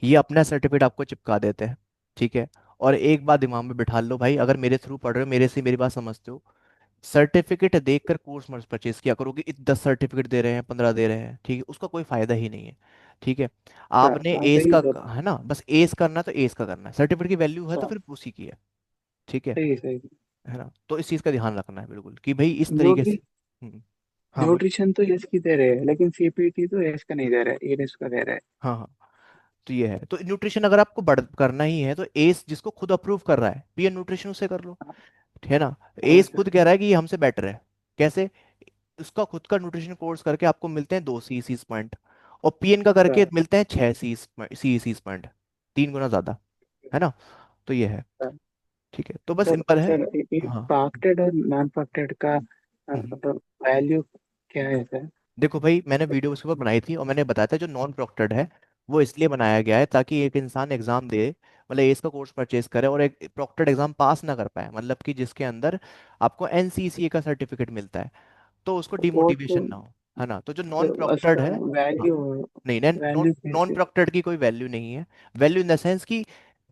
ये अपना सर्टिफिकेट आपको चिपका देते हैं। ठीक है। और एक बात दिमाग में बिठा लो भाई, अगर मेरे थ्रू पढ़ रहे हो, मेरे से मेरी बात समझते हो, सर्टिफिकेट देखकर कोर्स मत परचेज किया करो कि 10 सर्टिफिकेट दे रहे हैं, 15 दे रहे हैं, ठीक है, उसका कोई फायदा ही नहीं है। ठीक है। हाँ आपने हाँ, एस सही का, सर। है ना, बस एस करना है तो एस का करना है, सर्टिफिकेट की वैल्यू है तो हाँ, फिर उसी की है। ठीक है। सही सही। है ना, तो इस चीज का ध्यान रखना है बिल्कुल कि भाई इस तरीके न्यूट्री से। हाँ बोलो। न्यूट्रिशन तो यस की दे रहे हैं, लेकिन सीपीटी तो यस का नहीं दे रहा है, एनएस का दे रहा है। हाँ हाँ। तो ये है, तो न्यूट्रिशन अगर आपको बढ़ करना ही है तो एस जिसको खुद अप्रूव कर रहा है पीएन न्यूट्रिशन, उसे कर लो। हाँ है ना। हाँ एस सर। खुद कह रहा है कि ये हमसे बेटर है। कैसे? उसका खुद का न्यूट्रिशन कोर्स करके आपको मिलते हैं 2 CECs पॉइंट, और पीएन का करके सर, मिलते हैं 6 CECs पॉइंट, 3 गुना ज्यादा। है ना। तो ये है। सर, ठीक है, तो बस सर, सिंपल है। सर, ये हाँ। पार्टेड और नॉन पार्टेड का हम्म। मतलब वैल्यू क्या है सर? देखो भाई, मैंने वीडियो उसके ऊपर बनाई थी और मैंने बताया था जो नॉन प्रोक्टर्ड है वो इसलिए बनाया गया है ताकि एक इंसान एग्जाम दे, मतलब एस का कोर्स परचेज करे और एक प्रोक्टर्ड एग्जाम पास ना कर पाए, मतलब कि जिसके अंदर आपको एनसीसीए का सर्टिफिकेट मिलता है, तो उसको वो तो डिमोटिवेशन ना हो। है ना, तो जो नॉन सर, प्रोक्टर्ड उसका है। हाँ। वैल्यू नहीं नहीं, नॉन वैल्यू नॉन कैसे? प्रोक्टर्ड की कोई वैल्यू नहीं है। वैल्यू इन द सेंस कि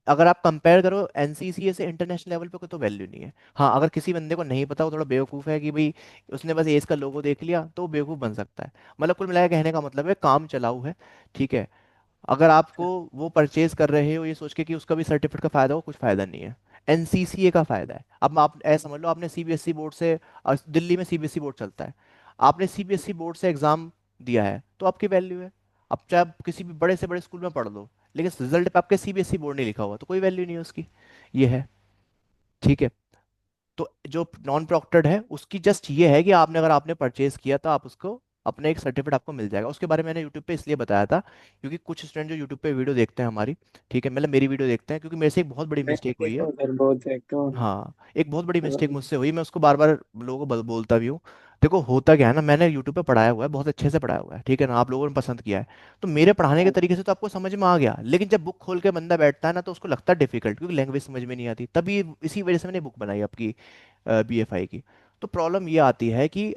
अगर आप कंपेयर करो एनसीसीए से इंटरनेशनल लेवल पे, कोई तो वैल्यू नहीं है। हाँ, अगर किसी बंदे को नहीं पता, वो थोड़ा बेवकूफ़ है कि भाई उसने बस एज का लोगो देख लिया, तो वो बेवकूफ़ बन सकता है। मतलब कुल मिलाकर कहने का मतलब है काम चलाऊ है। ठीक है। अगर आपको वो परचेज कर रहे हो ये सोच के कि उसका भी सर्टिफिकेट का फायदा हो, कुछ फायदा नहीं है। एनसीसीए का फायदा है। अब आप ऐसा समझ लो, आपने सीबीएसई बोर्ड से, दिल्ली में सीबीएसई बोर्ड चलता है, आपने सीबीएसई बोर्ड से एग्जाम दिया है तो आपकी वैल्यू है। अब चाहे आप किसी भी बड़े से बड़े स्कूल में पढ़ लो, लेकिन रिजल्ट पे आपके सीबीएसई बोर्ड नहीं लिखा हुआ तो कोई वैल्यू नहीं है उसकी। ये है। ठीक है। तो जो नॉन प्रॉक्टर्ड है उसकी जस्ट ये है कि आपने, अगर आपने परचेज किया तो आप उसको अपने एक सर्टिफिकेट आपको मिल जाएगा। उसके बारे में मैंने यूट्यूब पे इसलिए बताया था क्योंकि कुछ स्टूडेंट जो यूट्यूब पे वीडियो देखते हैं हमारी, ठीक है, मतलब मेरी वीडियो देखते हैं, क्योंकि मेरे से एक बहुत बड़ी मैं मिस्टेक हुई देखा है। उधर बहुत देखता हूँ। हाँ, एक बहुत बड़ी मिस्टेक मतलब, मुझसे हुई, मैं उसको बार बार लोगों को बोलता भी हूँ। देखो होता क्या है ना, मैंने यूट्यूब पे पढ़ाया हुआ है, बहुत अच्छे से पढ़ाया हुआ है, ठीक है ना, आप लोगों ने पसंद किया है, तो मेरे पढ़ाने के तरीके से तो आपको समझ में आ गया, लेकिन जब बुक खोल के बंदा बैठता है ना तो उसको लगता है डिफिकल्ट, क्योंकि लैंग्वेज समझ में नहीं आती, तभी इसी वजह से मैंने बुक बनाई आपकी बीएफआई की। तो प्रॉब्लम ये आती है कि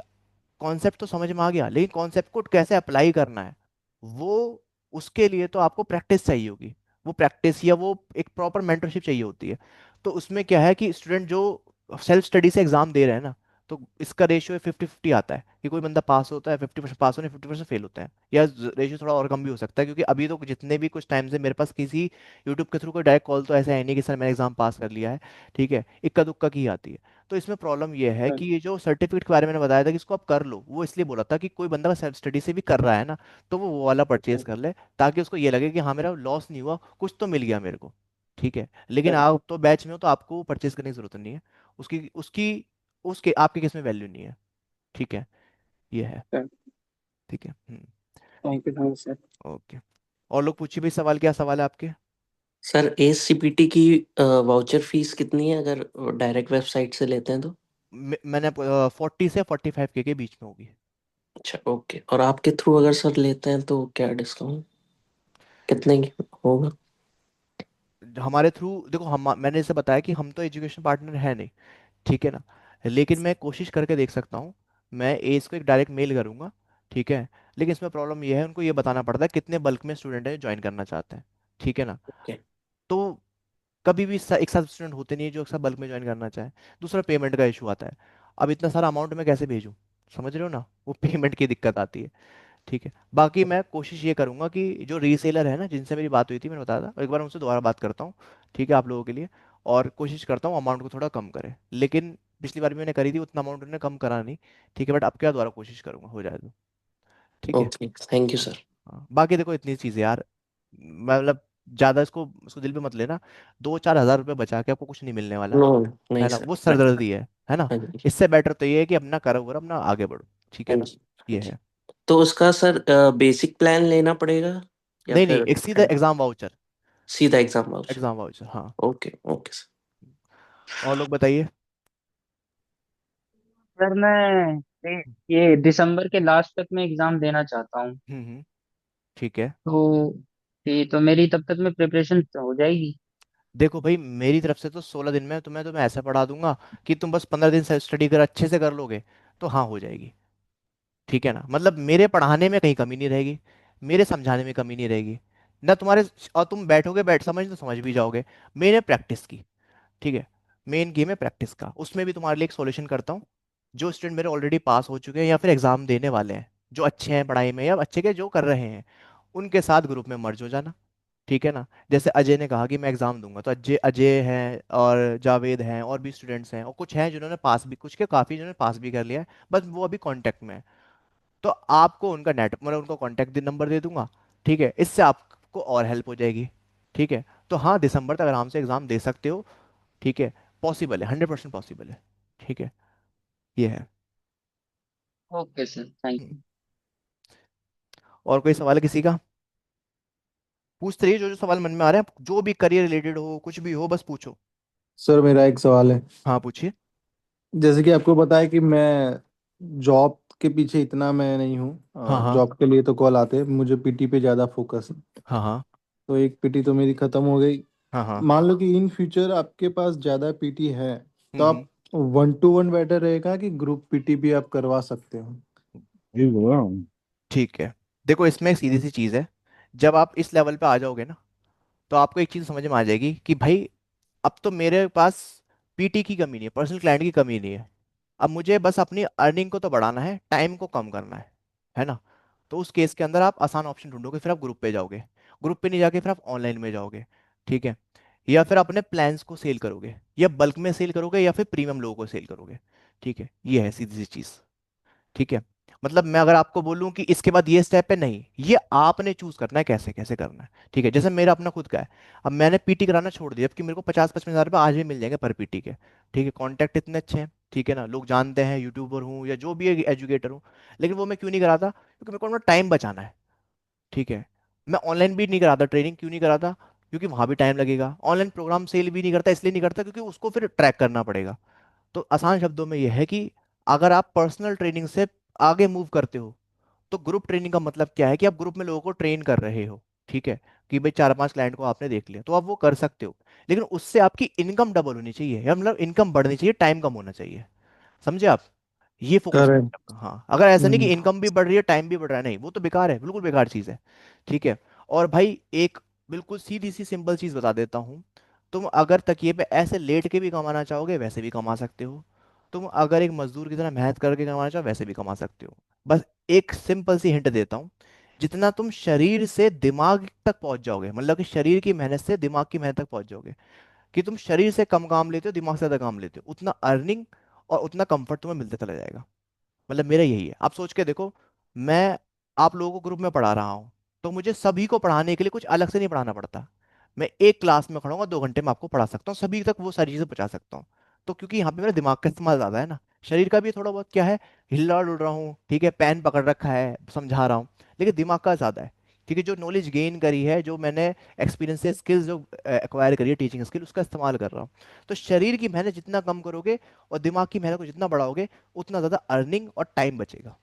कॉन्सेप्ट तो समझ में आ गया, लेकिन कॉन्सेप्ट को कैसे अप्लाई करना है, वो, उसके लिए तो आपको प्रैक्टिस चाहिए होगी। वो प्रैक्टिस या वो एक प्रॉपर मेंटरशिप चाहिए होती है। तो उसमें क्या है कि स्टूडेंट जो सेल्फ स्टडी से एग्जाम दे रहे हैं ना, तो इसका रेशियो 50-50 आता है कि कोई बंदा पास होता है 50% पास होने, 50% फेल होता है, या रेशियो थोड़ा और कम भी हो सकता है, क्योंकि अभी तो जितने भी कुछ टाइम से मेरे पास किसी यूट्यूब के थ्रू कोई डायरेक्ट कॉल तो ऐसा है नहीं कि सर मैंने एग्जाम पास कर लिया है। ठीक है, इक्का दुक्का की आती है। तो इसमें प्रॉब्लम ये है कि ये जो सर्टिफिकेट के बारे में मैंने बताया था कि इसको आप कर लो, वो इसलिए बोला था कि कोई बंदा सेल्फ स्टडी से भी कर रहा है ना, तो वो वाला परचेज कर ले, ताकि उसको ये लगे कि हाँ मेरा लॉस नहीं हुआ, कुछ तो मिल गया मेरे को। ठीक है। लेकिन सर, आप तो बैच में हो तो आपको परचेज करने की जरूरत नहीं है। उसकी उसकी उसके आपके केस में वैल्यू नहीं है। ठीक है। ये है। सर, ठीक है। Thank you so much sir. Okay. और लोग पूछिए भाई, सवाल क्या सवाल है आपके? सर एसीपीटी की वाउचर फीस कितनी है अगर डायरेक्ट वेबसाइट से लेते हैं तो? मैंने 40 से 45 के बीच में होगी। अच्छा ओके, और आपके थ्रू अगर सर लेते हैं तो क्या डिस्काउंट कितने की होगा? हमारे थ्रू देखो, हम, मैंने जैसे बताया कि हम तो एजुकेशन पार्टनर है नहीं, ठीक है ना, लेकिन मैं कोशिश करके देख सकता हूँ। मैं एस को एक डायरेक्ट मेल करूंगा। ठीक है। लेकिन इसमें प्रॉब्लम ये है, उनको ये बताना पड़ता है कितने बल्क में स्टूडेंट है ज्वाइन करना चाहते हैं। ठीक है ना। ओके तो कभी भी एक साथ स्टूडेंट होते नहीं है जो एक साथ बल्क में ज्वाइन करना चाहे। दूसरा पेमेंट का इशू आता है। अब इतना सारा अमाउंट मैं कैसे भेजूँ? समझ रहे हो ना, वो पेमेंट की दिक्कत आती है। ठीक है। बाकी मैं कोशिश ये करूंगा कि जो रीसेलर है ना जिनसे मेरी बात हुई थी, मैंने बताया था, एक बार उनसे दोबारा बात करता हूँ। ठीक है, आप लोगों के लिए। और कोशिश करता हूँ अमाउंट को थोड़ा कम करें, लेकिन पिछली बार भी मैंने करी थी, उतना अमाउंट उन्होंने कम करा नहीं। ठीक है, बट अब क्या, दोबारा कोशिश करूंगा हो जाए तो। ठीक है। ओके, थैंक यू हाँ। सर। हाँ, बाकी देखो इतनी चीज़ें यार, मतलब ज़्यादा इसको दिल पे मत लेना। 2-4 हज़ार रुपये बचा के आपको कुछ नहीं मिलने वाला। नो नहीं है ना, सर, वो हाँ जी। सरदर्दी है ना। हाँ जी। इससे बेटर तो ये है कि अपना करो और अपना आगे बढ़ो। ठीक है हाँ ना। जी। हाँ ये जी। है। तो उसका सर बेसिक प्लान लेना पड़ेगा या नहीं नहीं, फिर एक सीधा एग्जाम वाउचर। सीधा एग्जाम वाउचर? एग्जाम वाउचर, हाँ। Okay okay sir. और लोग बताइए। सर मैं ये दिसंबर के लास्ट तक में एग्जाम देना चाहता हूँ। ठीक है। तो ये तो मेरी तब तक में प्रिपरेशन हो जाएगी। देखो भाई, मेरी तरफ से तो 16 दिन में तुम्हें ऐसा पढ़ा दूंगा कि तुम बस 15 दिन से स्टडी कर अच्छे से कर लोगे, तो हाँ हो जाएगी। ठीक है ना, मतलब मेरे पढ़ाने में कहीं कमी नहीं रहेगी, मेरे समझाने में कमी नहीं रहेगी। ना तुम्हारे, और तुम बैठोगे, समझ तो समझ भी जाओगे। मेन है प्रैक्टिस की। ठीक है, मेन गेम है प्रैक्टिस का। उसमें भी तुम्हारे लिए एक सॉल्यूशन करता हूँ। जो स्टूडेंट मेरे ऑलरेडी पास हो चुके हैं या फिर एग्जाम देने वाले हैं, जो अच्छे हैं पढ़ाई में या अच्छे के जो कर रहे हैं, उनके साथ ग्रुप में मर्ज हो जाना। ठीक है ना। जैसे अजय ने कहा कि मैं एग्जाम दूंगा, तो अजय अजय हैं और जावेद हैं और भी स्टूडेंट्स हैं, और कुछ हैं जिन्होंने पास भी, कुछ के काफ़ी जिन्होंने पास भी कर लिया है, बस वो अभी कांटेक्ट में है। तो आपको उनका नेट, मतलब उनका कांटेक्ट नंबर दे दूंगा। ठीक है, इससे आपको और हेल्प हो जाएगी। ठीक है, तो हाँ, दिसंबर तक आराम से एग्जाम दे सकते हो। ठीक है, पॉसिबल है, 100% पॉसिबल है। ठीक है, ये है। Okay sir, thank hmm, you. और कोई सवाल है किसी का? पूछते रहिए, जो जो सवाल मन में आ रहे हैं, जो भी करियर रिलेटेड हो, कुछ भी हो, बस पूछो। सर मेरा एक सवाल है। हाँ, पूछिए। जैसे कि आपको पता है कि मैं जॉब के पीछे इतना मैं नहीं हाँ हूँ, हाँ जॉब के लिए तो कॉल आते हैं, मुझे पीटी पे ज़्यादा फोकस है। हाँ हाँ तो एक पीटी तो मेरी खत्म हो गई। हाँ हाँ। मान लो कि इन फ्यूचर आपके पास ज़्यादा पीटी है, तो हम्म। आप 1-to-1 बेटर रहेगा कि ग्रुप पीटी भी आप करवा सकते हो? ये बोल रहा हूँ। ठीक है, देखो इसमें एक सीधी सी चीज़ है। जब आप इस लेवल पे आ जाओगे ना, तो आपको एक चीज़ समझ में आ जाएगी कि भाई, अब तो मेरे पास पीटी की कमी नहीं है, पर्सनल क्लाइंट की कमी नहीं है। अब मुझे बस अपनी अर्निंग को तो बढ़ाना है, टाइम को कम करना है ना। तो उस केस के अंदर आप आसान ऑप्शन ढूंढोगे, फिर आप ग्रुप पे जाओगे। ग्रुप पे नहीं जाके फिर आप ऑनलाइन में जाओगे। ठीक है, या फिर अपने प्लान्स को सेल करोगे, या बल्क में सेल करोगे, या फिर प्रीमियम लोगों को सेल करोगे। ठीक है, ये है सीधी सी चीज़। ठीक है, मतलब मैं अगर आपको बोलूं कि इसके बाद ये स्टेप है, नहीं, ये आपने चूज करना है कैसे कैसे करना है। ठीक है, जैसे मेरा अपना खुद का है। अब मैंने पीटी कराना छोड़ दिया, जबकि मेरे को 50-55 हज़ार रुपये आज भी मिल जाएंगे पर पीटी के। ठीक है, कॉन्टैक्ट इतने अच्छे हैं, ठीक है ना, लोग जानते हैं, यूट्यूबर हूँ या जो भी एजुकेटर हूँ। लेकिन वो मैं क्यों नहीं कराता? क्योंकि मेरे को अपना टाइम बचाना है। ठीक है, मैं ऑनलाइन भी नहीं कराता, ट्रेनिंग क्यों नहीं कराता? क्योंकि वहां भी टाइम लगेगा। ऑनलाइन प्रोग्राम सेल भी नहीं करता, इसलिए नहीं करता क्योंकि उसको फिर ट्रैक करना पड़ेगा। तो आसान शब्दों में यह है कि अगर आप पर्सनल ट्रेनिंग से आगे मूव करते हो, तो ग्रुप ट्रेनिंग का मतलब क्या है कि आप ग्रुप में लोगों को ट्रेन कर रहे हो। ठीक है, कि भाई 4-5 क्लाइंट को आपने देख लिया, तो आप वो कर सकते हो। लेकिन उससे आपकी इनकम डबल होनी चाहिए, या मतलब इनकम बढ़नी चाहिए, टाइम कम होना चाहिए। समझे आप? ये फोकस होना करेक्ट। चाहिए आपका। हाँ, अगर ऐसा नहीं कि हम्म। इनकम भी बढ़ रही है, टाइम भी बढ़ रहा है, नहीं, वो तो बेकार है, बिल्कुल बेकार चीज़ है। ठीक है, और भाई एक बिल्कुल सीधी सी सिंपल चीज़ बता देता हूँ। तुम अगर तकिए पे ऐसे लेट के भी कमाना चाहोगे, वैसे भी कमा सकते हो। तुम अगर एक मजदूर की तरह मेहनत करके कमाना चाहो, वैसे भी कमा सकते हो। बस एक सिंपल सी हिंट देता हूँ। जितना तुम शरीर से दिमाग तक पहुंच जाओगे, मतलब कि शरीर की मेहनत से दिमाग की मेहनत तक पहुंच जाओगे, कि तुम शरीर से कम काम लेते हो, दिमाग से ज्यादा काम लेते हो, उतना अर्निंग और उतना कंफर्ट तुम्हें मिलता चला जाएगा। मतलब मेरा यही है, आप सोच के देखो। मैं आप लोगों को ग्रुप में पढ़ा रहा हूँ, तो मुझे सभी को पढ़ाने के लिए कुछ अलग से नहीं पढ़ाना पड़ता। मैं एक क्लास में खड़ा हूँ, 2 घंटे में आपको पढ़ा सकता हूँ, सभी तक वो सारी चीजें पहुंचा सकता हूँ। तो क्योंकि यहाँ पे मेरा दिमाग का इस्तेमाल ज्यादा है ना, शरीर का भी थोड़ा बहुत क्या है, हिल डुल रहा हूँ, ठीक है, पेन पकड़ रखा है, समझा रहा हूँ, लेकिन दिमाग का ज्यादा है। ठीक है, जो नॉलेज गेन करी है, जो मैंने एक्सपीरियंस से स्किल्स जो एक्वायर करी है, टीचिंग स्किल, उसका इस्तेमाल कर रहा हूँ। तो शरीर की मेहनत जितना कम करोगे और दिमाग की मेहनत को जितना बढ़ाओगे, उतना ज़्यादा अर्निंग और टाइम बचेगा।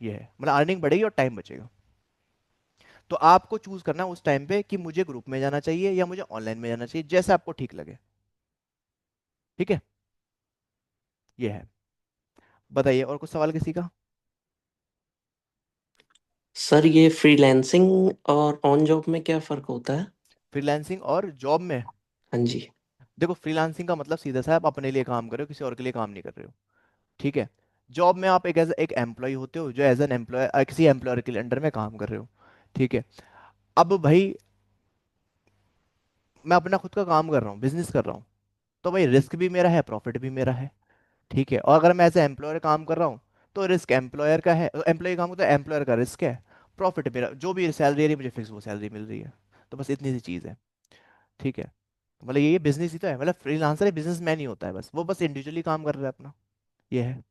ये है, मतलब अर्निंग बढ़ेगी और टाइम बचेगा। तो आपको चूज करना है उस टाइम पे कि मुझे ग्रुप में जाना चाहिए या मुझे ऑनलाइन में जाना चाहिए, जैसे आपको ठीक लगे। ठीक है, ये है। बताइए, और कुछ सवाल किसी का? सर ये फ्रीलांसिंग और ऑन जॉब में क्या फ़र्क होता है? फ्रीलांसिंग और जॉब में? हाँ जी। देखो, फ्रीलांसिंग का मतलब सीधा सा, आप अपने लिए काम कर रहे हो, किसी और के लिए काम नहीं कर रहे हो। ठीक है, जॉब में आप एक एज एक एम्प्लॉय होते हो, जो एज एन एम्प्लॉय किसी एम्प्लॉयर के अंडर में काम कर रहे हो। ठीक है, अब भाई मैं अपना खुद का काम कर रहा हूँ, बिजनेस कर रहा हूँ, तो भाई रिस्क भी मेरा है, प्रॉफिट भी मेरा है। ठीक है, और अगर मैं एज ए एम्प्लॉयर काम कर रहा हूँ, तो रिस्क एम्प्लॉयर का है, एम्प्लॉय काम करता है, एम्प्लॉयर का रिस्क है। प्रॉफिट मेरा, जो भी सैलरी आ रही है मुझे फिक्स, वो सैलरी मिल रही है। तो बस इतनी सी चीज़ है। ठीक है, मतलब ये बिजनेस ही तो है, मतलब फ्रीलांसर बिजनेस मैन ही होता है, बस वो बस इंडिविजुअली काम कर रहा है अपना। ये है।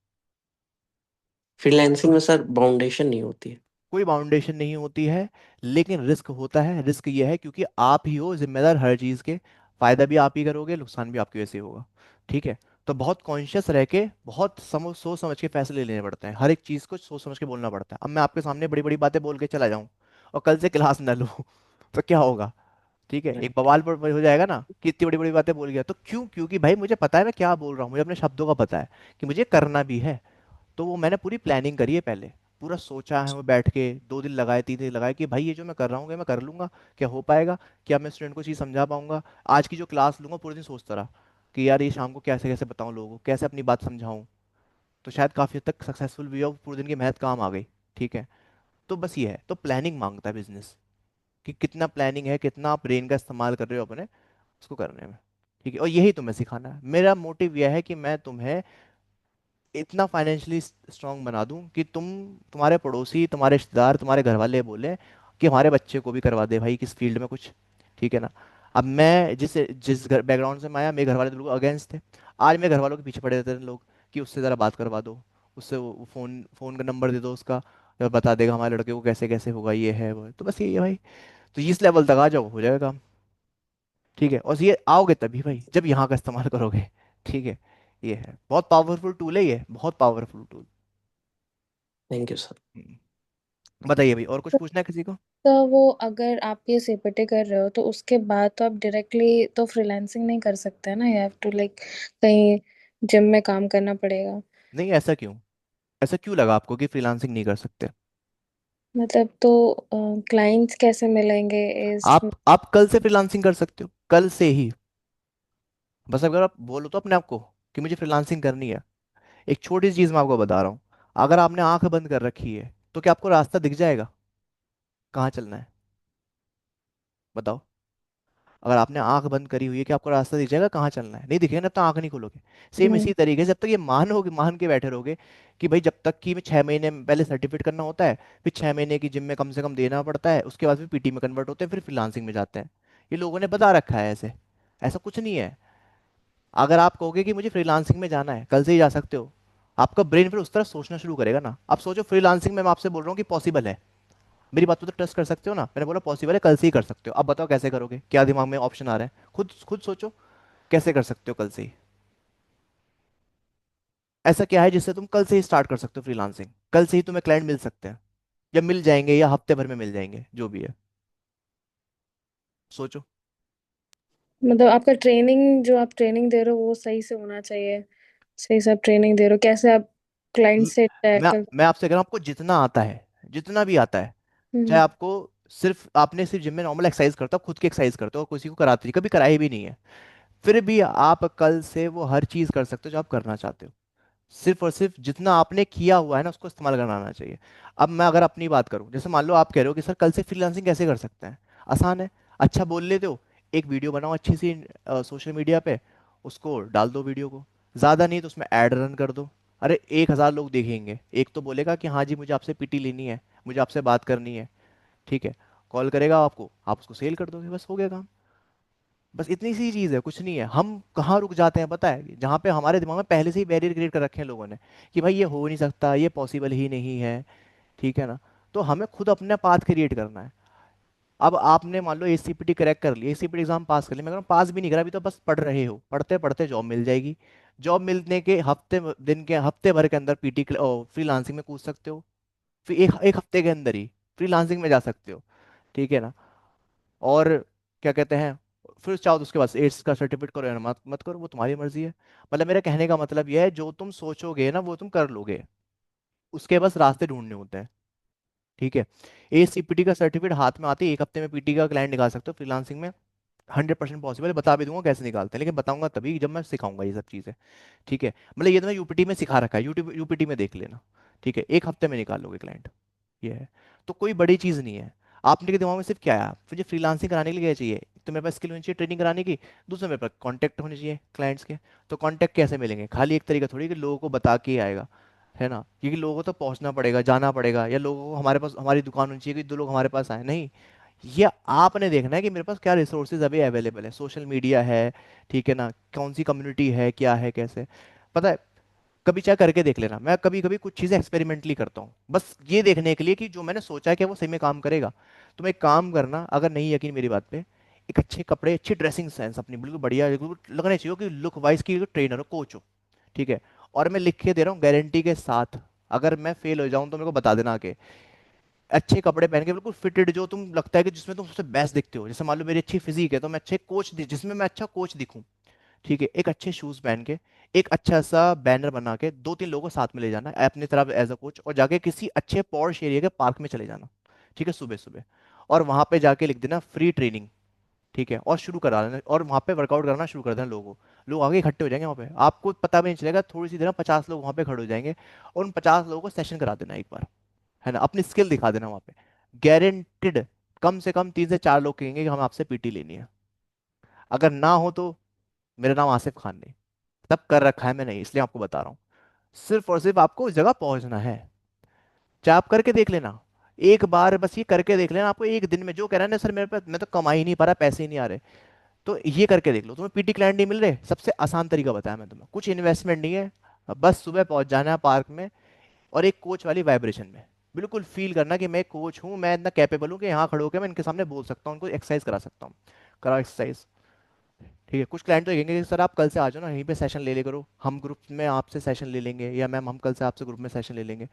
फ्रीलांसिंग में सर बाउंडेशन नहीं होती है? कोई बाउंडेशन नहीं होती है, लेकिन रिस्क होता है। रिस्क ये है क्योंकि आप ही हो जिम्मेदार हर चीज़ के। फायदा भी आप ही करोगे, नुकसान भी आपकी वजह से होगा। ठीक है, तो बहुत कॉन्शियस रह के, बहुत सोच समझ के फैसले लेने पड़ते हैं, हर एक चीज़ को सोच समझ के बोलना पड़ता है। अब मैं आपके सामने बड़ी बड़ी बातें बोल के चला जाऊं और कल से क्लास ना लूं तो क्या होगा? ठीक है, एक बवाल पर हो जाएगा ना कि इतनी बड़ी बड़ी बातें बोल गया। तो क्यों? क्योंकि भाई मुझे पता है मैं क्या बोल रहा हूँ, मुझे अपने शब्दों का पता है कि मुझे करना भी है। तो वो मैंने पूरी प्लानिंग करी है पहले। पूरा सोचा है वो, बैठ के 2 दिन लगाए, 3 दिन लगाए कि भाई ये जो मैं कर रहा हूँ, क्या मैं कर लूंगा, क्या हो पाएगा, क्या मैं स्टूडेंट को चीज़ समझा पाऊंगा। आज की जो क्लास लूंगा पूरे दिन सोचता रहा कि यार ये शाम को कैसे कैसे बताऊं लोगों को, कैसे अपनी बात समझाऊं। तो शायद काफ़ी हद तक सक्सेसफुल भी हो, पूरे दिन की मेहनत काम आ गई। ठीक है। तो बस ये है, तो प्लानिंग मांगता है बिजनेस, कि कितना प्लानिंग है, कितना आप ब्रेन का इस्तेमाल कर रहे हो अपने उसको करने में। ठीक है, और यही तुम्हें सिखाना है। मेरा मोटिव यह है कि मैं तुम्हें इतना फाइनेंशियली स्ट्रांग बना दूं कि तुम्हारे पड़ोसी, तुम्हारे रिश्तेदार, तुम्हारे घर वाले बोले कि हमारे बच्चे को भी करवा दे भाई किस फील्ड में कुछ। ठीक है ना। अब मैं जिस जिस घर बैकग्राउंड से मैं आया, मेरे घर वाले तो बिल्कुल अगेंस्ट थे। आज मेरे घर वालों के पीछे पड़े रहते हैं लोग कि उससे ज़रा बात करवा दो, उससे वो फ़ोन फ़ोन का नंबर दे दो उसका, या बता देगा हमारे लड़के को कैसे कैसे होगा, ये है वो है। तो बस ये है भाई। तो इस लेवल तक आ जाओ, हो जाएगा काम। ठीक है, और ये आओगे तभी भाई जब यहाँ का इस्तेमाल करोगे। ठीक है। ये है बहुत पावरफुल टूल है, ये बहुत powerful tool. Thank you sir. बताइए भाई, और कुछ पूछना है किसी को? तो वो अगर आप ये सीपीटी कर रहे हो तो उसके बाद तो आप डायरेक्टली तो फ्रीलांसिंग नहीं कर सकते हैं ना, यू हैव टू लाइक कहीं जिम में काम करना पड़ेगा। नहीं, ऐसा क्यों? ऐसा क्यों लगा आपको कि फ्रीलांसिंग नहीं कर सकते? मतलब तो क्लाइंट्स कैसे मिलेंगे इस। आप कल से फ्रीलांसिंग कर सकते हो, कल से ही। बस अगर आप बोलो तो अपने आप को कि मुझे फ्रीलांसिंग करनी है। एक छोटी सी चीज मैं आपको बता रहा हूँ। अगर आपने आंख बंद कर रखी है तो क्या आपको रास्ता दिख जाएगा कहाँ चलना है? बताओ। अगर आपने आंख बंद करी हुई है कि आपको रास्ता दिख जाएगा कहाँ चलना है? नहीं दिखेगा ना, तो आंख नहीं खोलोगे। सेम हम्म। इसी तरीके से जब तक ये मान के बैठे रहोगे कि भाई जब तक कि मैं 6 महीने पहले सर्टिफिकेट करना होता है, फिर 6 महीने की जिम में कम से कम देना पड़ता है, उसके बाद फिर पीटी में कन्वर्ट होते हैं, फिर फ्रीलांसिंग में जाते हैं। ये लोगों ने बता रखा है ऐसे। ऐसा कुछ नहीं है। अगर आप कहोगे कि मुझे फ्रीलांसिंग में जाना है, कल से ही जा सकते हो। आपका ब्रेन फिर उस तरह सोचना शुरू करेगा ना। आप सोचो फ्रीलांसिंग में मैं आपसे बोल रहा हूँ कि पॉसिबल है। मेरी बात पे तो ट्रस्ट कर सकते हो ना, मैंने बोला पॉसिबल है, कल से ही कर सकते हो। अब बताओ कैसे करोगे, क्या दिमाग में ऑप्शन आ रहे हैं, खुद खुद सोचो। कैसे कर सकते हो कल से ही? ऐसा क्या है जिससे तुम कल से ही स्टार्ट कर सकते हो फ्रीलांसिंग? कल से ही तुम्हें क्लाइंट मिल सकते हैं, या मिल जाएंगे, या हफ्ते भर में मिल जाएंगे, जो भी है। सोचो। मतलब आपका ट्रेनिंग जो आप ट्रेनिंग दे रहे हो वो सही से होना चाहिए। सही से आप ट्रेनिंग दे रहे हो, कैसे आप क्लाइंट म- से मैं टैकल। मैं आपसे कह रहा हूँ, आपको जितना आता है, जितना भी आता है, चाहे हम्म। आपको सिर्फ आपने सिर्फ जिम में नॉर्मल एक्सरसाइज करते हो, खुद की एक्सरसाइज करते हो, किसी को कराते नहीं, कभी कराई भी नहीं है, फिर भी आप कल से वो हर चीज कर सकते हो जो आप करना चाहते हो। सिर्फ और सिर्फ जितना आपने किया हुआ है ना उसको इस्तेमाल करना आना चाहिए। अब मैं अगर अपनी बात करूं, जैसे मान लो आप कह रहे हो कि सर कल से फ्रीलांसिंग कैसे कर सकते हैं? आसान है। अच्छा बोल लेते हो, एक वीडियो बनाओ अच्छी सी सोशल मीडिया पे, उसको डाल दो वीडियो को। ज़्यादा नहीं तो उसमें ऐड रन कर दो। अरे 1,000 लोग देखेंगे, एक तो बोलेगा कि हाँ जी मुझे आपसे पीटी लेनी है, मुझे आपसे बात करनी है। ठीक है। कॉल करेगा आपको, आप उसको सेल कर दोगे, बस हो गया काम। बस इतनी सी चीज़ है, कुछ नहीं है। हम कहाँ रुक जाते हैं पता है? जहाँ पे हमारे दिमाग में पहले से ही बैरियर क्रिएट कर रखे हैं लोगों ने कि भाई ये हो नहीं सकता, ये पॉसिबल ही नहीं है। ठीक है ना। तो हमें खुद अपना पाथ क्रिएट करना है। अब आपने मान लो एसीपीटी क्रैक कर लिया, एसीपीटी एग्जाम पास कर लिया, मैं कह रहा हूँ पास भी नहीं करा, अभी तो बस पढ़ रहे हो, पढ़ते पढ़ते जॉब मिल जाएगी। जॉब मिलने के हफ्ते भर के अंदर पीटी फ्रीलांसिंग में कूद सकते हो। फिर एक एक हफ्ते के अंदर ही फ्रीलांसिंग में जा सकते हो। ठीक है ना। और क्या कहते हैं, फिर चाहो तो उसके बाद एड्स का सर्टिफिकेट करो या मत मत करो, वो तुम्हारी मर्जी है। मतलब मेरा कहने का मतलब यह है, जो तुम सोचोगे ना वो तुम कर लोगे। उसके बस रास्ते ढूंढने होते हैं। ठीक है। एसीपीटी का सर्टिफिकेट हाथ में आते ही 1 हफ्ते में पीटी का क्लाइंट निकाल सकते हो फ्रीलांसिंग में। 100% पॉसिबल है, बता भी दूंगा कैसे निकालते हैं, लेकिन बताऊंगा तभी जब मैं सिखाऊंगा ये सब चीज़ें। ठीक है। मतलब ये तो मैं यूपीटी में सिखा रखा है, यूट्यूब यूपीटी में देख लेना। ठीक है, 1 हफ्ते में निकाल लोगे क्लाइंट। ये है। तो कोई बड़ी चीज़ नहीं है। आपने के दिमाग में सिर्फ क्या है, मुझे फ्रीलांसिंग कराने के लिए क्या चाहिए? तो मेरे पास स्किल होनी चाहिए ट्रेनिंग कराने की। दूसरा मेरे पास कॉन्टैक्ट होने चाहिए क्लाइंट्स के। तो कॉन्टैक्ट कैसे मिलेंगे? खाली एक तरीका थोड़ी कि लोगों को बता के ही आएगा, है ना? क्योंकि लोगों को तो पहुंचना पड़ेगा, जाना पड़ेगा, या लोगों को हमारे पास हमारी दुकान होनी चाहिए कि 2 लोग हमारे पास आए, नहीं। ये आपने देखना है कि मेरे पास क्या रिसोर्सेज अभी अवेलेबल है, सोशल मीडिया है, ठीक है ना, कौन सी कम्युनिटी है, क्या है, कैसे। पता है, कभी चाहे करके देख लेना, मैं कभी कभी कुछ चीज़ें एक्सपेरिमेंटली करता हूँ, बस ये देखने के लिए कि जो मैंने सोचा है कि वो सही में काम करेगा। तो मैं एक काम करना, अगर नहीं यकीन मेरी बात पे, एक अच्छे कपड़े, अच्छी ड्रेसिंग सेंस अपनी बिल्कुल बढ़िया, बिल्कुल लगने चाहिए कि लुक वाइज की ट्रेनर हो, कोच हो। ठीक है। और मैं लिख के दे रहा हूँ गारंटी के साथ, अगर मैं फेल हो जाऊं तो मेरे को बता देना आके। अच्छे कपड़े पहन के बिल्कुल फिटेड, जो तुम लगता है कि जिसमें तुम सबसे बेस्ट दिखते हो। जैसे मान लो मेरी अच्छी फिजिक है तो मैं अच्छे कोच जिसमें मैं अच्छा कोच दिखूं। ठीक है, एक अच्छे शूज पहन के, एक अच्छा सा बैनर बना के 2-3 लोगों को साथ में ले जाना अपनी तरफ एज अ कोच, और जाके किसी अच्छे पॉश एरिया के पार्क में चले जाना, ठीक है, सुबह सुबह। और वहां पे जाके लिख देना फ्री ट्रेनिंग, ठीक है, और शुरू करा देना, और वहां पे वर्कआउट करना शुरू कर देना लोगों को। लोग आगे इकट्ठे हो जाएंगे वहां पे, आपको पता भी नहीं चलेगा, थोड़ी सी देर में 50 लोग वहां पे खड़े हो जाएंगे, और उन 50 लोगों को सेशन करा देना एक बार, है ना, अपनी स्किल दिखा देना वहां पे, गारंटेड कम से कम 3 से 4 लोग कहेंगे कि हम आपसे पीटी लेनी है। अगर ना हो तो मेरा नाम आसिफ खान नहीं, तब कर रखा है मैंने, इसलिए आपको बता रहा हूँ। सिर्फ और सिर्फ आपको उस जगह पहुंचना है, चाहे आप करके देख लेना, एक बार बस ये करके देख लेना, आपको एक दिन में जो कह रहा है ना सर मेरे पास मैं तो कमा ही नहीं पा रहा, पैसे ही नहीं आ रहे, तो ये करके देख लो, तुम्हें पीटी क्लाइंट नहीं मिल रहे, सबसे आसान तरीका बताया मैं तुम्हें, कुछ इन्वेस्टमेंट नहीं है, बस सुबह पहुंच जाना है पार्क में, और एक कोच वाली वाइब्रेशन में बिल्कुल फील करना कि मैं कोच हूँ, मैं इतना कैपेबल हूँ कि यहाँ खड़े होकर मैं इनके सामने बोल सकता हूँ, उनको एक्सरसाइज करा सकता हूँ, कराओ एक्सरसाइज। ठीक है, कुछ क्लाइंट तो कहेंगे कि सर आप कल से आ जाओ ना, यहीं पे सेशन ले ले करो, हम ग्रुप में आपसे सेशन ले लेंगे, या मैम हम कल से आपसे ग्रुप में सेशन ले लेंगे।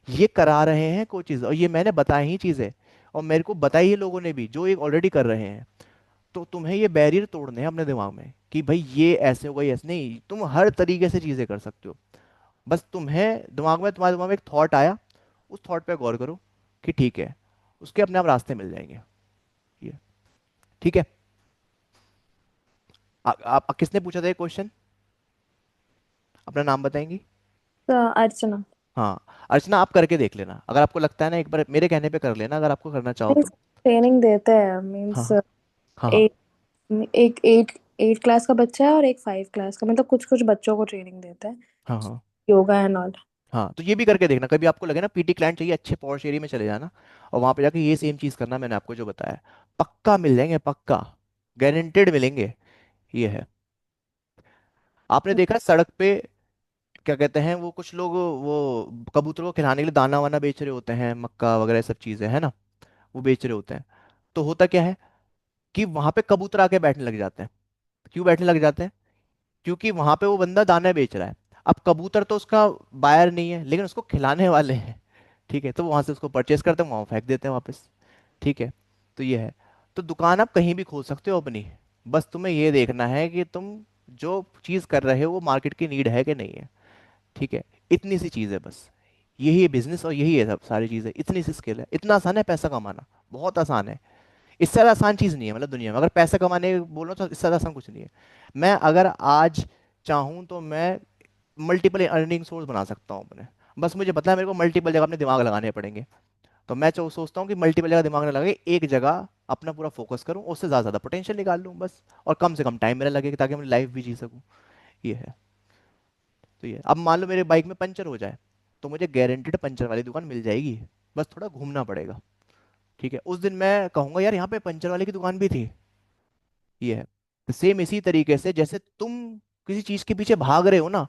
ये करा रहे हैं कोचेज, और ये मैंने बताई ही चीज़ें, और मेरे को बताई है लोगों ने भी जो एक ऑलरेडी कर रहे हैं। तो तुम्हें ये बैरियर तोड़ने हैं अपने दिमाग में कि भाई ये ऐसे होगा, ये ऐसे नहीं, तुम हर तरीके से चीज़ें कर सकते हो। बस तुम्हारे दिमाग में एक थॉट आया, उस थॉट पे गौर करो कि ठीक है, उसके अपने आप रास्ते मिल जाएंगे। ये ठीक है। आप किसने पूछा था ये क्वेश्चन, अपना नाम बताएंगी? तो अर्चना। हाँ, अर्चना आप करके देख लेना, अगर आपको लगता है ना, एक बार मेरे कहने पे कर लेना अगर आपको करना चाहो तो। ट्रेनिंग देते हैं, हाँ मीन्स हाँ हाँ हाँ एक एक एट एट क्लास का बच्चा है और एक 5 क्लास का, मतलब कुछ कुछ बच्चों को ट्रेनिंग देते हैं, हाँ हाँ योगा एंड ऑल। हाँ, तो ये भी करके देखना, कभी आपको लगे ना पीटी क्लाइंट चाहिए, अच्छे पॉश एरिया में चले जाना, और वहां पे जाके ये सेम चीज करना मैंने आपको जो बताया, पक्का मिल जाएंगे, पक्का गारंटेड मिलेंगे। ये है। आपने देखा है सड़क पे, क्या कहते हैं वो, कुछ लोग वो कबूतरों को खिलाने के लिए दाना वाना बेच रहे होते हैं, मक्का वगैरह सब चीजें है ना, वो बेच रहे होते हैं। तो होता क्या है कि वहां पे कबूतर आके बैठने लग जाते हैं। क्यों बैठने लग जाते हैं? क्योंकि वहां पे वो बंदा दाना बेच रहा है। अब कबूतर तो उसका बायर नहीं है, लेकिन उसको खिलाने वाले हैं, ठीक है, तो वहां से उसको परचेस करते हैं, वहां फेंक देते हैं वापस। ठीक है, तो ये है। तो दुकान आप कहीं भी खोल सकते हो अपनी, बस तुम्हें ये देखना है कि तुम जो चीज कर रहे हो वो मार्केट की नीड है कि नहीं है। ठीक है, इतनी सी चीज है बस, यही है बिजनेस, और यही है सब सारी चीजें, इतनी सी स्किल है, इतना आसान है पैसा कमाना, बहुत आसान है। इससे ज़्यादा आसान चीज़ नहीं है, मतलब दुनिया में अगर पैसा कमाने बोलो तो इससे ज़्यादा आसान कुछ नहीं है। मैं अगर आज चाहूँ तो मैं मल्टीपल अर्निंग सोर्स बना सकता हूँ अपने, बस मुझे पता है मेरे को मल्टीपल जगह अपने दिमाग लगाने पड़ेंगे। तो मैं सोचता हूँ कि मल्टीपल जगह दिमाग न लगे, एक जगह अपना पूरा फोकस करूँ, उससे ज़्यादा ज़्यादा पोटेंशियल निकाल लूँ बस, और कम से कम टाइम मेरा लगे ताकि मैं लाइफ भी जी सकूँ। ये है। तो ये, अब मान लो मेरे बाइक में पंचर हो जाए, तो मुझे गारंटेड पंचर वाली दुकान मिल जाएगी, बस थोड़ा घूमना पड़ेगा। ठीक है, उस दिन मैं कहूँगा यार यहाँ पे पंचर वाले की दुकान भी थी। ये है। तो सेम इसी तरीके से जैसे तुम किसी चीज के पीछे भाग रहे हो ना,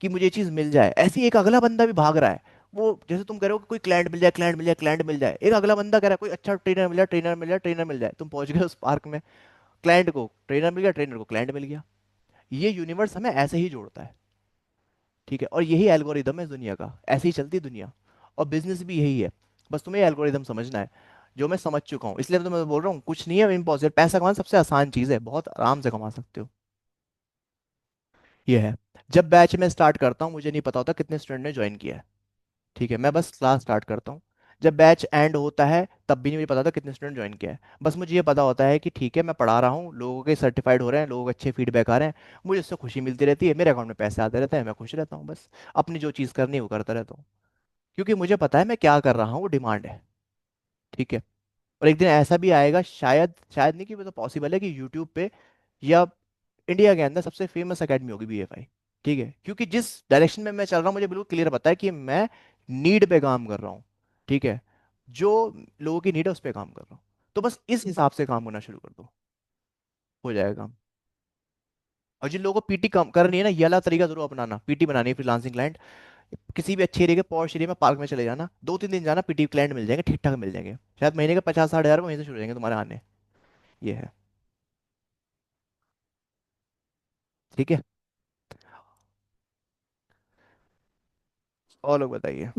कि मुझे ये चीज मिल जाए, ऐसे ही एक अगला बंदा भी भाग रहा है। वो जैसे तुम कह रहे हो कि कोई क्लाइंट मिल जाए, क्लाइंट मिल जाए, क्लाइंट मिल जाए, एक अगला बंदा कह रहा है कोई अच्छा ट्रेनर मिल जाए, ट्रेनर मिल जाए, ट्रेनर मिल जाए, तुम पहुंच गए उस पार्क में, क्लाइंट को ट्रेनर मिल गया, ट्रेनर को क्लाइंट मिल गया। ये यूनिवर्स हमें ऐसे ही जोड़ता है। ठीक है, और यही एल्गोरिदम है इस दुनिया का, ऐसे ही चलती है दुनिया, और बिजनेस भी यही है। बस तुम्हें एल्गोरिदम समझना है, जो मैं समझ चुका हूँ, इसलिए तो मैं बोल रहा हूँ कुछ नहीं है इम्पॉसिबल, पैसा कमाना सबसे आसान चीज़ है, बहुत आराम से कमा सकते हो। ये है। जब बैच में स्टार्ट करता हूँ मुझे नहीं पता होता कितने स्टूडेंट ने ज्वाइन किया है। ठीक है, मैं बस क्लास स्टार्ट करता हूँ, जब बैच एंड होता है तब भी नहीं मुझे पता होता कितने स्टूडेंट ज्वाइन किया है। बस मुझे ये पता होता है कि ठीक है मैं पढ़ा रहा हूँ, लोगों के सर्टिफाइड हो रहे हैं, लोगों को अच्छे फीडबैक आ रहे हैं, मुझे उससे खुशी मिलती रहती है, मेरे अकाउंट में पैसे आते रहते हैं, मैं खुश रहता हूँ, बस अपनी जो चीज़ करनी है वो करता रहता हूँ, क्योंकि मुझे पता है मैं क्या कर रहा हूँ वो डिमांड है। ठीक है, और एक दिन ऐसा भी आएगा, शायद शायद नहीं कि वो तो पॉसिबल है, कि यूट्यूब पे या इंडिया के अंदर सबसे फेमस एकेडमी होगी BFI। ठीक है, क्योंकि जिस डायरेक्शन में मैं चल रहा हूँ मुझे बिल्कुल क्लियर पता है कि मैं नीड पे काम कर रहा हूँ। ठीक है, जो लोगों की नीड है उस पे काम कर रहा हूँ, तो बस इस हिसाब से काम होना शुरू कर दो, हो जाएगा काम। और जिन लोगों को पीटी कम करनी है ना, ये वाला तरीका जरूर अपनाना, पीटी बनानी है फ्रीलांसिंग क्लाइंट, किसी भी अच्छे एरिया के पॉश एरिया में पार्क में चले जाना, 2-3 दिन जाना, पीटी क्लाइंट मिल जाएंगे, ठीक ठाक मिल जाएंगे, शायद महीने के 50-60 हज़ार वहीं से शुरू हो जाएंगे तुम्हारे आने। ये है। ठीक है, और लोग बताइए।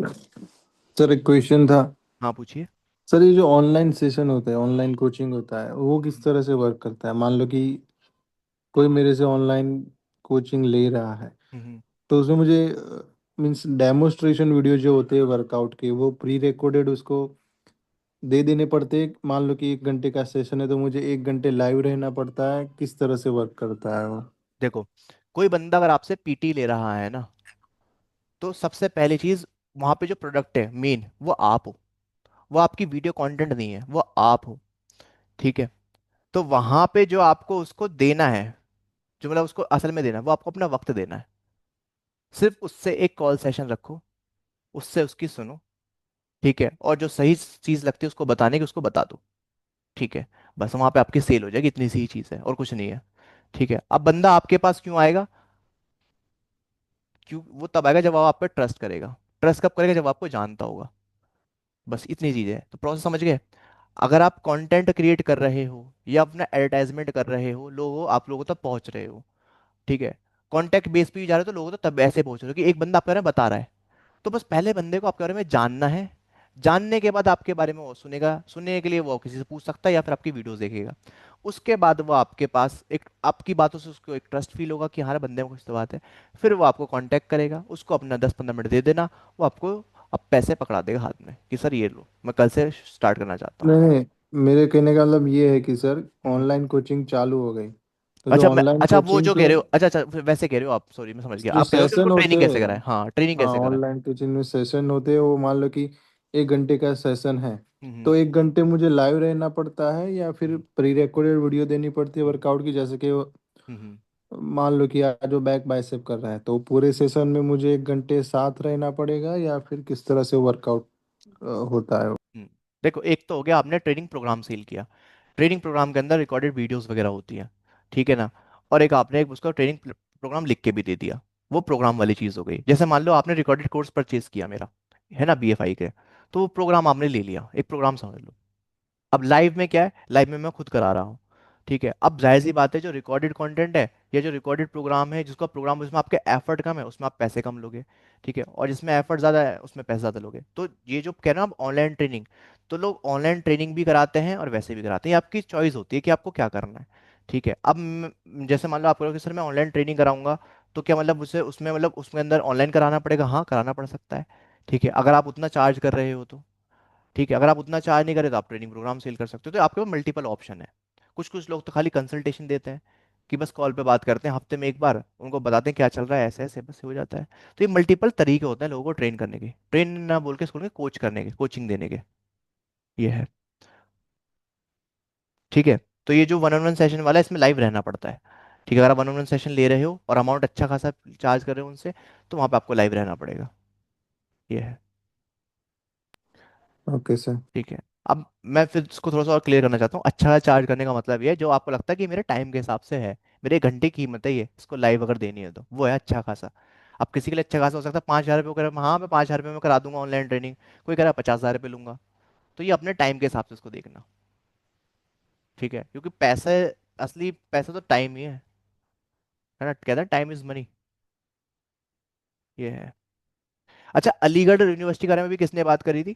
सर एक क्वेश्चन था। हाँ पूछिए। सर ये जो ऑनलाइन सेशन होता है, ऑनलाइन कोचिंग होता है, वो किस तरह से वर्क करता है? मान लो कि कोई मेरे से ऑनलाइन कोचिंग ले रहा है, हम्म। तो उसमें मुझे मीन्स डेमोस्ट्रेशन वीडियो जो होते हैं वर्कआउट के, वो प्री रिकॉर्डेड उसको दे देने पड़ते हैं। मान लो कि 1 घंटे का सेशन है तो मुझे 1 घंटे लाइव रहना पड़ता है, किस तरह से वर्क करता है वो? देखो, कोई बंदा अगर आपसे पीटी ले रहा है ना, तो सबसे पहली चीज, वहां पे जो प्रोडक्ट है मेन वो आप हो। वो आपकी वीडियो कंटेंट नहीं है, वो आप हो। ठीक है। तो वहां पे जो आपको उसको देना है, जो मतलब उसको असल में देना है, वो आपको अपना वक्त देना है। सिर्फ उससे एक कॉल सेशन रखो, उससे उसकी सुनो। ठीक है। और जो सही चीज लगती है उसको बताने की, उसको बता दो। ठीक है। बस वहां पे आपकी सेल हो जाएगी, इतनी सी चीज है और कुछ नहीं है। ठीक है। अब बंदा आपके पास क्यों आएगा? क्यों? वो तब आएगा जब वो आप पे ट्रस्ट करेगा। ट्रस्ट कब करेगा? जब आपको जानता होगा। बस इतनी चीज है, तो प्रोसेस समझ गए? अगर आप कंटेंट क्रिएट कर रहे हो या अपना एडवर्टाइजमेंट कर रहे हो, आप लोगों तक पहुंच रहे हो। ठीक है। कॉन्टेक्ट बेस पे भी जा रहे हो, तो लोगों तक तब ऐसे पहुंच रहे हो कि एक बंदा आपके बारे में बता रहा है। तो बस पहले बंदे को आपके बारे में जानना है। जानने के बाद आपके बारे में वो सुनेगा, सुनने के लिए वो किसी से पूछ सकता है या फिर आपकी वीडियोस देखेगा। उसके बाद वो आपके पास एक, आपकी बातों से उसको एक ट्रस्ट फील होगा कि हाँ बंदे में कुछ तो बात है। फिर वो आपको कांटेक्ट करेगा, उसको अपना 10-15 मिनट दे देना। वो आपको अब पैसे पकड़ा देगा हाथ में कि सर ये लो, मैं कल से स्टार्ट करना चाहता हूँ। नहीं नहीं, मेरे कहने का मतलब ये है कि सर हम्म। ऑनलाइन कोचिंग चालू हो गई, तो जो अच्छा ऑनलाइन अच्छा, वो कोचिंग जो के कह रहे हो, अच्छा अच्छा, वैसे कह रहे हो आप, सॉरी मैं समझ गया, जो आप कह रहे हो कि उनको सेशन होते ट्रेनिंग कैसे हैं, कराए, हाँ ट्रेनिंग हाँ कैसे कराए। ऑनलाइन कोचिंग में सेशन होते हैं, वो मान लो कि 1 घंटे का सेशन है, हम्म। तो 1 घंटे मुझे लाइव रहना पड़ता है या फिर हम्म। प्री रिकॉर्डेड वीडियो देनी पड़ती है हम्म। वर्कआउट की? जैसे कि हम्म। मान लो कि आज जो बैक बाइसेप कर रहा है, तो पूरे सेशन में मुझे 1 घंटे साथ रहना पड़ेगा या फिर किस तरह से वर्कआउट होता है? हम्म। देखो, एक तो हो गया आपने ट्रेनिंग प्रोग्राम सेल किया। ट्रेनिंग प्रोग्राम के अंदर रिकॉर्डेड वीडियोस वगैरह होती हैं। ठीक है ना। और एक आपने एक उसका ट्रेनिंग प्रोग्राम लिख के भी दे दिया। वो प्रोग्राम वाली चीज़ हो गई। जैसे मान लो आपने रिकॉर्डेड कोर्स परचेज किया मेरा, है ना, बीएफआई के। तो वो प्रोग्राम आपने ले लिया, एक प्रोग्राम समझ लो। अब लाइव में क्या है, लाइव में मैं खुद करा रहा हूँ। ठीक है। अब जाहिर सी बात है, जो रिकॉर्डेड कंटेंट है या जो रिकॉर्डेड प्रोग्राम है, जिसका प्रोग्राम उसमें आपके एफर्ट कम है, उसमें आप पैसे कम लोगे। ठीक है। और जिसमें एफर्ट ज़्यादा है, उसमें पैसे ज़्यादा लोगे। तो ये जो कह रहे हैं आप ऑनलाइन ट्रेनिंग, तो लोग ऑनलाइन ट्रेनिंग भी कराते हैं और वैसे भी कराते हैं। ये आपकी चॉइस होती है कि आपको क्या करना है। ठीक है। अब जैसे मान लो आप कहोगे सर मैं ऑनलाइन ट्रेनिंग कराऊंगा, तो क्या मतलब उसे उसमें मतलब उसमें अंदर ऑनलाइन कराना पड़ेगा? हाँ, कराना पड़ सकता है। ठीक है, अगर आप उतना चार्ज कर रहे हो तो। ठीक है। अगर आप उतना चार्ज नहीं करें तो आप ट्रेनिंग प्रोग्राम सेल कर सकते हो। तो आपके पास मल्टीपल ऑप्शन है। कुछ कुछ लोग तो खाली कंसल्टेशन देते हैं, कि बस कॉल पे बात करते हैं हफ्ते में एक बार, उनको बताते हैं क्या चल रहा है, ऐसे ऐसे बस हो जाता है। तो ये मल्टीपल तरीके होते हैं लोगों को ट्रेन करने के, ट्रेन ना बोल के स्कूल में कोच करने के, कोचिंग देने के। ये है। ठीक है। तो ये जो वन ऑन वन सेशन वाला है, इसमें लाइव रहना पड़ता है। ठीक है। अगर आप वन ऑन वन सेशन ले रहे हो और अमाउंट अच्छा खासा चार्ज कर रहे हो उनसे, तो वहाँ पे आपको लाइव रहना पड़ेगा। ये है। Okay sir. ठीक है। अब मैं फिर इसको थोड़ा सा और क्लियर करना चाहता हूँ। अच्छा चार्ज करने का मतलब ये है, जो आपको लगता है कि मेरे टाइम के हिसाब से है, मेरे 1 घंटे की कीमत है ये, इसको लाइव अगर देनी है तो वो है अच्छा खासा। अब किसी के लिए अच्छा खासा हो सकता है 5,000 रुपये, कर हाँ मैं 5,000 रुपये में करा दूंगा ऑनलाइन ट्रेनिंग। कोई कह रहा है 50,000 रुपये लूंगा। तो ये अपने टाइम के हिसाब से इसको देखना। ठीक है। क्योंकि पैसे, असली पैसा तो टाइम ही है ना, कहते हैं टाइम इज मनी। ये है। अच्छा, अलीगढ़ यूनिवर्सिटी के बारे में भी किसने बात करी थी?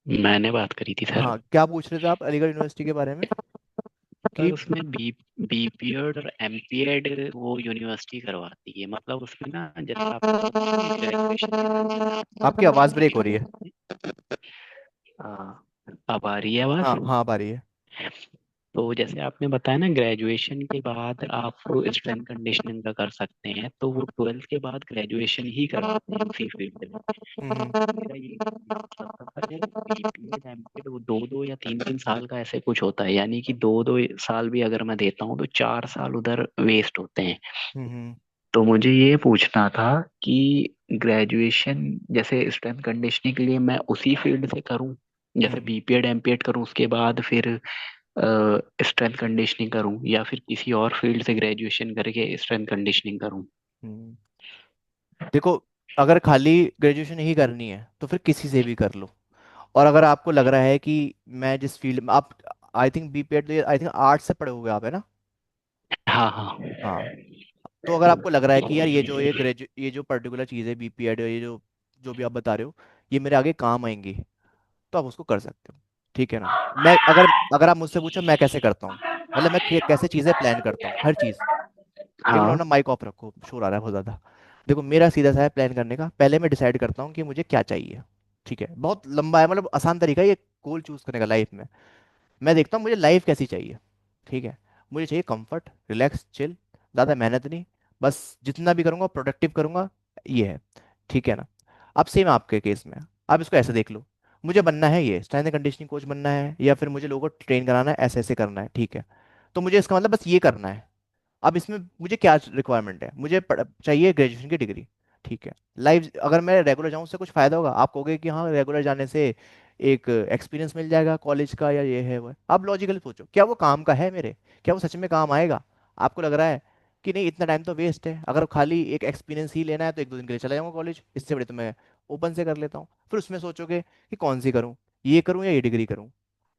मैंने बात करी थी सर। हाँ, क्या पूछ रहे थे आप अलीगढ़ यूनिवर्सिटी के बारे में? सर कि उसमें बीपीएड और एमपीएड वो यूनिवर्सिटी करवाती है, मतलब उसमें ना जैसे आप ग्रेजुएशन। आपकी आवाज़ ब्रेक हो रही है। अब आ रही है आवाज? हाँ हाँ, अब आ रही है। तो जैसे आपने बताया ना, ग्रेजुएशन के बाद आप स्ट्रेंथ कंडीशनिंग का कर सकते हैं, तो वो 12th के बाद ग्रेजुएशन ही करवाते हैं उसी फील्ड में। हम्म। मेरा ये सफर है, बीपीएड एमपीएड वो 2-2 या 3-3 साल का ऐसे कुछ होता है, यानी कि 2-2 साल भी अगर मैं देता हूँ तो 4 साल उधर वेस्ट होते हैं। हम्म। तो मुझे ये पूछना था कि ग्रेजुएशन जैसे स्ट्रेंथ कंडीशनिंग के लिए मैं उसी फील्ड से करूं, जैसे हम्म। बीपीएड एमपीएड करूं उसके बाद फिर स्ट्रेंथ कंडीशनिंग करूं, या फिर किसी और फील्ड से ग्रेजुएशन करके स्ट्रेंथ कंडीशनिंग करूं? हम्म। देखो, अगर खाली ग्रेजुएशन ही करनी है तो फिर किसी से भी कर लो। और अगर आपको लग रहा है कि मैं जिस फील्ड में आप, I think BPEd, I think arts से पढ़े हुए आप, है ना? हाँ हाँ। हाँ। तो अगर आपको लग रहा है कि यार ये जो पर्टिकुलर चीज़ है बीपीएड, ये जो जो भी आप बता रहे हो, ये मेरे आगे काम आएंगी, तो आप उसको कर सकते हो। ठीक है ना। मैं अगर अगर आप मुझसे पूछो मैं कैसे करता हूँ, मतलब मैं कैसे चीज़ें प्लान करता हूँ, हर चीज़। एक मिनट हाँ। अपना माइक ऑफ रखो, शोर आ रहा है बहुत ज़्यादा। देखो मेरा सीधा सा है प्लान करने का, पहले मैं डिसाइड करता हूँ कि मुझे क्या चाहिए। ठीक है, बहुत लंबा है, मतलब आसान तरीका है ये गोल चूज करने का लाइफ में। मैं देखता हूँ मुझे लाइफ कैसी चाहिए। ठीक है, मुझे चाहिए कंफर्ट, रिलैक्स, चिल, ज़्यादा मेहनत नहीं, बस जितना भी करूँगा प्रोडक्टिव करूँगा, ये है। ठीक है ना। अब सेम आपके केस में, आप इसको ऐसे देख लो, मुझे बनना है ये स्ट्रेंथ एंड कंडीशनिंग कोच बनना है, या फिर मुझे लोगों को ट्रेन कराना है, ऐसे ऐसे करना है। ठीक है, तो मुझे इसका मतलब बस ये करना है। अब इसमें मुझे क्या रिक्वायरमेंट है, मुझे चाहिए ग्रेजुएशन की डिग्री। ठीक है, लाइफ अगर मैं रेगुलर जाऊँ उससे कुछ फ़ायदा होगा, आप कहोगे कि हाँ रेगुलर जाने से एक एक्सपीरियंस मिल जाएगा कॉलेज का, या ये है वो है। आप लॉजिकली सोचो, क्या वो काम का है मेरे, क्या वो सच में काम आएगा? आपको लग रहा है कि नहीं इतना टाइम तो वेस्ट है, अगर खाली एक एक्सपीरियंस ही लेना है तो एक दो दिन के लिए चला जाऊँगा कॉलेज, इससे बड़े तो मैं ओपन से कर लेता हूँ। फिर उसमें सोचोगे कि कौन सी करूँ, ये करूँ या ये डिग्री करूँ।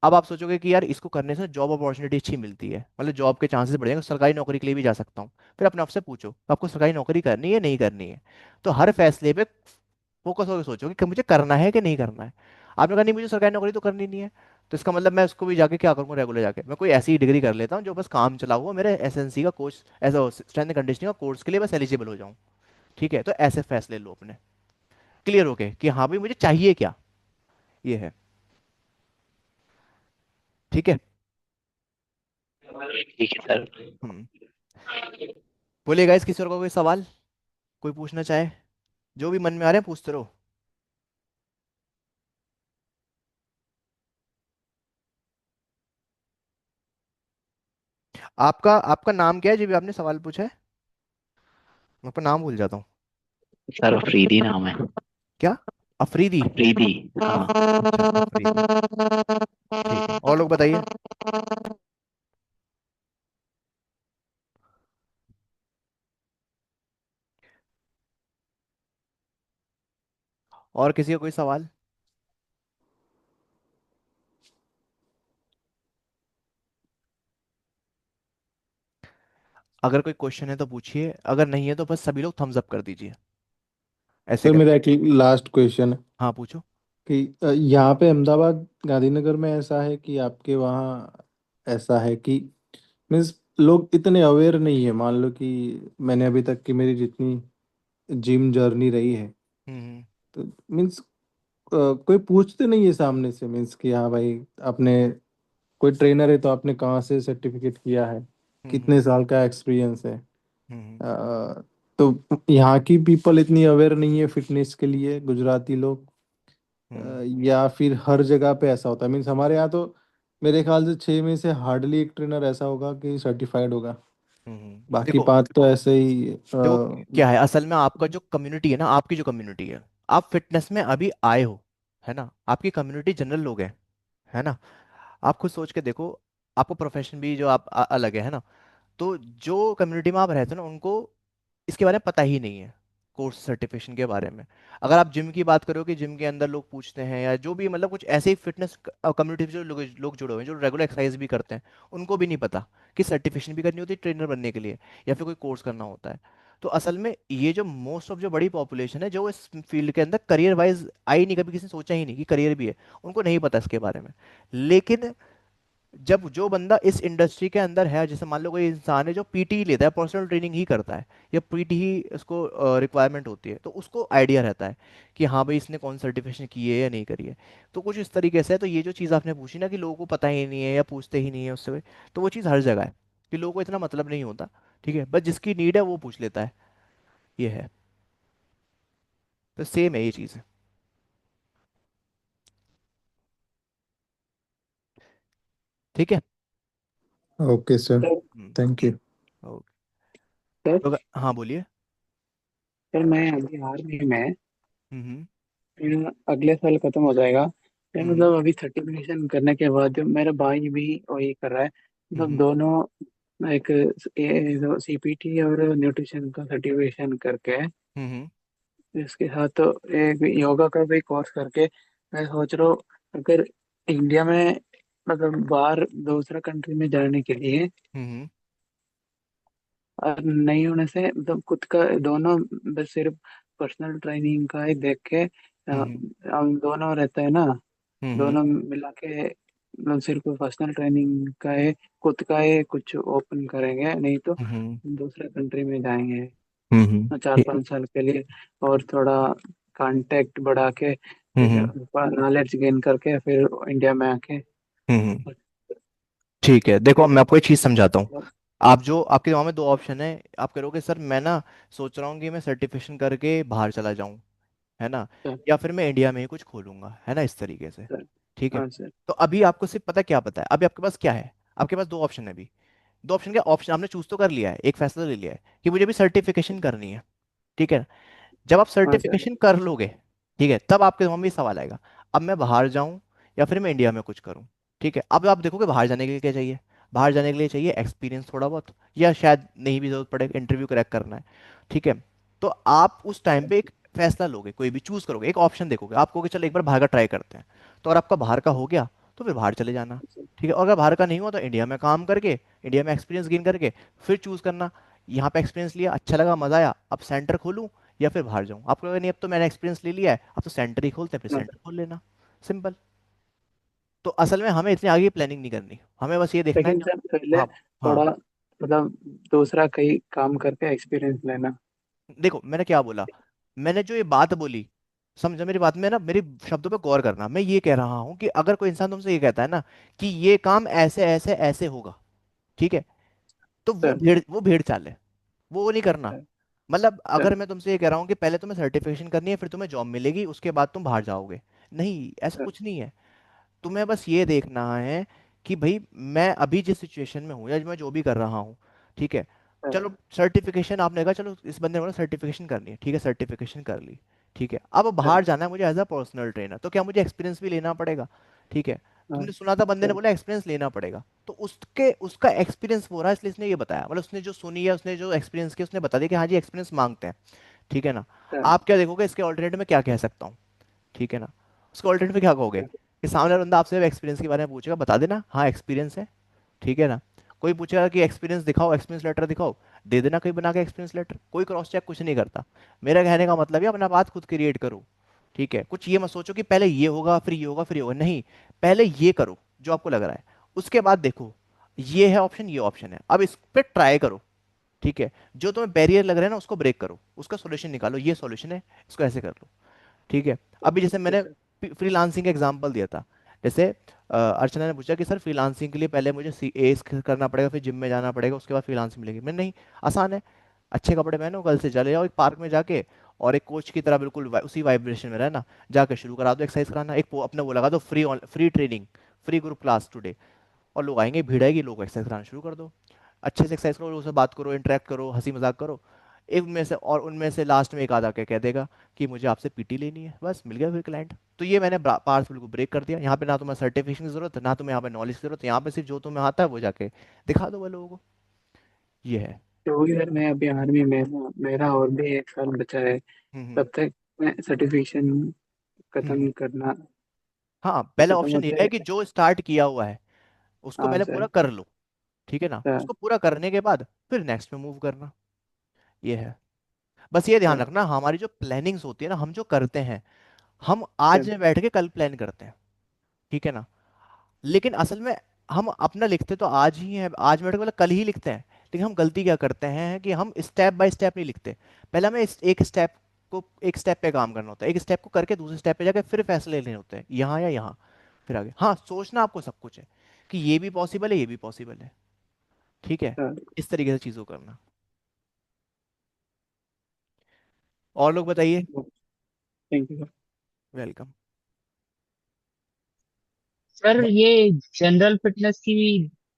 अब आप सोचोगे कि यार इसको करने से जॉब अपॉर्चुनिटी अच्छी मिलती है, मतलब जॉब के चांसेस बढ़ जाएंगे, सरकारी नौकरी के लिए भी जा सकता हूँ। फिर अपने आप से पूछो आपको सरकारी नौकरी करनी है नहीं करनी है। तो हर फैसले पे फोकस होकर सोचो कि मुझे करना है कि नहीं करना है। आपने कहा नहीं मुझे सरकारी नौकरी तो करनी नहीं है, तो इसका मतलब मैं उसको भी जाके क्या करूँगा, रेगुलर जाके मैं कोई ऐसी डिग्री कर लेता हूँ जो बस काम चला हुआ मेरे एसएनसी का कोर्स, ऐसा स्ट्रेंथ एंड कंडीशनिंग का कोर्स के लिए बस एलिजिबल हो जाऊँ। ठीक है, तो ऐसे फैसले लो अपने, क्लियर हो गए कि हाँ भाई मुझे चाहिए क्या, ये है। ठीक है। ठीक है सर। हम्म। बोलिएगा इस किसी और का कोई सवाल, कोई पूछना चाहे, जो भी मन में आ रहे हैं पूछते रहो। आपका आपका नाम क्या है जी, भी आपने सवाल पूछा है? मैं अपना नाम भूल जाता हूँ। सर अफरीदी नाम है। क्या? अफरीदी? अफरीदी। हाँ। अच्छा अफरीदी, ठीक है। और लोग बताइए। और किसी का कोई सवाल? अगर कोई क्वेश्चन है तो पूछिए, अगर नहीं है तो बस सभी लोग थम्स अप कर दीजिए, ऐसे सर कर। मेरा एक लास्ट क्वेश्चन है हाँ पूछो। कि यहाँ पे अहमदाबाद गांधीनगर में ऐसा है कि आपके वहाँ ऐसा है कि मीन्स लोग इतने अवेयर नहीं है, मान लो कि मैंने अभी तक की मेरी जितनी जिम जर्नी रही है, हम्म तो मीन्स कोई पूछते नहीं है सामने से, मीन्स कि हाँ भाई आपने, कोई ट्रेनर है तो आपने कहाँ से सर्टिफिकेट किया है, हम्म कितने साल का एक्सपीरियंस है। हम्म तो यहाँ की पीपल इतनी अवेयर नहीं है फिटनेस के लिए, गुजराती लोग। हम्म या फिर हर जगह पे ऐसा होता है, मीन्स हमारे यहाँ तो मेरे ख्याल से 6 में से हार्डली एक ट्रेनर ऐसा होगा कि सर्टिफाइड होगा, बाकी देखो 5 तो ऐसे ही देखो क्या है असल में, आपका जो कम्युनिटी है ना, आपकी जो कम्युनिटी है, आप फिटनेस में अभी आए हो, है ना, आपकी कम्युनिटी जनरल लोग हैं, है ना। आप खुद सोच के देखो, आपको प्रोफेशन भी जो आप अलग है ना, तो जो कम्युनिटी में आप रहते हो ना उनको इसके बारे में पता ही नहीं है, कोर्स सर्टिफिकेशन के बारे में। अगर आप जिम की बात करो कि जिम के अंदर लोग पूछते हैं, या जो भी मतलब कुछ ऐसे ही फिटनेस कम्युनिटी जो लोग जुड़े हुए हैं जो रेगुलर एक्सरसाइज भी करते हैं, उनको भी नहीं पता कि सर्टिफिकेशन भी करनी होती है ट्रेनर बनने के लिए, या फिर कोई कोर्स करना होता है। तो असल में ये जो मोस्ट ऑफ जो बड़ी पॉपुलेशन है जो इस फील्ड के अंदर करियर वाइज आई नहीं, कभी किसी ने सोचा ही नहीं कि करियर भी है, उनको नहीं पता इसके बारे में। लेकिन जब जो बंदा इस इंडस्ट्री के अंदर है, जैसे मान लो कोई इंसान है जो पीटी लेता है, पर्सनल ट्रेनिंग ही करता है, या पीटी ही उसको रिक्वायरमेंट होती है, तो उसको आइडिया रहता है कि हाँ भाई इसने कौन सर्टिफिकेशन की है या नहीं करी है। तो कुछ इस तरीके से है। तो ये जो चीज़ आपने पूछी ना कि लोगों को पता ही नहीं है या पूछते ही नहीं है उससे, तो वो चीज़ हर जगह है कि लोगों को इतना मतलब नहीं होता। ठीक है, बस जिसकी नीड है वो पूछ लेता है, ये है। तो सेम है ये चीज़। ठीक है। Okay sir, hmm, thank you. Okay. Sir तो हाँ बोलिए। सर मैं अभी आर्मी में, हम्म फिर अगले साल खत्म हो जाएगा। फिर हम्म मतलब अभी सर्टिफिकेशन करने के बाद मेरा भाई भी वही कर रहा है, मतलब हम्म दोनों एक सीपीटी और न्यूट्रिशन का सर्टिफिकेशन करके, हम्म इसके साथ तो एक योगा का भी कोर्स करके, मैं सोच रहा हूँ अगर इंडिया में मतलब बाहर दूसरा कंट्री में जाने के लिए, हम्म और नहीं होने से मतलब खुद का दोनों, बस सिर्फ पर्सनल ट्रेनिंग का ही देख के हम्म हम दोनों रहते हैं ना, हम्म दोनों मिला के मतलब सिर्फ पर्सनल ट्रेनिंग का है, खुद का है, कुछ ओपन करेंगे, नहीं तो हम्म। दूसरे कंट्री में जाएंगे हम्म। चार ठीक। पांच साल के लिए, और थोड़ा कांटेक्ट बढ़ा के, फिर हम्म। नॉलेज गेन करके फिर इंडिया में आके। हम्म। ठीक है, देखो मैं आपको एक चीज़ समझाता हूँ। आप जो आपके दिमाग में दो ऑप्शन है, आप करोगे सर मैं ना सोच रहा हूँ कि मैं सर्टिफिकेशन करके बाहर चला जाऊँ, है ना, सर, या फिर मैं इंडिया में ही कुछ खोलूंगा, है ना, इस तरीके से। सर, ठीक है। हाँ सर। तो अभी आपको सिर्फ पता है, अभी आपके पास क्या है, आपके पास दो ऑप्शन है अभी। दो ऑप्शन, क्या ऑप्शन आपने चूज तो कर लिया है, एक फैसला ले लिया है कि मुझे भी सर्टिफिकेशन करनी है। ठीक है। जब आप हाँ सर। सर्टिफिकेशन कर लोगे, ठीक है, तब आपके दिमाग में ये सवाल आएगा, अब मैं बाहर जाऊं या फिर मैं इंडिया में कुछ करूं। ठीक है, अब आप देखोगे बाहर जाने के लिए क्या चाहिए। बाहर जाने के लिए चाहिए एक्सपीरियंस थोड़ा बहुत, या शायद नहीं भी जरूरत पड़े, इंटरव्यू क्रैक करना है। ठीक है। तो आप उस टाइम पे एक फैसला लोगे, कोई भी चूज करोगे, एक ऑप्शन देखोगे, आप कहोगे चलो एक बार बाहर का ट्राई करते हैं। तो अगर आपका बाहर का हो गया तो फिर बाहर चले जाना। ठीक है, और अगर बाहर का नहीं हुआ तो इंडिया में काम करके, इंडिया में एक्सपीरियंस गेन करके फिर चूज करना। यहाँ पे एक्सपीरियंस लिया, अच्छा लगा, मजा आया, अब सेंटर खोलूं या फिर बाहर जाऊं। आपको लगा नहीं अब तो मैंने एक्सपीरियंस ले लिया है, अब तो सेंटर ही खोलते हैं, फिर हाँ सेंटर खोल लेना। सिंपल। तो असल में हमें इतनी आगे प्लानिंग नहीं करनी, हमें बस ये देखना है लेकिन कि सर पहले हाँ। हाँ। थोड़ा मतलब दूसरा कहीं काम करके एक्सपीरियंस लेना। देखो मैंने क्या बोला, मैंने जो ये बात बोली, समझा मेरी बात में ना, मेरी शब्दों पे गौर करना। मैं ये कह रहा हूँ कि अगर कोई इंसान तुमसे ये कहता है ना कि ये काम ऐसे ऐसे ऐसे होगा, ठीक है, तो सर, वो भेड़ चाल है, वो नहीं करना। सर, मतलब सर, अगर मैं तुमसे ये कह रहा हूँ कि पहले तुम्हें सर्टिफिकेशन करनी है, फिर तुम्हें जॉब मिलेगी, उसके बाद तुम बाहर जाओगे, नहीं, ऐसा सर, कुछ नहीं है। तुम्हें बस ये देखना है कि भाई मैं अभी जिस सिचुएशन में हूँ या मैं जो भी कर रहा हूँ, ठीक है, सर, चलो सर्टिफिकेशन आपने कहा, चलो इस बंदे ने बोला सर्टिफिकेशन करनी है, ठीक है, सर्टिफिकेशन कर ली। ठीक है, अब सर, बाहर जाना है मुझे एज अ पर्सनल ट्रेनर, तो क्या मुझे एक्सपीरियंस भी लेना पड़ेगा। ठीक है। हाँ तुमने सुना था बंदे ने सर, बोला एक्सपीरियंस लेना पड़ेगा, तो उसके उसका एक्सपीरियंस हो रहा है इसलिए इसने ये बताया, मतलब उसने जो सुनी है, उसने जो एक्सपीरियंस किया, उसने बता दिया कि हाँ जी एक्सपीरियंस मांगते हैं। ठीक है ना। सर, आप क्या देखोगे इसके ऑल्टरनेट में क्या कह सकता हूँ। ठीक है ना। उसके ऑल्टरनेट में क्या कहोगे सर, कि सामने वाला बंदा आपसे एक्सपीरियंस के बारे में पूछेगा, बता देना हाँ एक्सपीरियंस है। ठीक है ना। कोई पूछेगा कि एक्सपीरियंस दिखाओ, एक्सपीरियंस लेटर दिखाओ, दे देना कोई बना के एक्सपीरियंस लेटर, कोई क्रॉस चेक कुछ नहीं करता। मेरा कहने का मतलब है अपना बात खुद क्रिएट करो। ठीक है, कुछ ये मत सोचो कि पहले ये होगा फिर ये होगा फिर ये होगा, नहीं, पहले ये करो जो आपको लग रहा है, उसके बाद देखो ये है ऑप्शन, ये ऑप्शन है, अब इस पे ट्राई करो। ठीक है, जो तुम्हें बैरियर लग रहा है ना उसको ब्रेक करो, उसका सॉल्यूशन निकालो, ये सॉल्यूशन है, इसको ऐसे कर लो। ठीक है। अभी जैसे ओके मैंने सर, फ्रीलांसिंग का एग्जांपल दिया था, जैसे अर्चना ने पूछा कि सर फ्रीलांसिंग के लिए पहले मुझे सी एस करना पड़ेगा, फिर जिम में जाना पड़ेगा, उसके बाद फ्रीलांसिंग मिलेगी। मैं नहीं, आसान है, अच्छे कपड़े पहनो, कल से चले जाओ एक पार्क में जाके, और एक कोच की तरह बिल्कुल उसी वाइब्रेशन में रहना, जाके शुरू करा दो एक्सरसाइज कराना, एक अपने वो लगा दो free, free training, free group class today, और लोग आएंगे, भीड़ आएगी, लोग एक्सरसाइज कराना शुरू कर दो। अच्छे से एक्सरसाइज करो, लोगों से बात करो, इंटरेक्ट करो, हंसी मजाक करो। एक में से और उनमें से लास्ट में एक आधा के कह देगा कि मुझे आपसे पीटी लेनी है, बस मिल गया फिर क्लाइंट। तो ये मैंने पार्स बिल्कुल ब्रेक कर दिया, यहाँ पे ना तुम्हें सर्टिफिकेशन की जरूरत है, ना तुम्हें यहाँ पे नॉलेज की जरूरत है, यहाँ पे सिर्फ जो तुम्हें आता है वो जाके दिखा दो वो लोगों को। ये है। क्योंकि सर मैं अभी आर्मी में हूँ, मेरा और भी एक साल बचा है, हम्म। तब तक मैं सर्टिफिकेशन हम्म। खत्म करना, हाँ, पहला खत्म ऑप्शन ये होते है हैं। कि जो स्टार्ट किया हुआ है उसको हाँ पहले पूरा सर, कर लो। ठीक है ना, सर, उसको पूरा करने के बाद फिर नेक्स्ट में मूव करना। ये है। बस ये ध्यान सर, रखना, हमारी जो प्लानिंग्स होती है ना, हम जो करते हैं, हम सर, आज में बैठ के कल प्लान करते हैं। ठीक है ना। लेकिन असल में हम अपना लिखते तो आज ही है, आज में बैठ के मतलब कल ही लिखते हैं। लेकिन हम गलती क्या करते हैं कि हम स्टेप बाय स्टेप नहीं लिखते। पहले हमें एक स्टेप को, एक स्टेप पे काम करना होता है, एक स्टेप को करके दूसरे स्टेप पे जाके फिर फैसले लेने होते हैं, यहाँ या यहाँ, फिर आगे। हाँ, सोचना आपको सब कुछ है कि ये भी पॉसिबल है, ये भी पॉसिबल है। ठीक है। सर। इस तरीके से चीज़ों को करना। और लोग बताइए। Thank you. वेलकम। सर ये जनरल फिटनेस की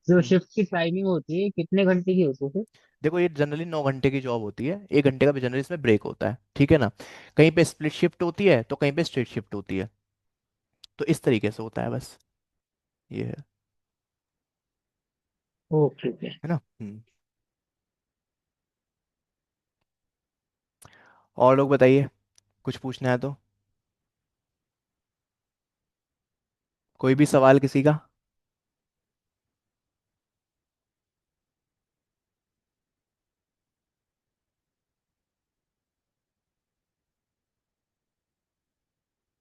जो हम्म। शिफ्ट की टाइमिंग होती है कितने घंटे की होती है सर? देखो ये जनरली 9 घंटे की जॉब होती है, 1 घंटे का भी जनरली इसमें ब्रेक होता है। ठीक है ना। कहीं पे स्प्लिट शिफ्ट होती है तो कहीं पे स्ट्रेट शिफ्ट होती है, तो इस तरीके से होता है बस। ये ओके। है ना। और लोग बताइए, कुछ पूछना है तो, कोई भी सवाल किसी का।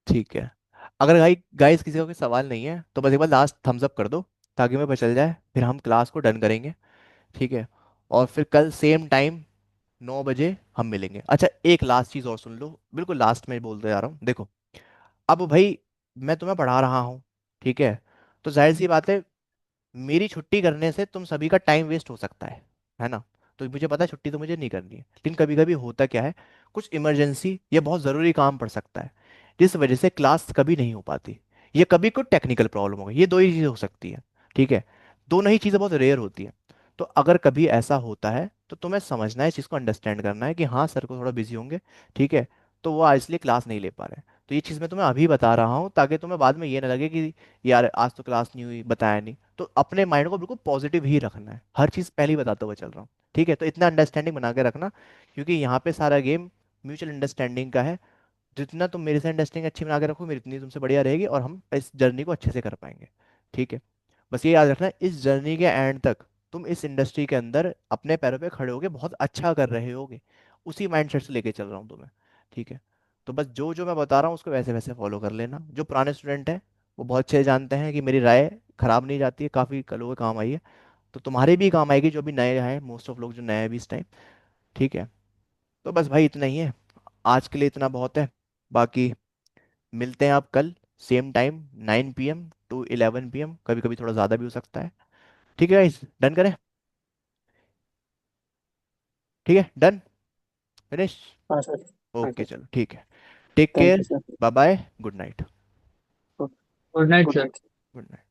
ठीक है। अगर भाई गाइस किसी का कोई सवाल नहीं है तो बस एक बार लास्ट थम्स अप कर दो, ताकि मैं पता चल जाए, फिर हम क्लास को डन करेंगे। ठीक है, और फिर कल सेम टाइम 9 बजे हम मिलेंगे। अच्छा, एक लास्ट चीज़ और सुन लो, बिल्कुल लास्ट में बोलते जा रहा हूँ। देखो, अब भाई मैं तुम्हें पढ़ा रहा हूँ, ठीक है, तो जाहिर सी बात है मेरी छुट्टी करने से तुम सभी का टाइम वेस्ट हो सकता है ना। तो मुझे पता है छुट्टी तो मुझे नहीं करनी है, लेकिन कभी कभी होता क्या है, कुछ इमरजेंसी या बहुत ज़रूरी काम पड़ सकता है, जिस वजह से क्लास कभी नहीं हो पाती। ये कभी कोई टेक्निकल प्रॉब्लम हो गई, ये दो ही चीज़ें हो सकती हैं। ठीक है, दोनों ही चीज़ें बहुत रेयर होती हैं। तो अगर कभी ऐसा होता है तो तुम्हें समझना है, इस चीज़ को अंडरस्टैंड करना है कि हाँ सर को थोड़ा बिजी होंगे, ठीक है, तो वो आज इसलिए क्लास नहीं ले पा रहे हैं। तो ये चीज़ मैं तुम्हें अभी बता रहा हूँ, ताकि तुम्हें बाद में ये ना लगे कि यार आज तो क्लास नहीं हुई, बताया नहीं। तो अपने माइंड को बिल्कुल पॉजिटिव ही रखना है, हर चीज़ पहले ही बताते हुए चल रहा हूँ। ठीक है, तो इतना अंडरस्टैंडिंग बना के रखना, क्योंकि यहाँ पे सारा गेम म्यूचुअल अंडरस्टैंडिंग का है। जितना तुम मेरे से अंडरस्टैंडिंग अच्छी बना के रखो, मेरी उतनी तुमसे बढ़िया रहेगी, और हम इस जर्नी को अच्छे से कर पाएंगे। ठीक है, बस ये याद रखना, इस जर्नी के एंड तक तुम इस इंडस्ट्री के अंदर अपने पैरों पे खड़े होगे, बहुत अच्छा कर रहे होगे। उसी माइंडसेट से लेके चल रहा हूँ तुम्हें। ठीक है, तो बस जो जो मैं बता रहा हूँ उसको वैसे वैसे फॉलो कर लेना। जो पुराने स्टूडेंट हैं वो बहुत अच्छे से जानते हैं कि मेरी राय खराब नहीं जाती है, काफ़ी लोगों के काम आई है। तो तुम्हारे भी काम आएगी, जो भी नए हैं, मोस्ट ऑफ लोग जो नए हैं अभी इस टाइम। ठीक है, तो बस भाई इतना ही है, आज के लिए इतना बहुत है। बाकी मिलते हैं आप कल same time, 9 PM to 11 PM, कभी कभी थोड़ा ज़्यादा भी हो सकता है। ठीक है गाइस, डन करें? ठीक है, डन, फिनिश। हाँ सर। हाँ ओके सर। चलो, ठीक है, take thank care, you sir. Bye bye, good night. Good night good sir. Night. Good night.